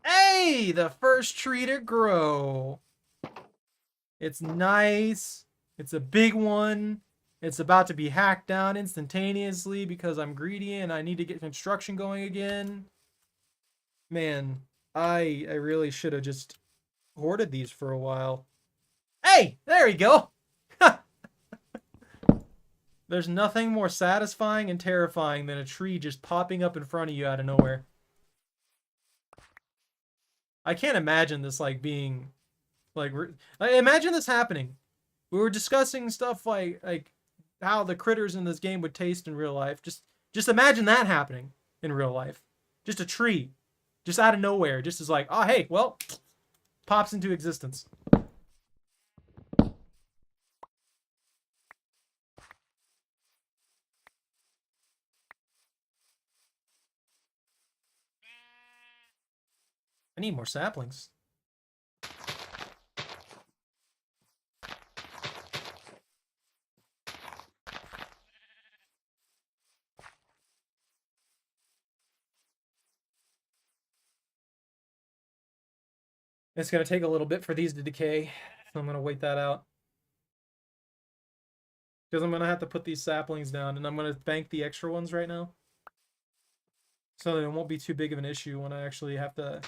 Hey, the first tree to grow. It's nice. It's a big one. It's about to be hacked down instantaneously because I'm greedy and I need to get construction going again. Man, I really should have just hoarded these for a while. Hey, there we go. There's nothing more satisfying and terrifying than a tree just popping up in front of you out of nowhere. I can't imagine this like being like imagine this happening. We were discussing stuff like how the critters in this game would taste in real life. Just imagine that happening in real life. Just a tree, just out of nowhere, just as like, oh hey, well, pops into existence. I need more saplings. It's gonna take a little bit for these to decay, so I'm gonna wait that out. Because I'm gonna have to put these saplings down, and I'm gonna bank the extra ones right now, so that it won't be too big of an issue when I actually have to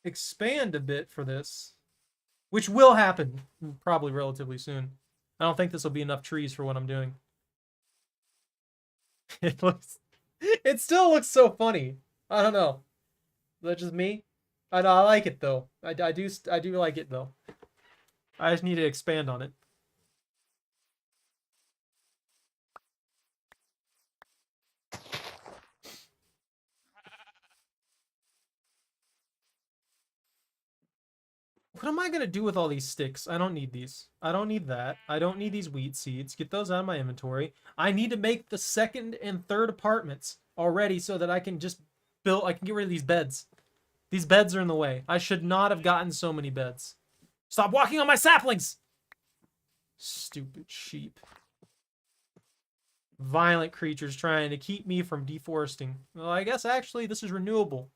expand a bit for this, which will happen probably relatively soon. I don't think this will be enough trees for what I'm doing. It still looks so funny. I don't know. Is that just me? I like it though. I do like it though. I just need to expand on it. What am I going to do with all these sticks? I don't need these. I don't need that. I don't need these wheat seeds. Get those out of my inventory. I need to make the second and third apartments already so that I can just build. I can get rid of these beds. These beds are in the way. I should not have gotten so many beds. Stop walking on my saplings! Stupid sheep. Violent creatures trying to keep me from deforesting. Well, I guess actually this is renewable.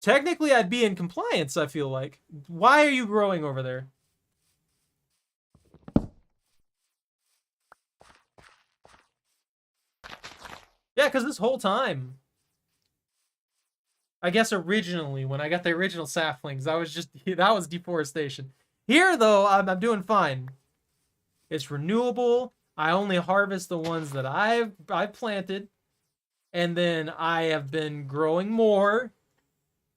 Technically, I'd be in compliance, I feel like. Why are you growing over there? Yeah, because this whole time... I guess originally, when I got the original saplings, that was deforestation. Here, though, I'm doing fine. It's renewable. I only harvest the ones that I've planted, and then I have been growing more.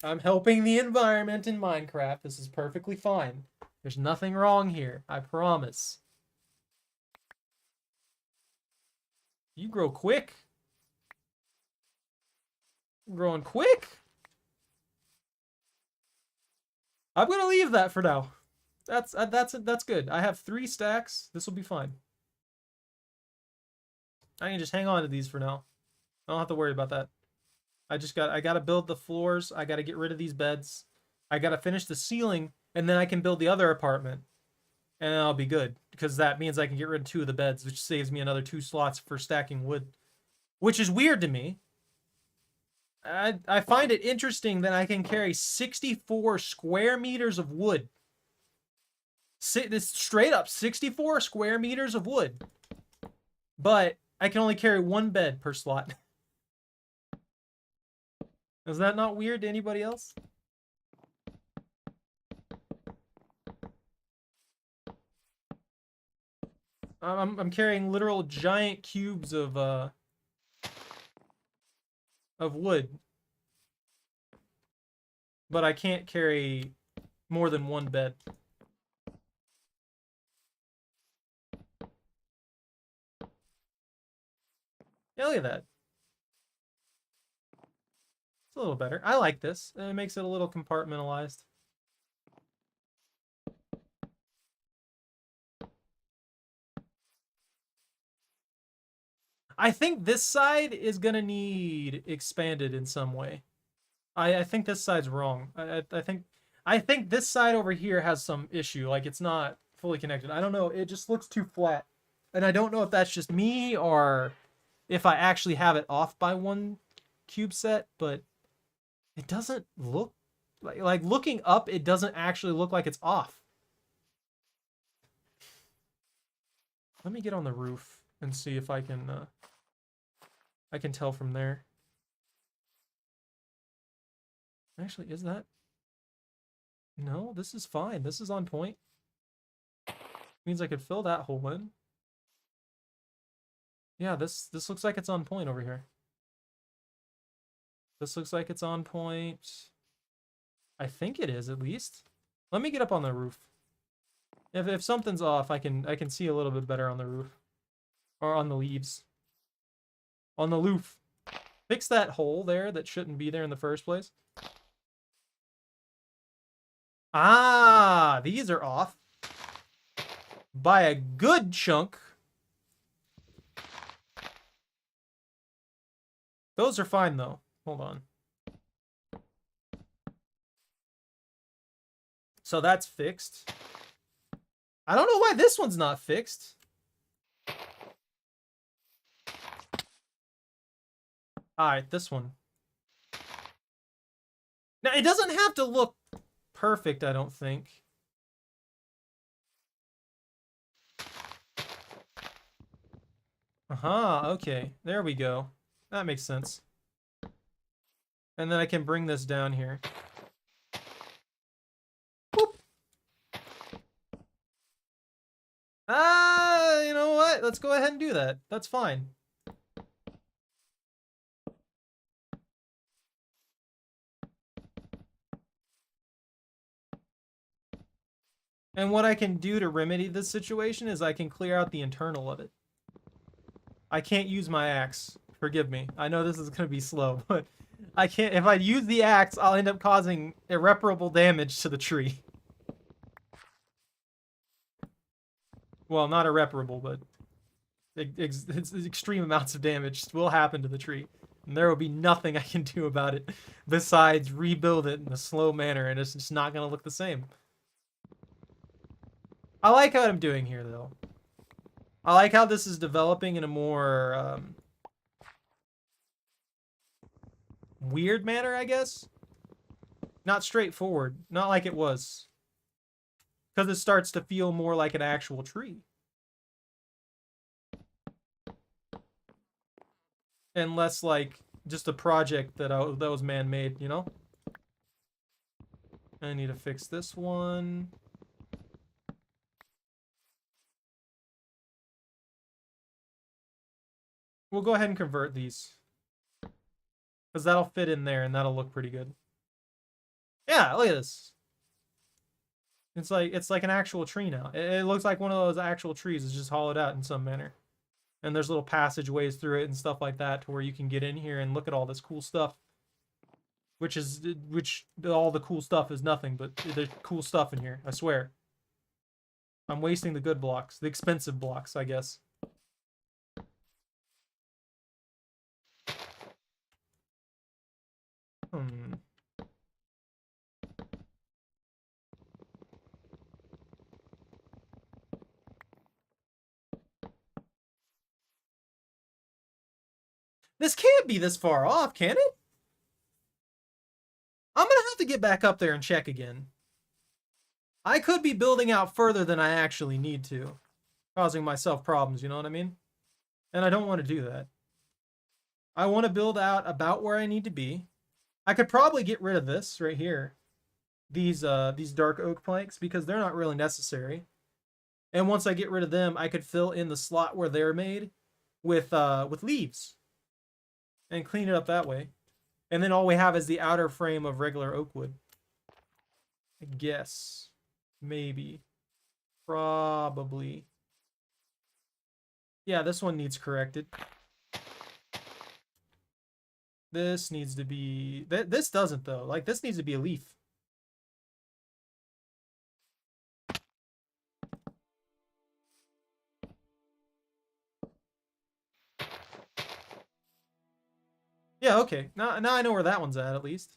I'm helping the environment in Minecraft. This is perfectly fine. There's nothing wrong here. I promise. You grow quick. You're growing quick. I'm gonna leave that for now. That's good. I have 3 stacks. This will be fine. I can just hang on to these for now. I don't have to worry about that. I gotta build the floors. I gotta get rid of these beds. I gotta finish the ceiling, and then I can build the other apartment. And then I'll be good. Because that means I can get rid of 2 of the beds, which saves me another 2 slots for stacking wood. Which is weird to me. I find it interesting that I can carry 64 square meters of wood. This straight up 64 square meters of wood. But I can only carry 1 bed per slot. Is that not weird to anybody else? I'm carrying literal giant cubes of wood. But I can't carry more than 1 bed. Yeah, look at that. It's a little better. I like this. It makes it a little compartmentalized. I think this side is gonna need expanded in some way. I think this side's wrong. I think this side over here has some issue. Like it's not fully connected. I don't know. It just looks too flat. And I don't know if that's just me or if I actually have it off by 1 cube set, but it doesn't look like looking up, it doesn't actually look like it's off. Let me get on the roof and see if I can tell from there. Actually, is that? No, this is fine. This is on point. Means I could fill that hole in. Yeah, this looks like it's on point over here. This looks like it's on point. I think it is, at least. Let me get up on the roof. If something's off, I can see a little bit better on the roof. Or on the leaves. On the roof. Fix that hole there that shouldn't be there in the first place. Ah, these are off. By a good chunk. Those are fine, though. Hold on. So that's fixed. I don't know why this one's not fixed. Alright, this one. Now, it doesn't have to look perfect, I don't think. Aha, okay. There we go. That makes sense. And then I can bring this down here. Boop. You know what? Let's go ahead and do that. That's fine. And what I can do to remedy this situation is I can clear out the internal of it. I can't use my axe. Forgive me. I know this is going to be slow, but I can't. If I use the axe, I'll end up causing irreparable damage to the tree. Well, not irreparable, but extreme amounts of damage will happen to the tree. And there will be nothing I can do about it besides rebuild it in a slow manner, and it's just not going to look the same. I like what I'm doing here, though. I like how this is developing in a more weird manner, I guess. Not straightforward. Not like it was. Because it starts to feel more like an actual tree. And less like just a project that was man-made, you know? I need to fix this one. We'll go ahead and convert these. Because that'll fit in there and that'll look pretty good. Yeah, look at this. It's like an actual tree now. It looks like one of those actual trees is just hollowed out in some manner. And there's little passageways through it and stuff like that to where you can get in here and look at all this cool stuff. Which all the cool stuff is nothing, but there's cool stuff in here, I swear. I'm wasting the good blocks, the expensive blocks, I guess. This can't be this far off, can it? I'm gonna have to get back up there and check again. I could be building out further than I actually need to, causing myself problems, you know what I mean? And I don't want to do that. I want to build out about where I need to be. I could probably get rid of this right here. These dark oak planks, because they're not really necessary. And once I get rid of them, I could fill in the slot where they're made with leaves. And clean it up that way. And then all we have is the outer frame of regular oak wood. I guess. Maybe. Probably. Yeah, this one needs corrected. This needs to be... This doesn't, though. Like, this needs to be a leaf. Yeah, okay. Now I know where that one's at least.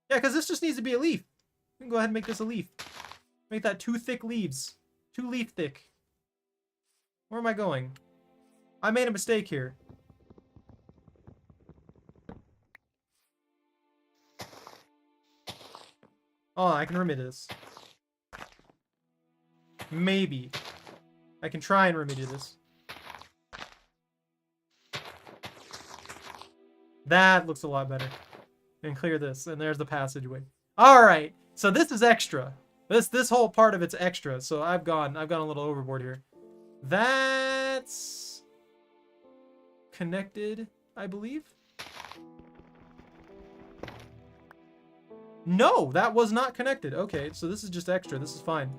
Yeah, because this just needs to be a leaf. We can go ahead and make this a leaf. Make that 2 thick leaves. 2 leaf thick. Where am I going? I made a mistake here. Oh, I can remedy this. Maybe. I can try and remedy this. That looks a lot better. And clear this, and there's the passageway. All right, so this is extra. This whole part of it's extra. So I've gone a little overboard here. That's connected, I believe. No, that was not connected. Okay, so this is just extra. This is fine.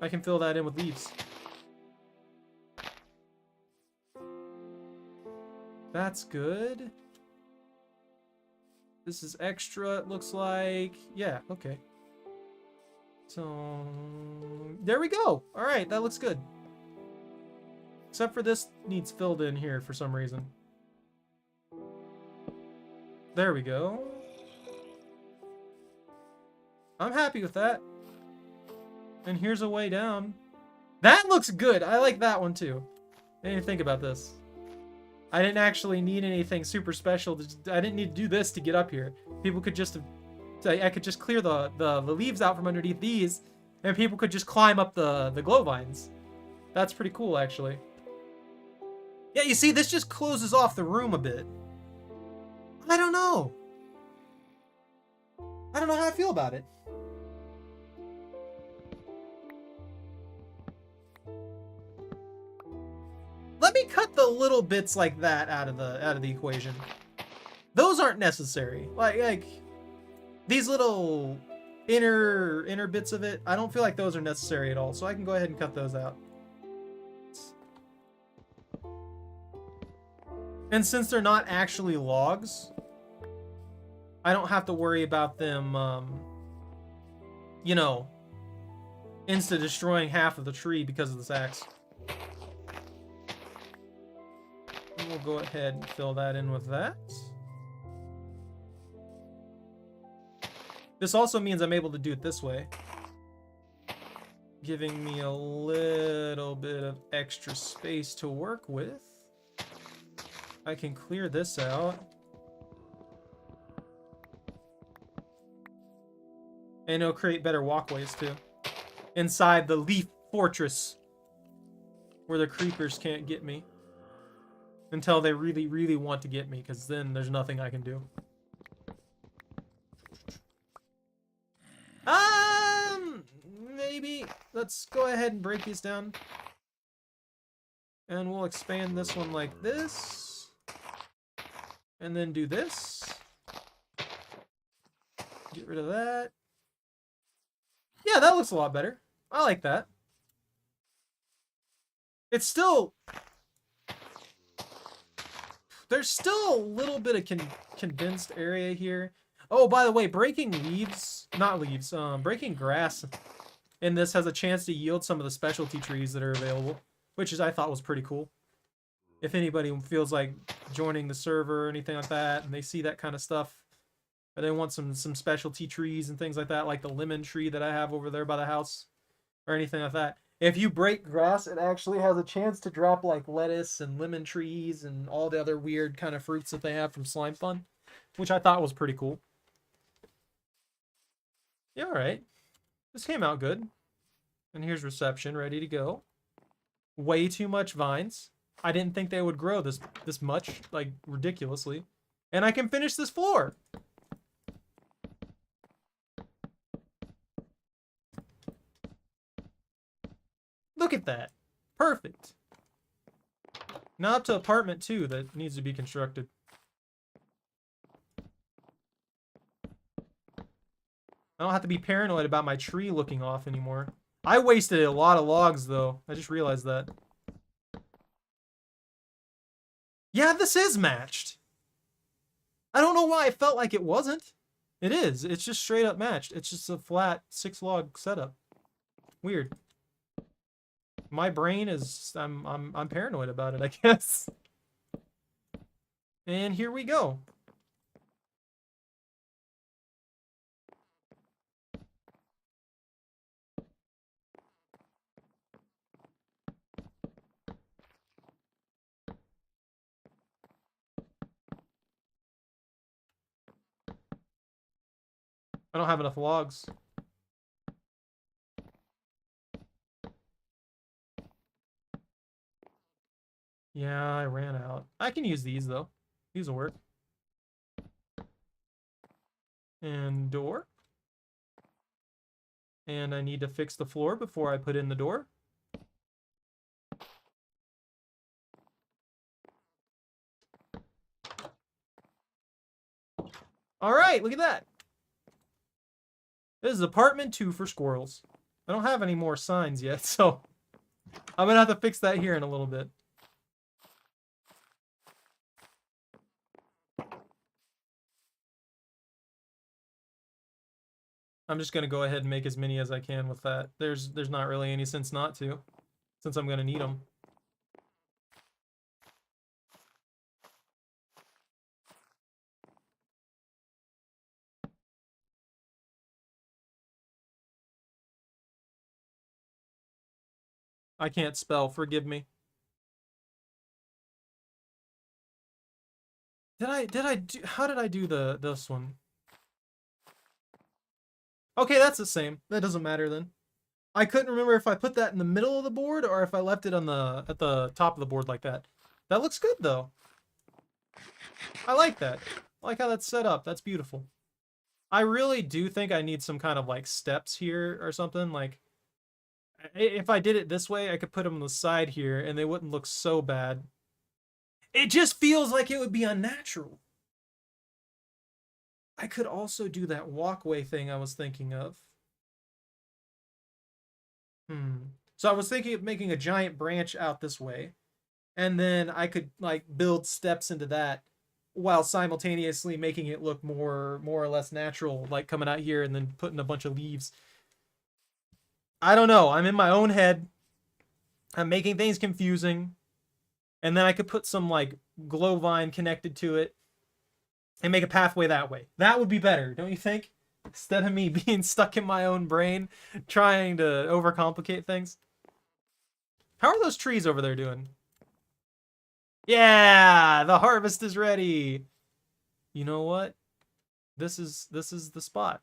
I can fill that in with leaves. That's good. This is extra, it looks like. Yeah, okay. So, there we go. All right, that looks good. Except for this needs filled in here for some reason. There we go. I'm happy with that. And here's a way down. That looks good. I like that one too. I didn't think about this. I didn't actually need anything super special. I didn't need to do this to get up here. People could just... I could just clear the leaves out from underneath these, and people could just climb up the glow vines. That's pretty cool, actually. Yeah, you see, this just closes off the room a bit. I don't know. I don't know how I feel about it. Let me cut the little bits like that out of the equation. Those aren't necessary. Like these little inner bits of it, I don't feel like those are necessary at all. So I can go ahead and cut those out. And since they're not actually logs, I don't have to worry about them, you know, insta-destroying half of the tree because of this axe. And we'll go ahead and fill that in with that. This also means I'm able to do it this way, giving me a little bit of extra space to work with. I can clear this out. And it'll create better walkways too. Inside the leaf fortress, where the creepers can't get me. Until they really, really want to get me, because then there's nothing I can do. Maybe. Let's go ahead and break these down. And we'll expand this one like this. And then do this. Get rid of that. Yeah, that looks a lot better. I like that. It's still... There's still a little bit of condensed area here. Oh, by the way, breaking leaves... Not leaves. Breaking grass in this has a chance to yield some of the specialty trees that are available, which is I thought was pretty cool. If anybody feels like joining the server or anything like that, and they see that kind of stuff, or they want some specialty trees and things like that, like the lemon tree that I have over there by the house, or anything like that. If you break grass, it actually has a chance to drop like lettuce and lemon trees and all the other weird kind of fruits that they have from Slime Fun, which I thought was pretty cool. Yeah, all right. This came out good. And here's reception, ready to go. Way too much vines. I didn't think they would grow this much, like ridiculously. And I can finish this floor. Look at that. Perfect. Now up to apartment 2 that needs to be constructed. I don't have to be paranoid about my tree looking off anymore. I wasted a lot of logs, though. I just realized that. Yeah, this is matched. I don't know why I felt like it wasn't. It is. It's just straight up matched. It's just a flat 6-log setup. Weird. My brain is... I'm paranoid about it, I guess. And here we go. I don't have enough logs. Yeah, I ran out. I can use these, though. These will work. And door. And I need to fix the floor before I put in the door. All right, look at that. This is apartment 2 for squirrels. I don't have any more signs yet, so I'm gonna have to fix that here in a little bit. I'm just gonna go ahead and make as many as I can with that. There's not really any sense not to, since I'm gonna need them. I can't spell, forgive me. How did I do this one? Okay, that's the same. That doesn't matter then. I couldn't remember if I put that in the middle of the board or if I left it on at the top of the board like that. That looks good though. I like that. I like how that's set up. That's beautiful. I really do think I need some kind of like steps here or something. Like, if I did it this way, I could put them on the side here and they wouldn't look so bad. It just feels like it would be unnatural. I could also do that walkway thing I was thinking of. So I was thinking of making a giant branch out this way. And then I could like build steps into that while simultaneously making it look more or less natural, like coming out here and then putting a bunch of leaves. I don't know. I'm in my own head. I'm making things confusing. And then I could put some like glow vine connected to it and make a pathway that way. That would be better, don't you think? Instead of me being stuck in my own brain trying to overcomplicate things. How are those trees over there doing? Yeah, the harvest is ready. You know what? This is the spot.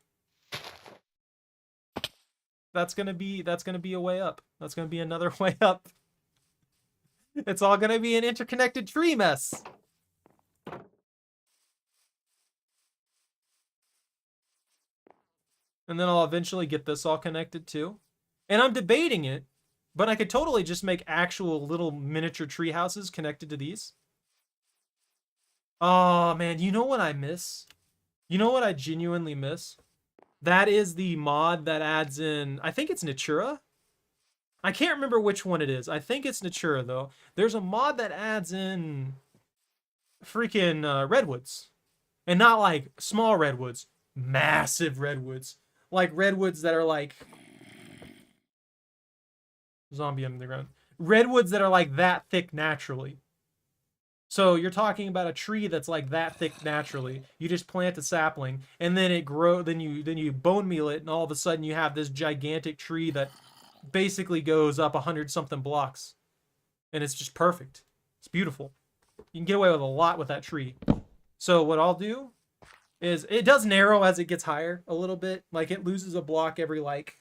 That's gonna be a way up. That's gonna be another way up. It's all gonna be an interconnected tree mess. And then I'll eventually get this all connected too. And I'm debating it, but I could totally just make actual little miniature tree houses connected to these. Oh man, you know what I miss? You know what I genuinely miss? That is the mod that adds in, I think it's Natura. I can't remember which one it is. I think it's Natura though. There's a mod that adds in freaking redwoods. And not like small redwoods, massive redwoods. Like redwoods that are like zombie under the ground. Redwoods that are like that thick naturally. So you're talking about a tree that's like that thick naturally. You just plant a sapling and then it grow then you bone meal it and all of a sudden you have this gigantic tree that basically goes up 100 something blocks. And it's just perfect. It's beautiful. You can get away with a lot with that tree. So what I'll do is it does narrow as it gets higher a little bit. Like it loses a block every like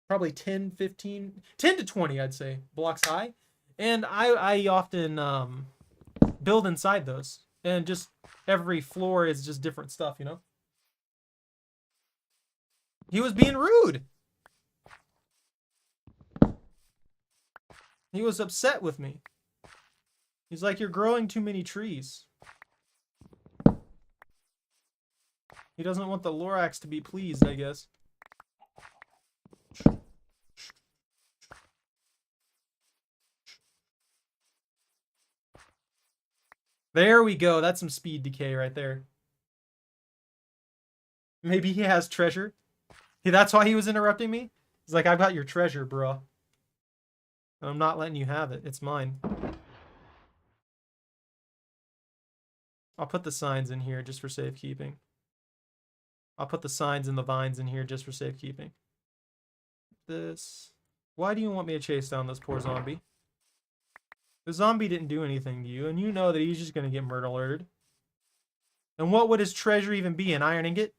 probably 10, 15, 10 to 20, I'd say, blocks high. And I often build inside those. And just every floor is just different stuff, you know? He was being rude. He was upset with me. He's like, you're growing too many trees. He doesn't want the Lorax to be pleased, I guess. There we go. That's some speed decay right there. Maybe he has treasure. That's why he was interrupting me. He's like, I've got your treasure, bro. I'm not letting you have it. It's mine. I'll put the signs in here just for safekeeping. I'll put the signs and the vines in here just for safekeeping. This. Why do you want me to chase down this poor zombie? The zombie didn't do anything to you, and you know that he's just going to get murdered. And what would his treasure even be? An iron ingot?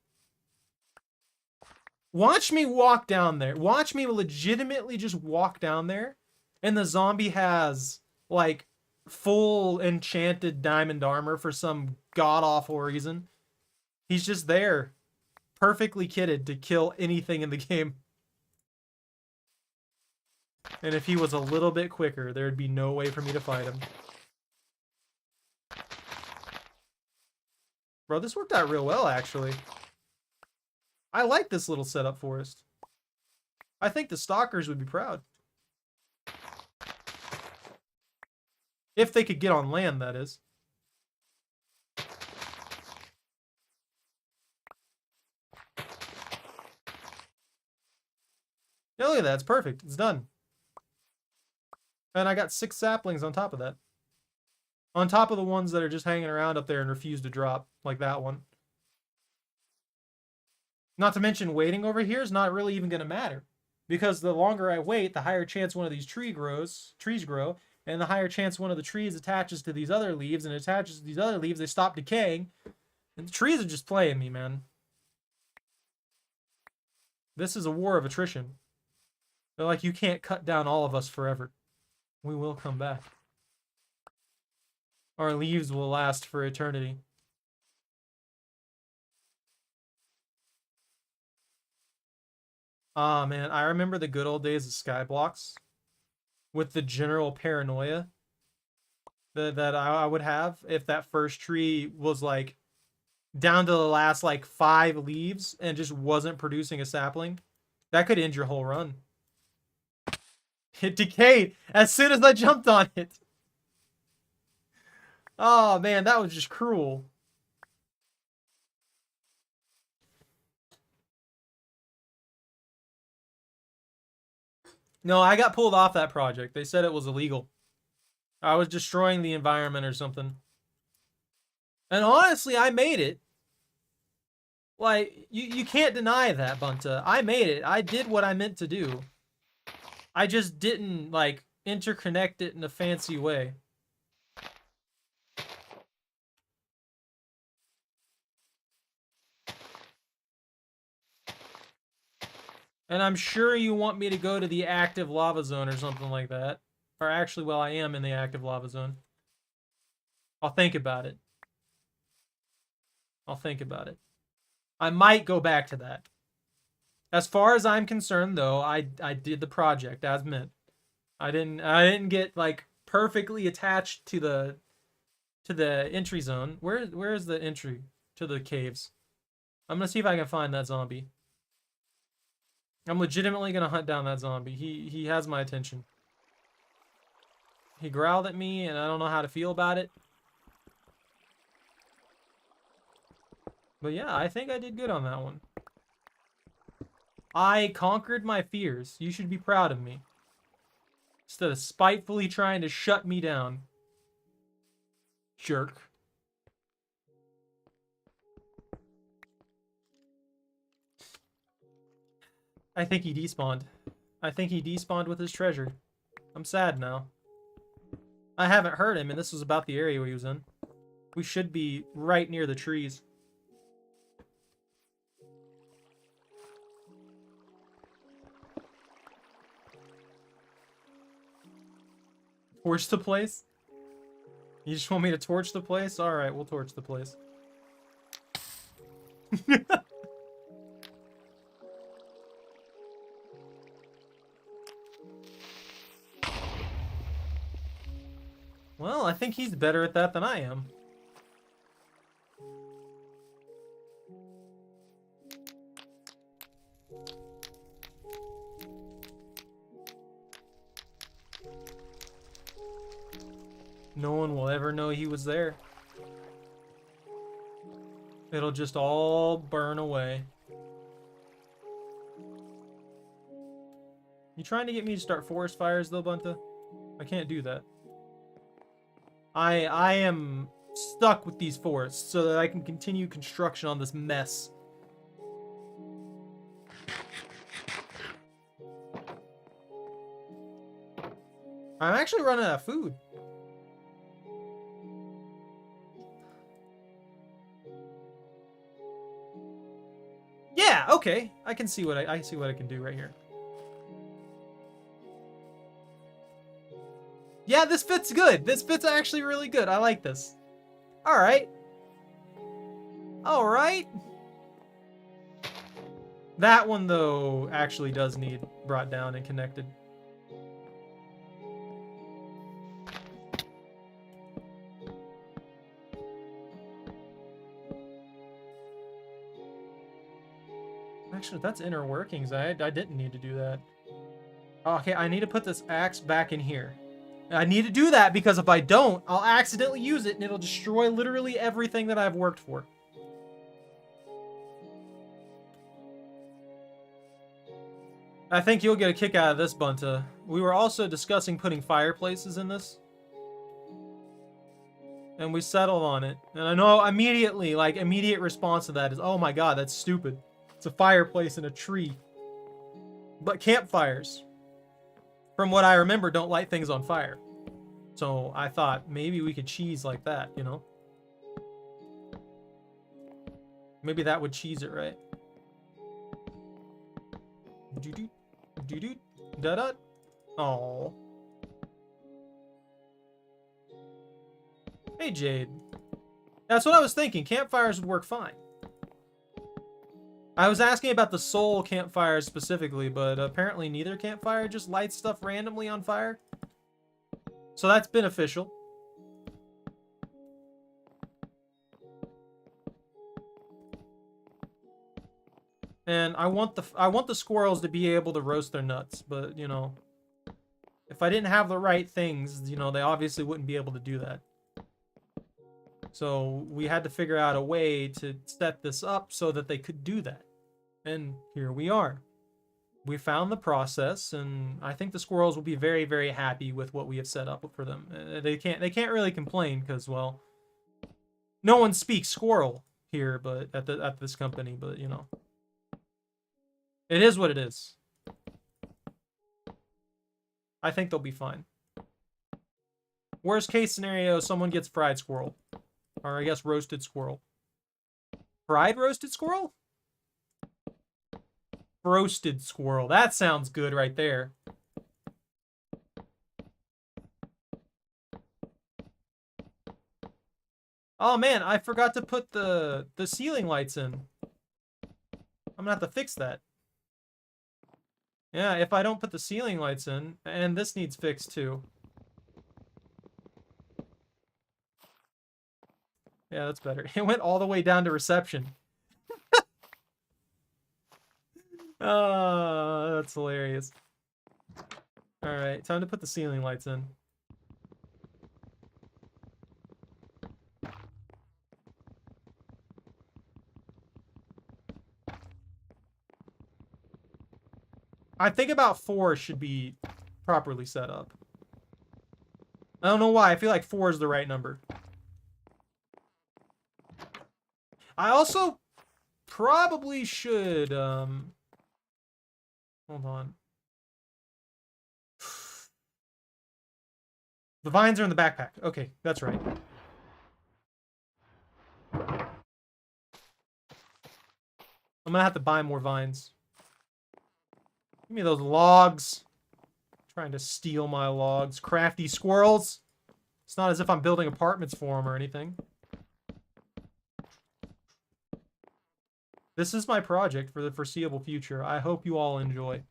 Watch me walk down there. Watch me legitimately just walk down there, and the zombie has, like, full enchanted diamond armor for some god-awful reason. He's just there, perfectly kitted to kill anything in the game. And if he was a little bit quicker, there'd be no way for me to fight him. Bro, this worked out real well, actually. I like this little setup forest. I think the stalkers would be proud. If they could get on land, that is. Yeah, look at that. It's perfect. It's done. And I got 6 saplings on top of that. On top of the ones that are just hanging around up there and refuse to drop, like that one. Not to mention waiting over here is not really even going to matter. Because the longer I wait, the higher chance one of these trees grow, and the higher chance one of the trees attaches to these other leaves, and attaches to these other leaves, they stop decaying. And the trees are just playing me, man. This is a war of attrition. They're like, you can't cut down all of us forever. We will come back. Our leaves will last for eternity. Ah, man, I remember the good old days of Skyblocks with the general paranoia that I would have if that first tree was like down to the last like 5 leaves and just wasn't producing a sapling. That could end your whole run. It decayed as soon as I jumped on it. Oh man, that was just cruel. No, I got pulled off that project. They said it was illegal. I was destroying the environment or something. And honestly, I made it. Like, you can't deny that, Bunta. I made it. I did what I meant to do. I just didn't, like, interconnect it in a fancy way. And I'm sure you want me to go to the active lava zone or something like that. Or actually, well, I am in the active lava zone. I'll think about it. I'll think about it. I might go back to that. As far as I'm concerned, though, I did the project as meant. I didn't get like perfectly attached to to the entry zone. Where is the entry to the caves? I'm gonna see if I can find that zombie. I'm legitimately gonna hunt down that zombie. He has my attention. He growled at me, and I don't know how to feel about it. But yeah, I think I did good on that one. I conquered my fears. You should be proud of me. Instead of spitefully trying to shut me down. Jerk. I think he despawned. I think he despawned with his treasure. I'm sad now. I haven't heard him, and this was about the area he was in. We should be right near the trees. Torch the place? You just want me to torch the place? Alright, we'll torch the place. Well, I think he's better at that than I am. No one will ever know he was there. It'll just all burn away. You trying to get me to start forest fires though, Bunta? I can't do that. I am stuck with these forests so that I can continue construction on this mess. I'm actually running out of food. Yeah, okay. I can see what I see what I can do right here. Yeah, this fits good. This fits actually really good. I like this. All right. All right. That one though actually does need brought down and connected. Actually, that's inner workings. I didn't need to do that. Okay, I need to put this axe back in here. I need to do that because if I don't, I'll accidentally use it and it'll destroy literally everything that I've worked for. I think you'll get a kick out of this, Bunta. We were also discussing putting fireplaces in this. And we settled on it. And I know immediately, like, immediate response to that is, oh my god, that's stupid. It's a fireplace in a tree. But campfires, from what I remember, don't light things on fire. So I thought maybe we could cheese like that, you know? Maybe that would cheese it, right? Doo-doo, doo-doo, da-da. Aww. Hey, Jade. That's what I was thinking. Campfires would work fine. I was asking about the soul campfires specifically, but apparently neither campfire just lights stuff randomly on fire. So that's beneficial. And I want the squirrels to be able to roast their nuts, but you know, if I didn't have the right things, you know, they obviously wouldn't be able to do that. So we had to figure out a way to set this up so that they could do that. And here we are. We found the process, and I think the squirrels will be very, very happy with what we have set up for them. They can't really complain because, well, no one speaks squirrel here, but at this company, but you know, it is what it is. I think they'll be fine. Worst case scenario, someone gets fried squirrel. Or I guess roasted squirrel. Fried roasted squirrel? Roasted squirrel. That sounds good right there. Oh man, I forgot to put the ceiling lights in. I'm gonna have to fix that. Yeah, if I don't put the ceiling lights in, and this needs fixed too. Yeah, that's better. It went all the way down to reception. Oh, that's hilarious. Alright, time to put the ceiling lights in. I think about 4 should be properly set up. I don't know why. I feel like 4 is the right number. I also probably should, hold on. The vines are in the backpack. Okay, that's right. I'm gonna have to buy more vines. Give me those logs. Trying to steal my logs. Crafty squirrels. It's not as if I'm building apartments for them or anything. This is my project for the foreseeable future. I hope you all enjoy.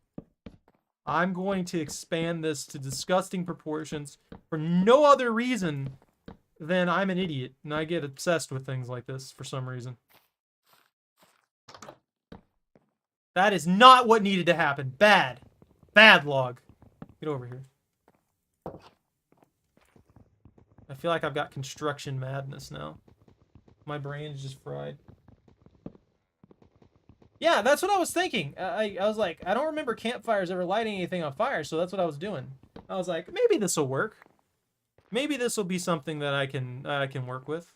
I'm going to expand this to disgusting proportions for no other reason than I'm an idiot, and I get obsessed with things like this for some reason. That is not what needed to happen. Bad. Bad log. Get over here. I feel like I've got construction madness now. My brain's just fried. Yeah, that's what I was thinking. I was like, I don't remember campfires ever lighting anything on fire, so that's what I was doing. I was like, maybe this will work. Maybe this will be something that I can work with.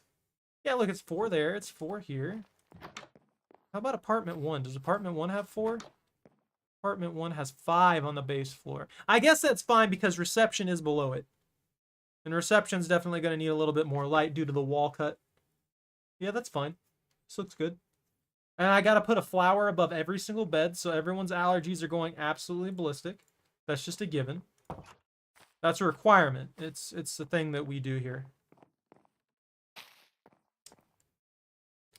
Yeah, look, it's 4 there. It's 4 here. How about apartment 1? Does apartment 1 have 4? Apartment 1 has 5 on the base floor. I guess that's fine because reception is below it. And reception's definitely going to need a little bit more light due to the wall cut. Yeah, that's fine. This looks good. And I got to put a flower above every single bed so everyone's allergies are going absolutely ballistic. That's just a given. That's a requirement. It's the thing that we do here.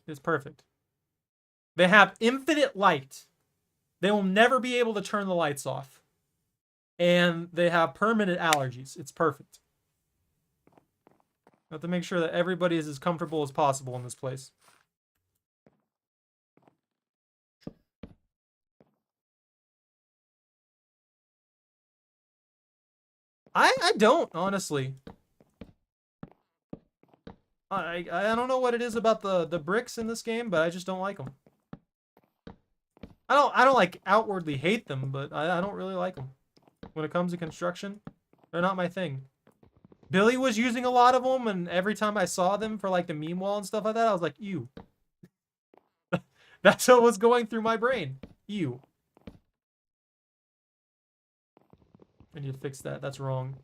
It's perfect. They have infinite light. They will never be able to turn the lights off. And they have permanent allergies. It's perfect. I have to make sure that everybody is as comfortable as possible in this place. I don't, honestly. I don't know what it is about the bricks in this game, but I just don't like them. I don't like outwardly hate them, but I don't really like them. When it comes to construction, they're not my thing. Billy was using a lot of them, and every time I saw them for like the meme wall and stuff like that, I was like, ew. That's what was going through my brain. Ew. I need to fix that. That's wrong.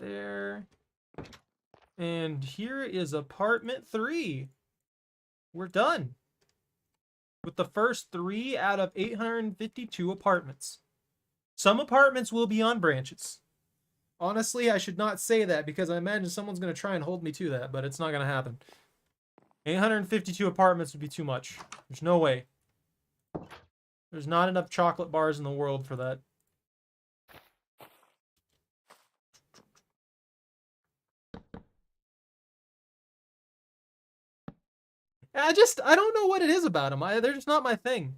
There. And here is apartment 3. We're done. With the first 3 out of 852 apartments. Some apartments will be on branches. Honestly, I should not say that because I imagine someone's going to try and hold me to that, but it's not going to happen. 852 apartments would be too much. There's no way. There's not enough chocolate bars in the world for that. I don't know what it is about them. They're just not my thing.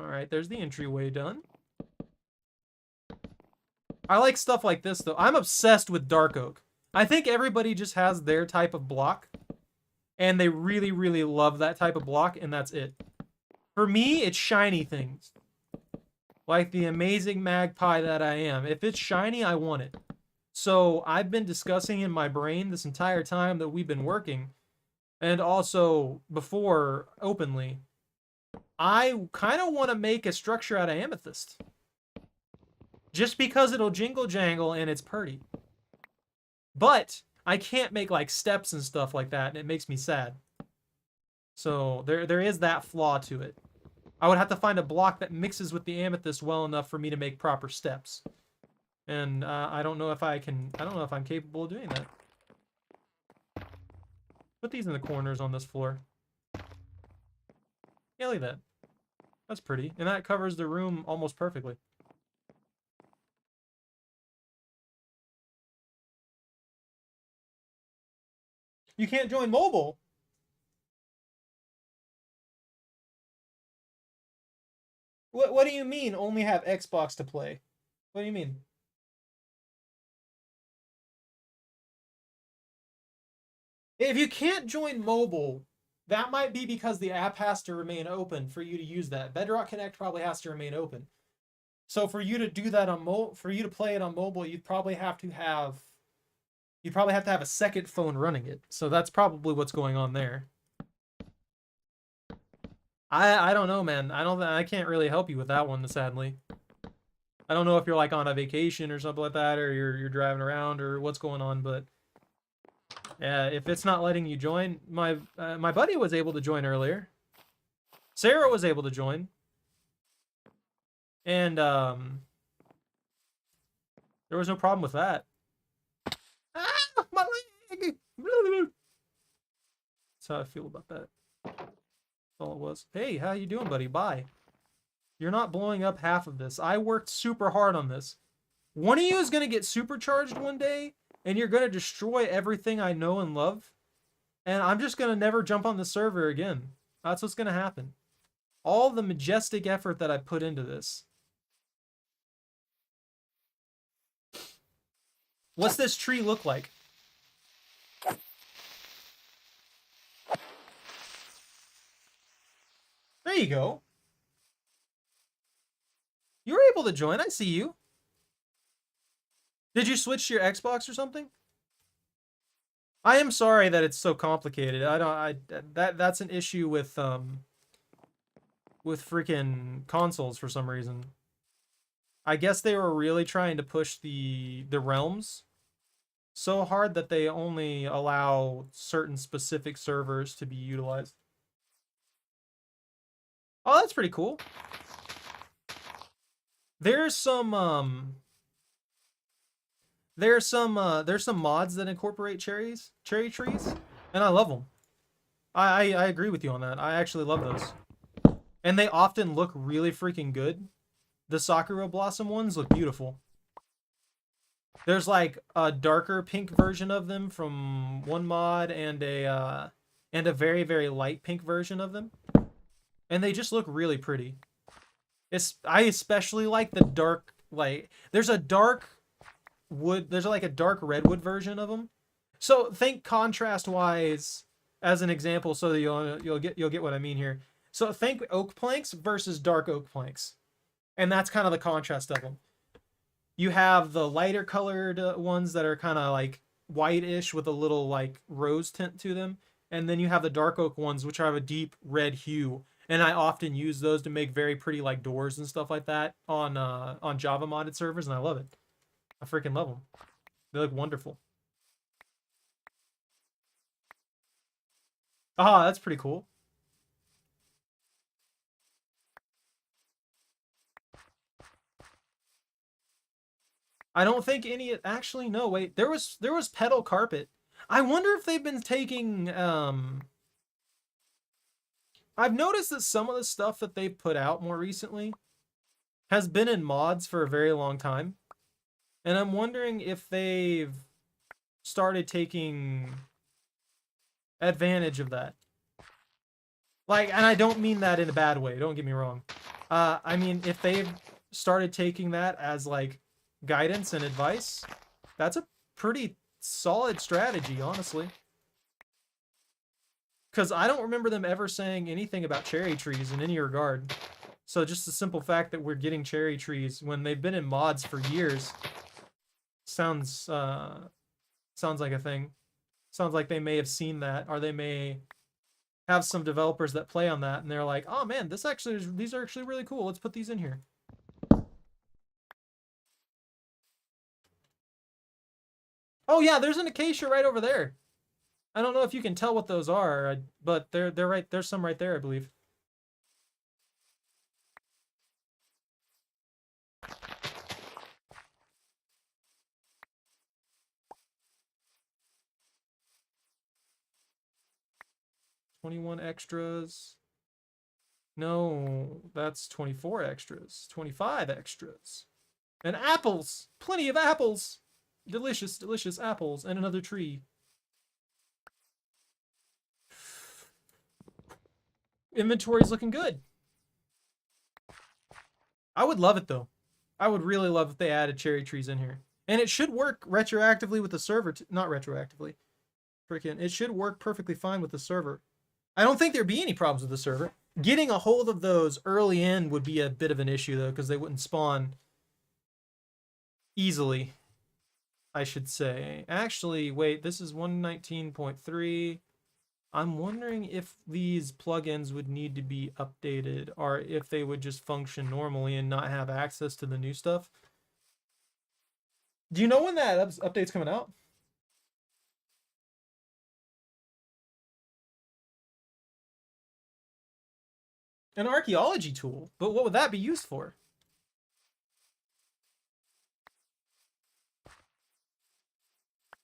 Alright, there's the entryway done. I like stuff like this, though. I'm obsessed with dark oak. I think everybody just has their type of block, and they really, really love that type of block, and that's it. For me, it's shiny things. Like the amazing magpie that I am. If it's shiny, I want it. So I've been discussing in my brain this entire time that we've been working, and also before openly, I kind of want to make a structure out of amethyst. Just because it'll jingle jangle and it's pretty. But I can't make like steps and stuff like that, and it makes me sad. So there is that flaw to it. I would have to find a block that mixes with the amethyst well enough for me to make proper steps. And I don't know if I can. I don't know if I'm capable of doing that. Put these in the corners on this floor. Yeah, look at that. That's pretty. And that covers the room almost perfectly. You can't join mobile. What do you mean only have Xbox to play? What do you mean? If you can't join mobile, that might be because the app has to remain open for you to use that. Bedrock Connect probably has to remain open. So for you to do that on for you to play it on mobile, you'd probably have to have a second phone running it. So that's probably what's going on there. I don't know, man. I can't really help you with that one, sadly. I don't know if you're like on a vacation or something like that, or you're driving around or what's going on, but yeah, if it's not letting you join, my buddy was able to join earlier. Sarah was able to join, and there was no problem with that. Ah, my leg! That's how I feel about that. That's all it was. Hey, how you doing, buddy? Bye. You're not blowing up half of this. I worked super hard on this. One of you is gonna get supercharged one day, and you're gonna destroy everything I know and love, and I'm just gonna never jump on the server again. That's what's gonna happen. All the majestic effort that I put into this. What's this tree look like? There you go. You were able to join. I see you. Did you switch to your Xbox or something? I am sorry that it's so complicated. That's an issue with freaking consoles for some reason. I guess they were really trying to push the realms so hard that they only allow certain specific servers to be utilized. Oh, that's pretty cool. There's some mods that incorporate cherry trees, and I love them. I agree with you on that. I actually love those. And they often look really freaking good. The Sakura Blossom ones look beautiful. There's like a darker pink version of them from one mod and a very, very light pink version of them. And they just look really pretty. I especially like the dark, like, there's a dark wood, there's like a dark redwood version of them. So think contrast wise as an example so that you'll get what I mean here. So think oak planks versus dark oak planks. And that's kind of the contrast of them. You have the lighter colored ones that are kind of like whitish with a little like rose tint to them. And then you have the dark oak ones, which have a deep red hue. And I often use those to make very pretty like doors and stuff like that on Java modded servers, and I love it. I freaking love them. They look wonderful. Ah, that's pretty cool. I don't think any actually no wait there was petal carpet. I wonder if they've been taking I've noticed that some of the stuff that they've put out more recently has been in mods for a very long time. And I'm wondering if they've started taking advantage of that. Like, and I don't mean that in a bad way, don't get me wrong. I mean, if they've started taking that as like guidance and advice, that's a pretty solid strategy, honestly. Because I don't remember them ever saying anything about cherry trees in any regard. So just the simple fact that we're getting cherry trees when they've been in mods for years sounds like a thing. Sounds like they may have seen that, or they may have some developers that play on that, and they're like, "Oh man, these are actually really cool. Let's put these in here." Oh yeah, there's an acacia right over there. I don't know if you can tell what those are, but they're right. There's some right there, I believe. $21 extras. No, that's 24 extras. 25 extras. And apples! Plenty of apples! Delicious, delicious apples and another tree. Inventory's looking good. I would love it though. I would really love if they added cherry trees in here. And it should work retroactively with the server. Not retroactively. Freaking, it should work perfectly fine with the server. I don't think there'd be any problems with the server. Getting a hold of those early in would be a bit of an issue though, because they wouldn't spawn easily, I should say. Actually, wait, this is 119.3. I'm wondering if these plugins would need to be updated or if they would just function normally and not have access to the new stuff. Do you know when that update's coming out? An archaeology tool, but what would that be used for?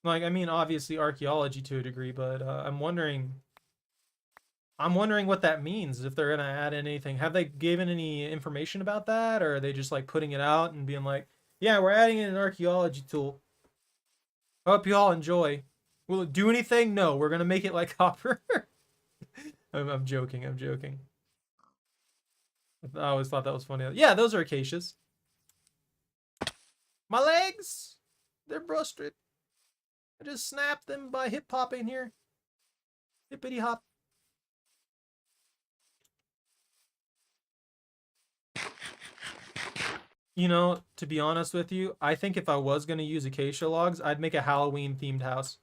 Like, I mean, obviously archaeology to a degree, but I'm wondering what that means, if they're gonna add anything. Have they given any information about that, or are they just like putting it out and being like, yeah, we're adding in an archaeology tool. Hope you all enjoy. Will it do anything? No, we're gonna make it like copper. I'm joking, I'm joking. I always thought that was funny. Yeah, those are acacias. My legs! They're busted. I just snapped them by hip hopping here. Hippity hop. You know, to be honest with you, I think if I was going to use acacia logs, I'd make a Halloween themed house.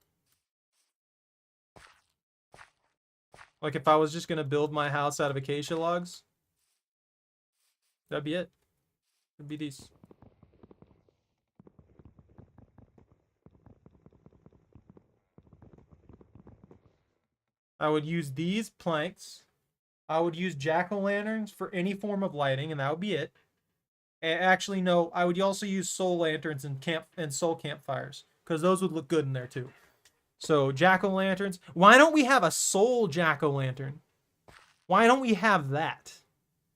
Like if I was just going to build my house out of acacia logs, that'd be it. It'd be these. I would use these planks. I would use jack-o'-lanterns for any form of lighting, and that would be it. Actually, no, I would also use soul lanterns and soul campfires, because those would look good in there too. So jack-o'-lanterns. Why don't we have a soul jack-o'-lantern? Why don't we have that?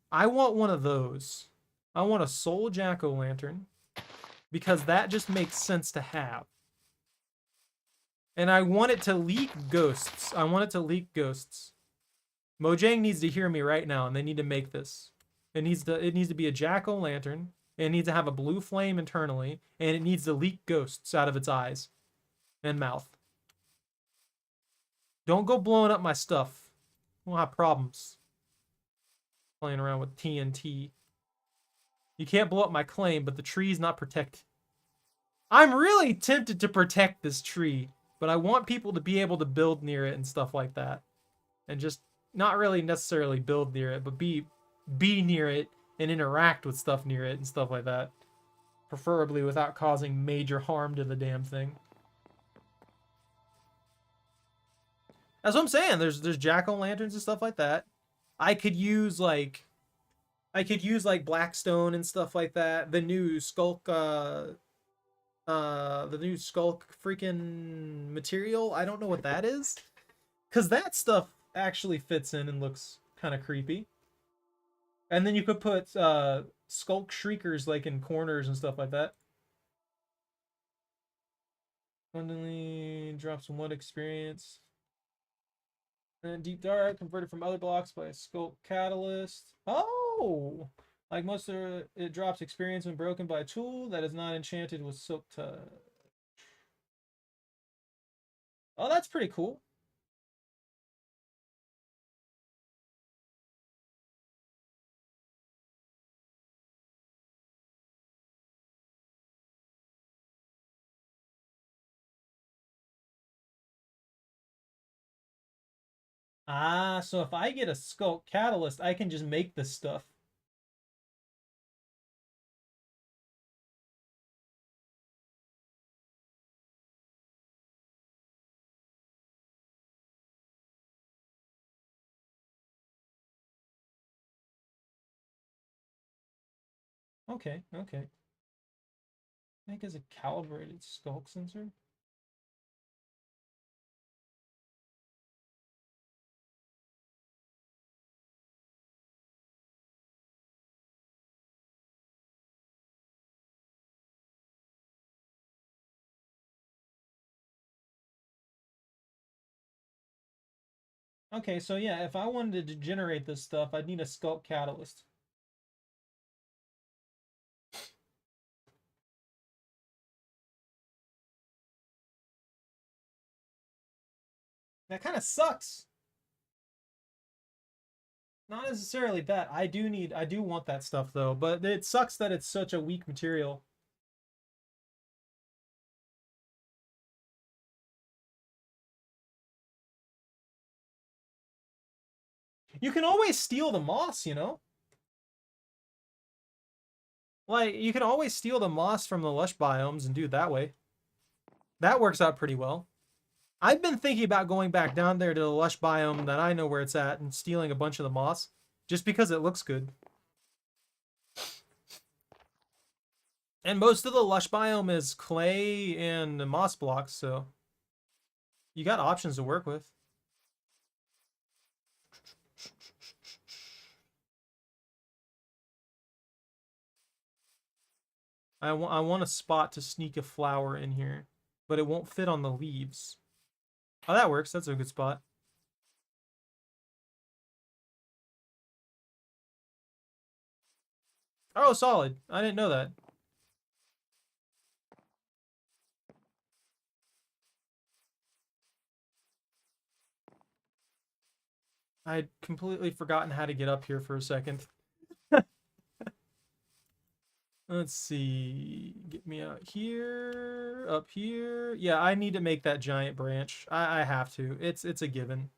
I want one of those. I want a soul jack-o'-lantern because that just makes sense to have. And I want it to leak ghosts. I want it to leak ghosts. Mojang needs to hear me right now, and they need to make this. It needs to be a jack-o'-lantern. It needs to have a blue flame internally, and it needs to leak ghosts out of its eyes and mouth. Don't go blowing up my stuff. We'll have problems playing around with TNT. You can't blow up my claim, but the tree's not protected. I'm really tempted to protect this tree, but I want people to be able to build near it and stuff like that. And just not really necessarily build near it, but be near it and interact with stuff near it and stuff like that. Preferably without causing major harm to the damn thing. That's what I'm saying. There's jack-o'-lanterns and stuff like that. I could use like Blackstone and stuff like that. The new Skulk freaking material. I don't know what that is. Cause that stuff actually fits in and looks kind of creepy. And then you could put Skulk Shriekers like in corners and stuff like that. Suddenly drops one experience. And Deep Dark converted from other blocks by a Skulk Catalyst. Oh! Like most of it drops experience when broken by a tool that is not enchanted with Silk Touch. Oh, that's pretty cool. Ah, so if I get a Skulk Catalyst, I can just make this stuff. Okay, okay. I think it's a calibrated skulk sensor. Okay, so yeah, if I wanted to generate this stuff, I'd need a skulk catalyst. That kind of sucks. Not necessarily bad. I do want that stuff though, but it sucks that it's such a weak material. You can always steal the moss, you know? Like, you can always steal the moss from the lush biomes and do it that way. That works out pretty well. I've been thinking about going back down there to the lush biome that I know where it's at and stealing a bunch of the moss, just because it looks good. And most of the lush biome is clay and moss blocks, so you got options to work with. I want a spot to sneak a flower in here, but it won't fit on the leaves. Oh, that works. That's a good spot. Oh, solid. I didn't know that. I'd completely forgotten how to get up here for a second. Let's see. Get me out here, up here. Yeah, I need to make that giant branch. I have to. It's a given.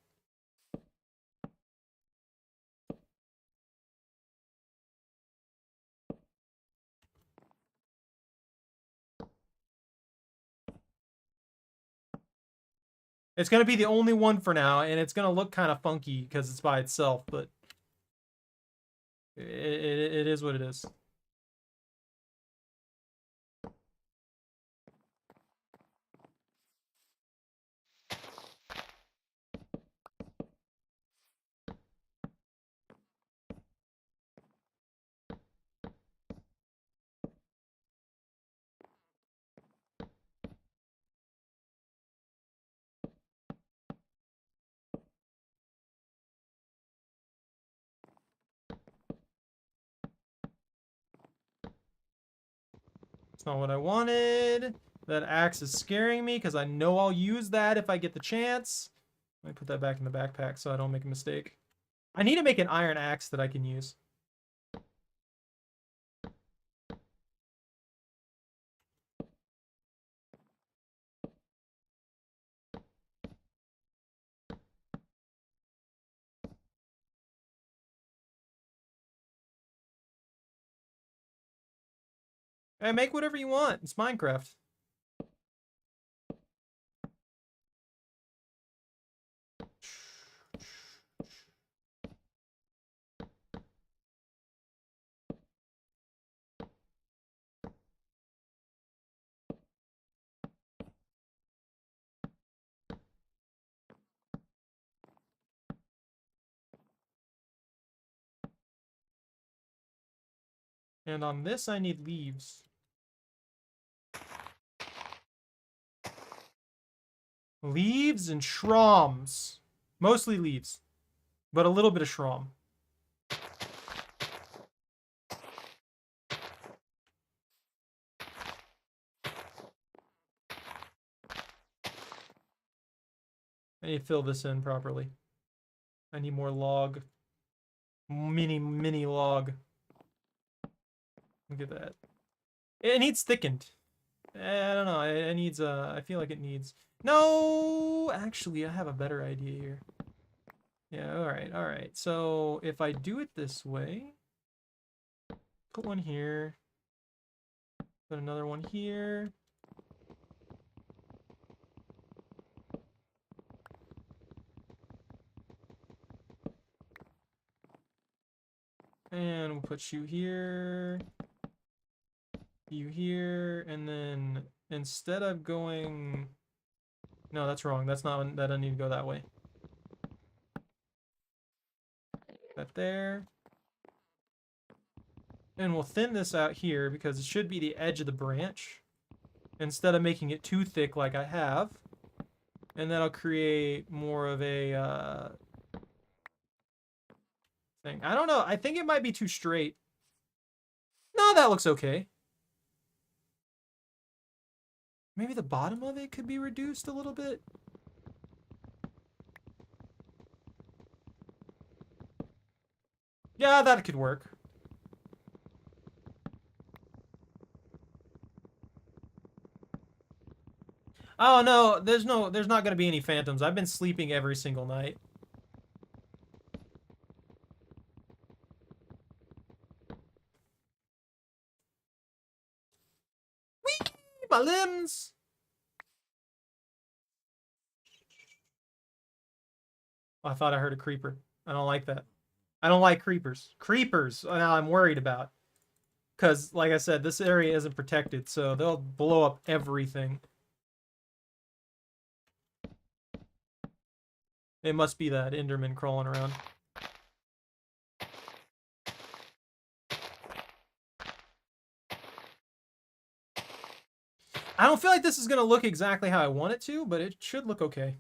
It's gonna be the only one for now, and it's gonna look kind of funky because it's by itself, but it is what it is. It's not what I wanted. That axe is scaring me because I know I'll use that if I get the chance. Let me put that back in the backpack so I don't make a mistake. I need to make an iron axe that I can use. Hey, make whatever you want. It's Minecraft. And on this, I need leaves. Leaves and shrooms. Mostly leaves, but a little bit of shroom. I need to fill this in properly. I need more log. Mini log. Look at that. It needs thickened. I don't know. It needs, I feel like it needs... No! Actually, I have a better idea here. Yeah, alright, alright. So, if I do it this way... Put one here. Put another one here. And we'll put you here. You here, and then instead of going... No, that's wrong. That's not... That doesn't need to go that way. That there. And we'll thin this out here because it should be the edge of the branch instead of making it too thick like I have. And that'll create more of a thing. I don't know. I think it might be too straight. No, that looks okay. Maybe the bottom of it could be reduced a little bit. Yeah, that could work. Oh no, there's not gonna be any phantoms. I've been sleeping every single night. Whee! My limbs! Oh, I thought I heard a creeper. I don't like that. I don't like creepers. Creepers, now I'm worried about. Because, like I said, this area isn't protected, so they'll blow up everything. It must be that Enderman crawling around. I don't feel like this is going to look exactly how I want it to, but it should look okay.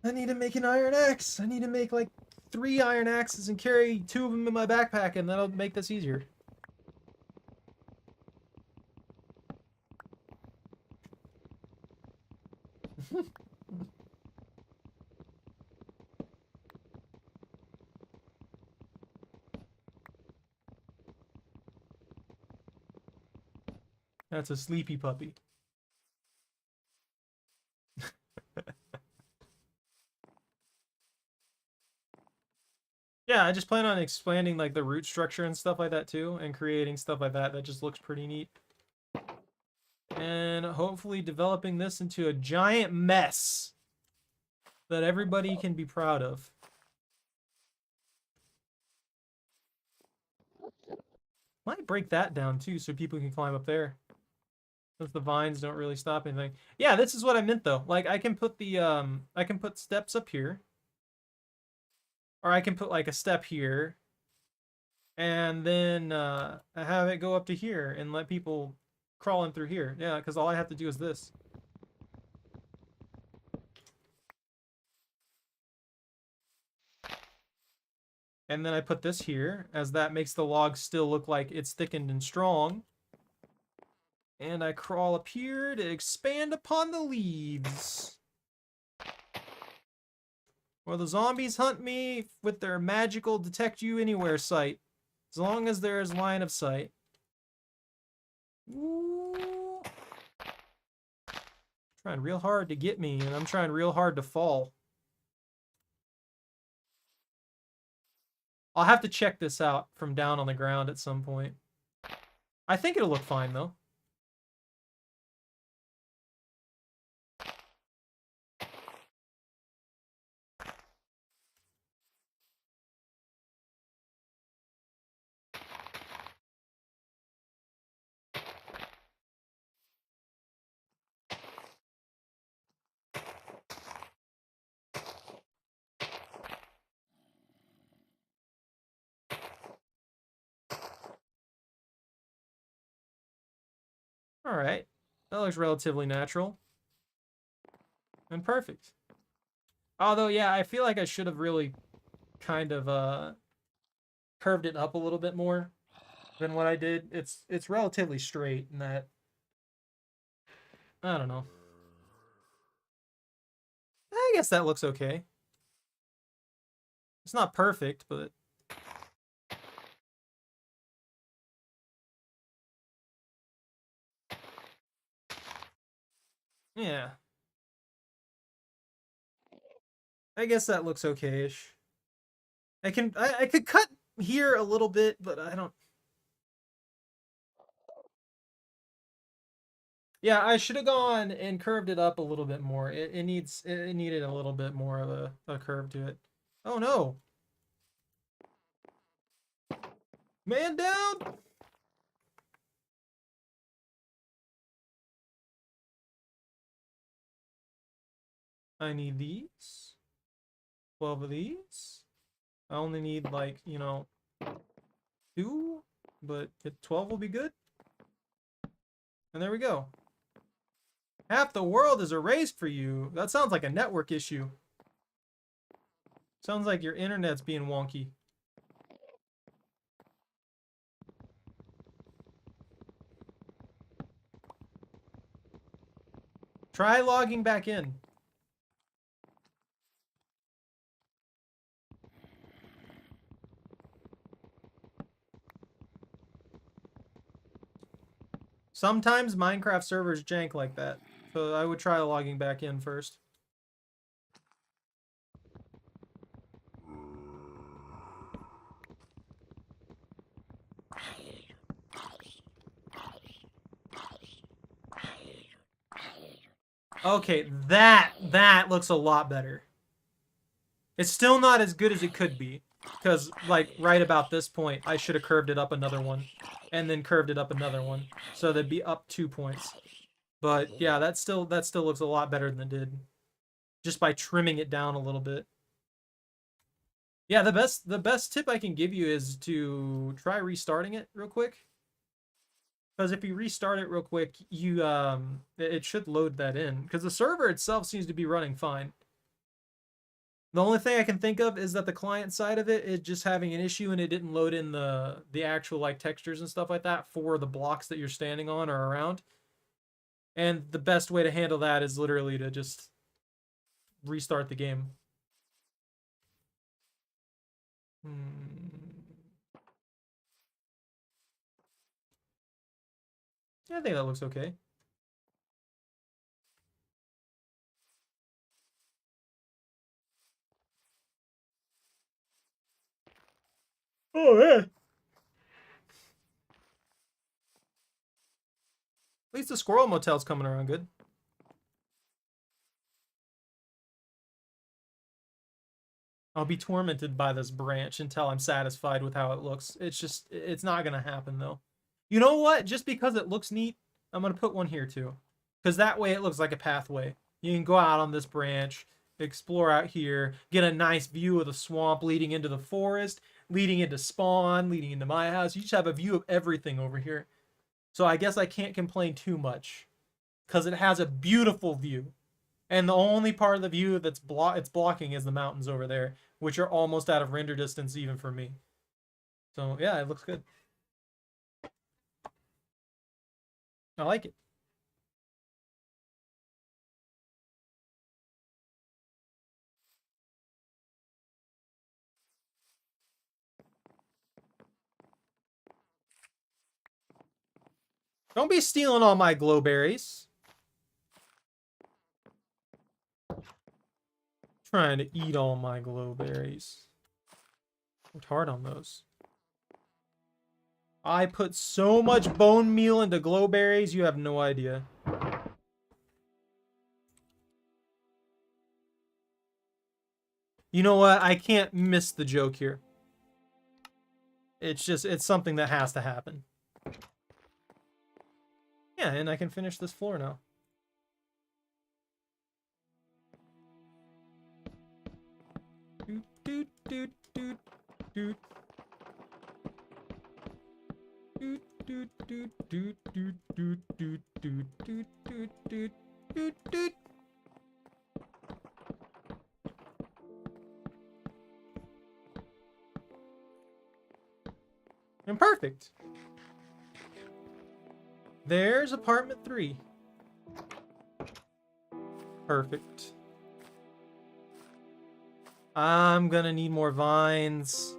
I need to make an iron axe. I need to make like 3 iron axes and carry 2 of them in my backpack, and that'll make this easier. That's a sleepy puppy. Yeah, I just plan on expanding like the root structure and stuff like that too, and creating stuff like that that just looks pretty neat. And hopefully developing this into a giant mess that everybody can be proud of. Might break that down too so people can climb up there. Since the vines don't really stop anything. Yeah, this is what I meant though. Like I can put the I can put steps up here. Or I can put like a step here. And then have it go up to here and let people crawl in through here. Yeah, because all I have to do is this. And then I put this here, as that makes the log still look like it's thickened and strong. And I crawl up here to expand upon the leaves. Or the zombies hunt me with their magical detect you anywhere sight. As long as there is line of sight. Ooh. Trying real hard to get me, and I'm trying real hard to fall. I'll have to check this out from down on the ground at some point. I think it'll look fine, though. Alright. That looks relatively natural. And perfect. Although, yeah, I feel like I should have really kind of curved it up a little bit more than what I did. It's relatively straight in that... I don't know. I guess that looks okay. It's not perfect, but... yeah. I guess that looks okay-ish. I could cut here a little bit, but I don't... Yeah, I should have gone and curved it up a little bit more. It needed a little bit more of a curve to it. Oh no! Man down! I need these. 12 of these. I only need, like, you know, 2, but 12 will be good. And there we go. Half the world is erased for you. That sounds like a network issue. Sounds like your internet's being wonky. Try logging back in. Sometimes Minecraft servers jank like that. So I would try logging back in first. Okay, that looks a lot better. It's still not as good as it could be. Because, like, right about this point, I should have curved it up another one. And then curved it up another one. So that'd be up 2 points. But, yeah, that still looks a lot better than it did. Just by trimming it down a little bit. Yeah, the best tip I can give you is to try restarting it real quick. Because if you restart it real quick, you it should load that in. Because the server itself seems to be running fine. The only thing I can think of is that the client side of it is just having an issue and it didn't load in the actual like textures and stuff like that for the blocks that you're standing on or around. And the best way to handle that is literally to just restart the game. Yeah, I think that looks okay. Oh, yeah. At least the Squirrel Motel's coming around good. I'll be tormented by this branch until I'm satisfied with how it looks. It's not going to happen, though. You know what? Just because it looks neat, I'm going to put one here, too. Because that way it looks like a pathway. You can go out on this branch, explore out here, get a nice view of the swamp leading into the forest, leading into spawn, leading into my house. You just have a view of everything over here. So I guess I can't complain too much. Because it has a beautiful view. And the only part of the view that's it's blocking is the mountains over there, which are almost out of render distance even for me. So yeah, it looks good. I like it. Don't be stealing all my glowberries. Trying to eat all my glowberries. Worked hard on those. I put so much bone meal into glowberries, you have no idea. You know what? I can't miss the joke here. It's something that has to happen. Yeah, and I can finish this floor now. Doot, doot, doot, doot. Doot, doot, doot, doot, doot, doot, doot, doot, doot, doot, doot, doot, doot. And perfect. There's apartment 3. Perfect. I'm gonna need more vines.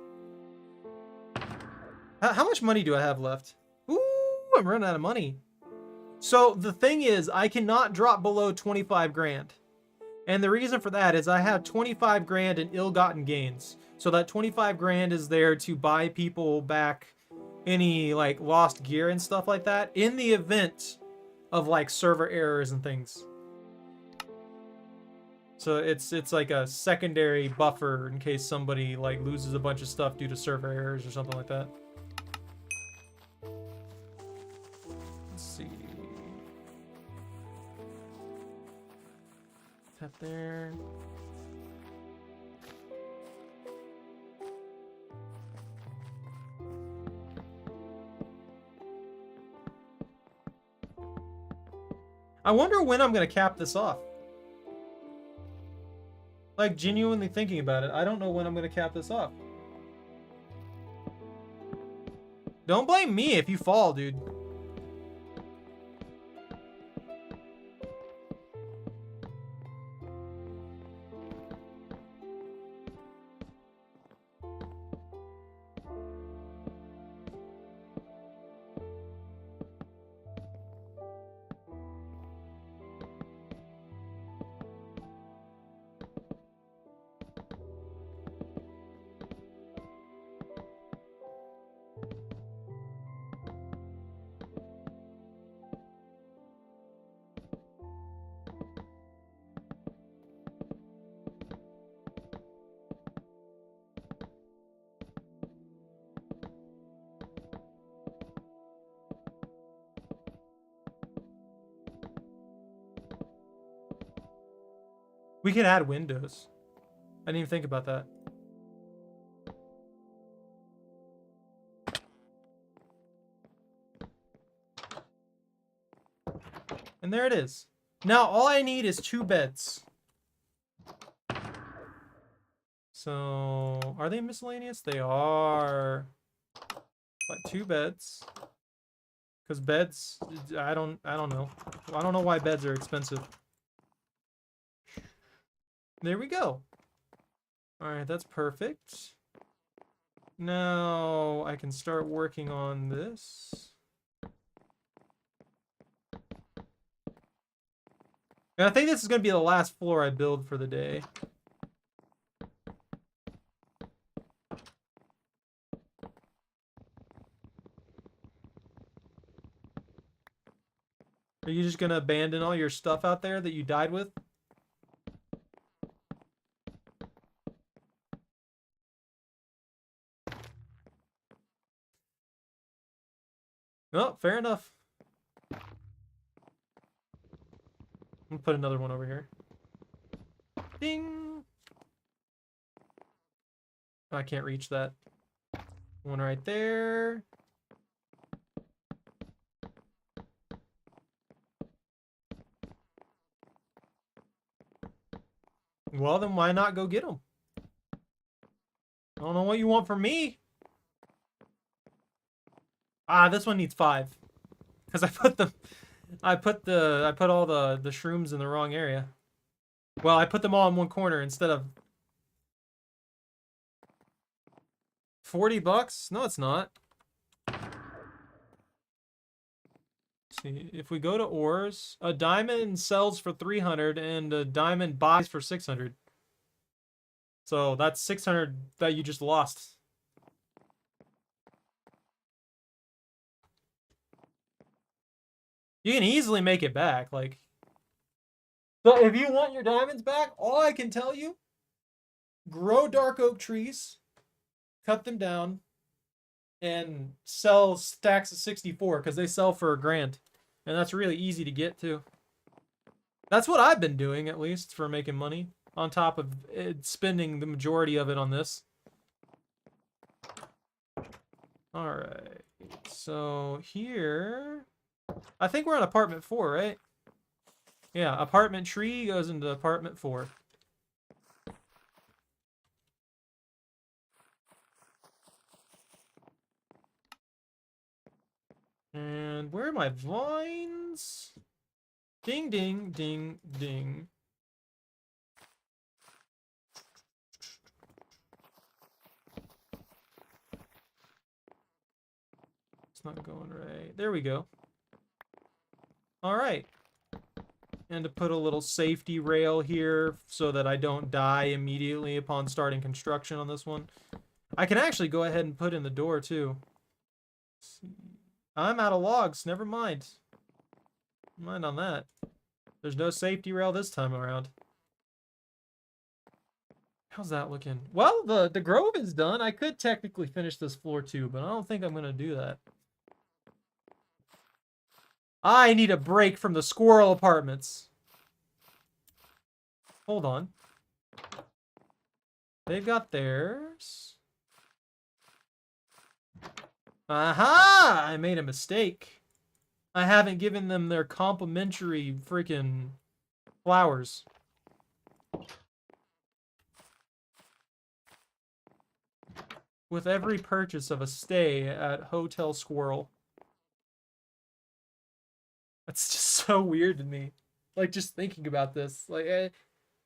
How much money do I have left? Ooh, I'm running out of money. So the thing is, I cannot drop below 25 grand. And the reason for that is I have 25 grand in ill-gotten gains. So that 25 grand is there to buy people back any like lost gear and stuff like that in the event of like server errors and things. So it's like a secondary buffer in case somebody like loses a bunch of stuff due to server errors or something like that. that there. I wonder when I'm gonna cap this off. Like, genuinely thinking about it, I don't know when I'm gonna cap this off. Don't blame me if you fall, dude. We can add windows. I didn't even think about that. And there it is. Now all I need is 2 beds. So, are they miscellaneous? They are. But 2 beds. Because beds, I don't know. I don't know why beds are expensive. There we go. Alright, that's perfect. Now I can start working on this. And I think this is going to be the last floor I build for the day. Are you just going to abandon all your stuff out there that you died with? Oh, fair enough. I'm gonna put another one over here. Ding! Oh, I can't reach that. One right there. Well, then why not go get them? I don't know what you want from me. Ah, this one needs 5. Because I put all the shrooms in the wrong area. Well, I put them all in one corner instead of $40. No, it's not. Let's see, if we go to ores, a diamond sells for 300 and a diamond buys for 600. So that's 600 that you just lost. You can easily make it back, like. So if you want your diamonds back, all I can tell you, grow dark oak trees, cut them down, and sell stacks of 64 because they sell for $1,000. And that's really easy to get too. That's what I've been doing, at least, for making money, on top of spending the majority of it on this. Alright, so here, I think we're on apartment 4, right? Yeah, apartment tree goes into apartment 4. And where are my vines? Ding, ding, ding, ding. It's not going right. There we go. All right. And to put a little safety rail here so that I don't die immediately upon starting construction on this one. I can actually go ahead and put in the door too. I'm out of logs. Never mind. Mind on that. There's no safety rail this time around. How's that looking? Well, the grove is done. I could technically finish this floor too, but I don't think I'm going to do that. I need a break from the squirrel apartments. Hold on. They've got theirs. Aha! I made a mistake. I haven't given them their complimentary freaking flowers. With every purchase of a stay at Hotel Squirrel. That's just so weird to me. Like, just thinking about this. Like,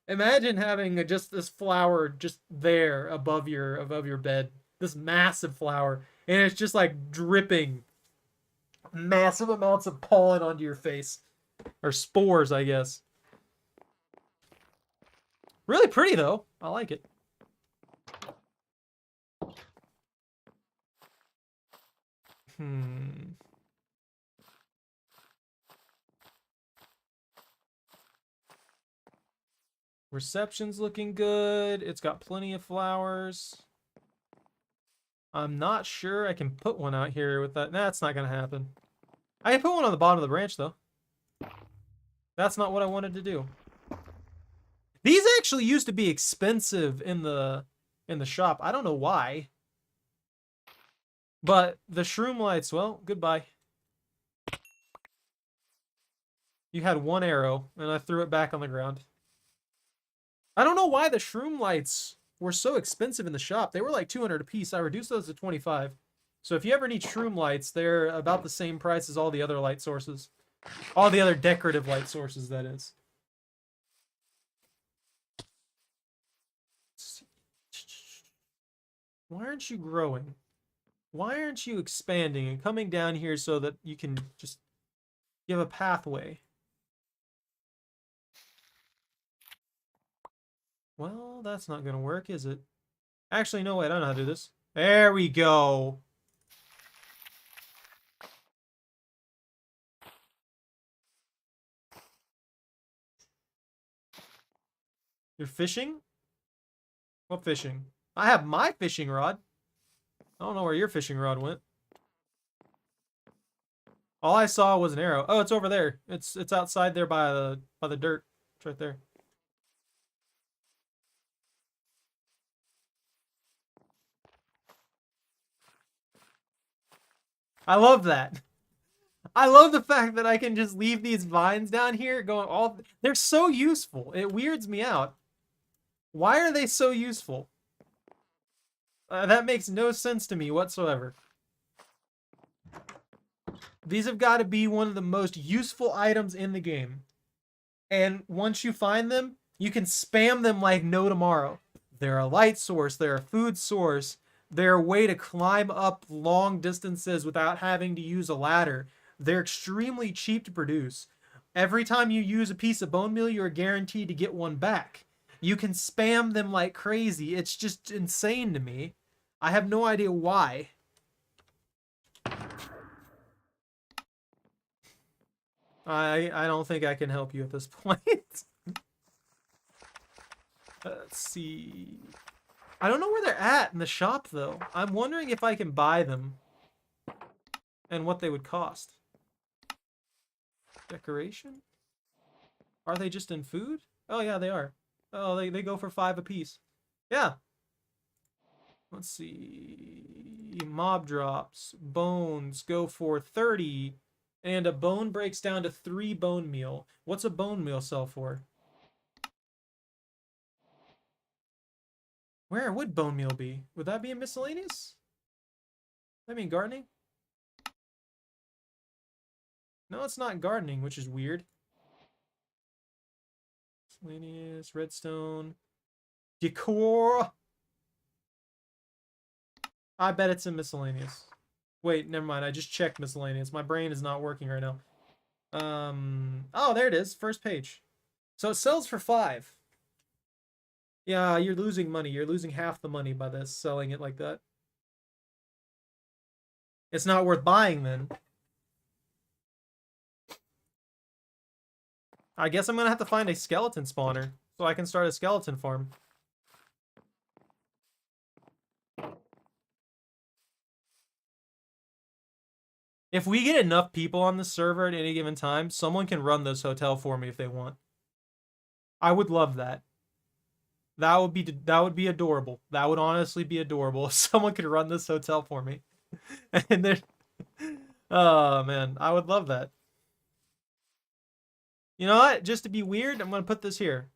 imagine having just this flower just there above your bed. This massive flower. And it's just like dripping massive amounts of pollen onto your face. Or spores, I guess. Really pretty, though. I like it. Reception's looking good. It's got plenty of flowers. I'm not sure I can put one out here with that. Nah, that's not going to happen. I can put one on the bottom of the branch, though. That's not what I wanted to do. These actually used to be expensive in the shop. I don't know why. But the shroom lights, well, goodbye. You had one arrow, and I threw it back on the ground. I don't know why the shroom lights were so expensive in the shop. They were like 200 a piece. I reduced those to 25. So if you ever need shroom lights, they're about the same price as all the other light sources. All the other decorative light sources, that is. Why aren't you growing? Why aren't you expanding and coming down here so that you can just give a pathway? Well, that's not going to work, is it? Actually, no, wait, I don't know how to do this. There we go. You're fishing? What fishing? I have my fishing rod. I don't know where your fishing rod went. All I saw was an arrow. Oh, it's over there. It's outside there by the dirt. It's right there. I love that. I love the fact that I can just leave these vines down here going all... They're so useful. It weirds me out. Why are they so useful? That makes no sense to me whatsoever. These have got to be one of the most useful items in the game. And once you find them, you can spam them like no tomorrow. They're a light source. They're a food source. They're a way to climb up long distances without having to use a ladder. They're extremely cheap to produce. Every time you use a piece of bone meal, you're guaranteed to get one back. You can spam them like crazy. It's just insane to me. I have no idea why. I don't think I can help you at this point. Let's see. I don't know where they're at in the shop, though. I'm wondering if I can buy them and what they would cost. Decoration? Are they just in food? Oh, yeah, they are. Oh, they go for 5 apiece. Yeah. Let's see. Mob drops. Bones go for 30. And a bone breaks down to 3 bone meal. What's a bone meal sell for? Where would bone meal be? Would that be in miscellaneous? I mean gardening? No, it's not gardening, which is weird. Miscellaneous, redstone, decor. I bet it's in miscellaneous. Wait, never mind. I just checked miscellaneous. My brain is not working right now. Oh, there it is. First page. So it sells for 5. Yeah, you're losing money. You're losing half the money by this, selling it like that. It's not worth buying then. I guess I'm gonna have to find a skeleton spawner so I can start a skeleton farm. If we get enough people on the server at any given time, someone can run this hotel for me if they want. I would love that. That would be adorable. That would honestly be adorable if someone could run this hotel for me. And then, oh man, I would love that. You know what? Just to be weird, I'm gonna put this here.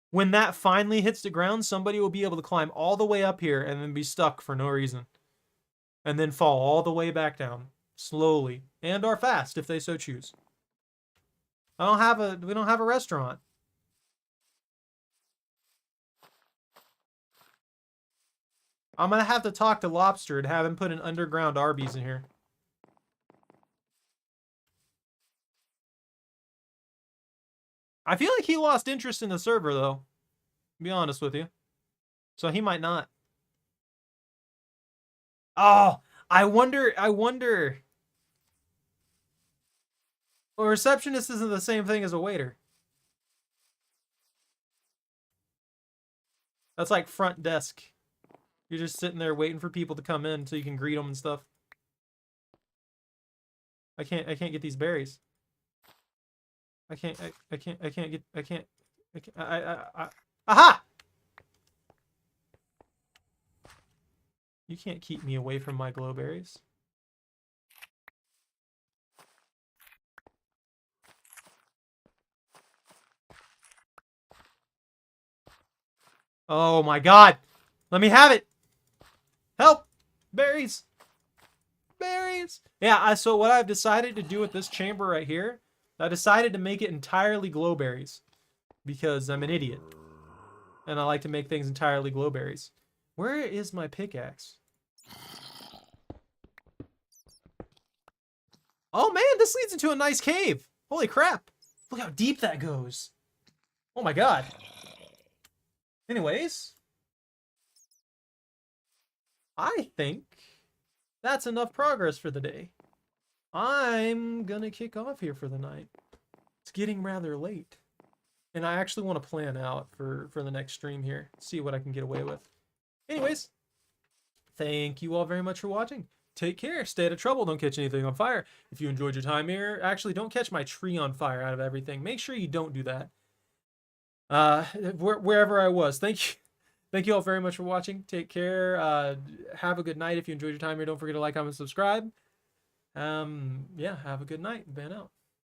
When that finally hits the ground, somebody will be able to climb all the way up here and then be stuck for no reason. And then fall all the way back down. Slowly. And or fast, if they so choose. We don't have a restaurant. I'm gonna have to talk to Lobster and have him put an underground Arby's in here. I feel like he lost interest in the server, though. To be honest with you. So he might not. Oh, I wonder. A receptionist isn't the same thing as a waiter. That's like front desk. You're just sitting there waiting for people to come in so you can greet them and stuff. I can't get these berries. I can't aha! You can't keep me away from my glowberries. Oh my god! Let me have it! Help! Berries! Berries! Yeah, so what I've decided to do with this chamber right here, I decided to make it entirely glowberries. Because I'm an idiot. And I like to make things entirely glowberries. Where is my pickaxe? Oh man, this leads into a nice cave! Holy crap! Look how deep that goes! Oh my god! Anyways, I think that's enough progress for the day. I'm gonna kick off here for the night. It's getting rather late. And I actually want to plan out for the next stream here. See what I can get away with. Anyways, thank you all very much for watching. Take care. Stay out of trouble. Don't catch anything on fire. If you enjoyed your time here, actually, don't catch my tree on fire out of everything. Make sure you don't do that. Wherever I was. Thank you. Thank you all very much for watching. Take care. Have a good night. If you enjoyed your time here, don't forget to like, comment, subscribe. Yeah, have a good night. Van out.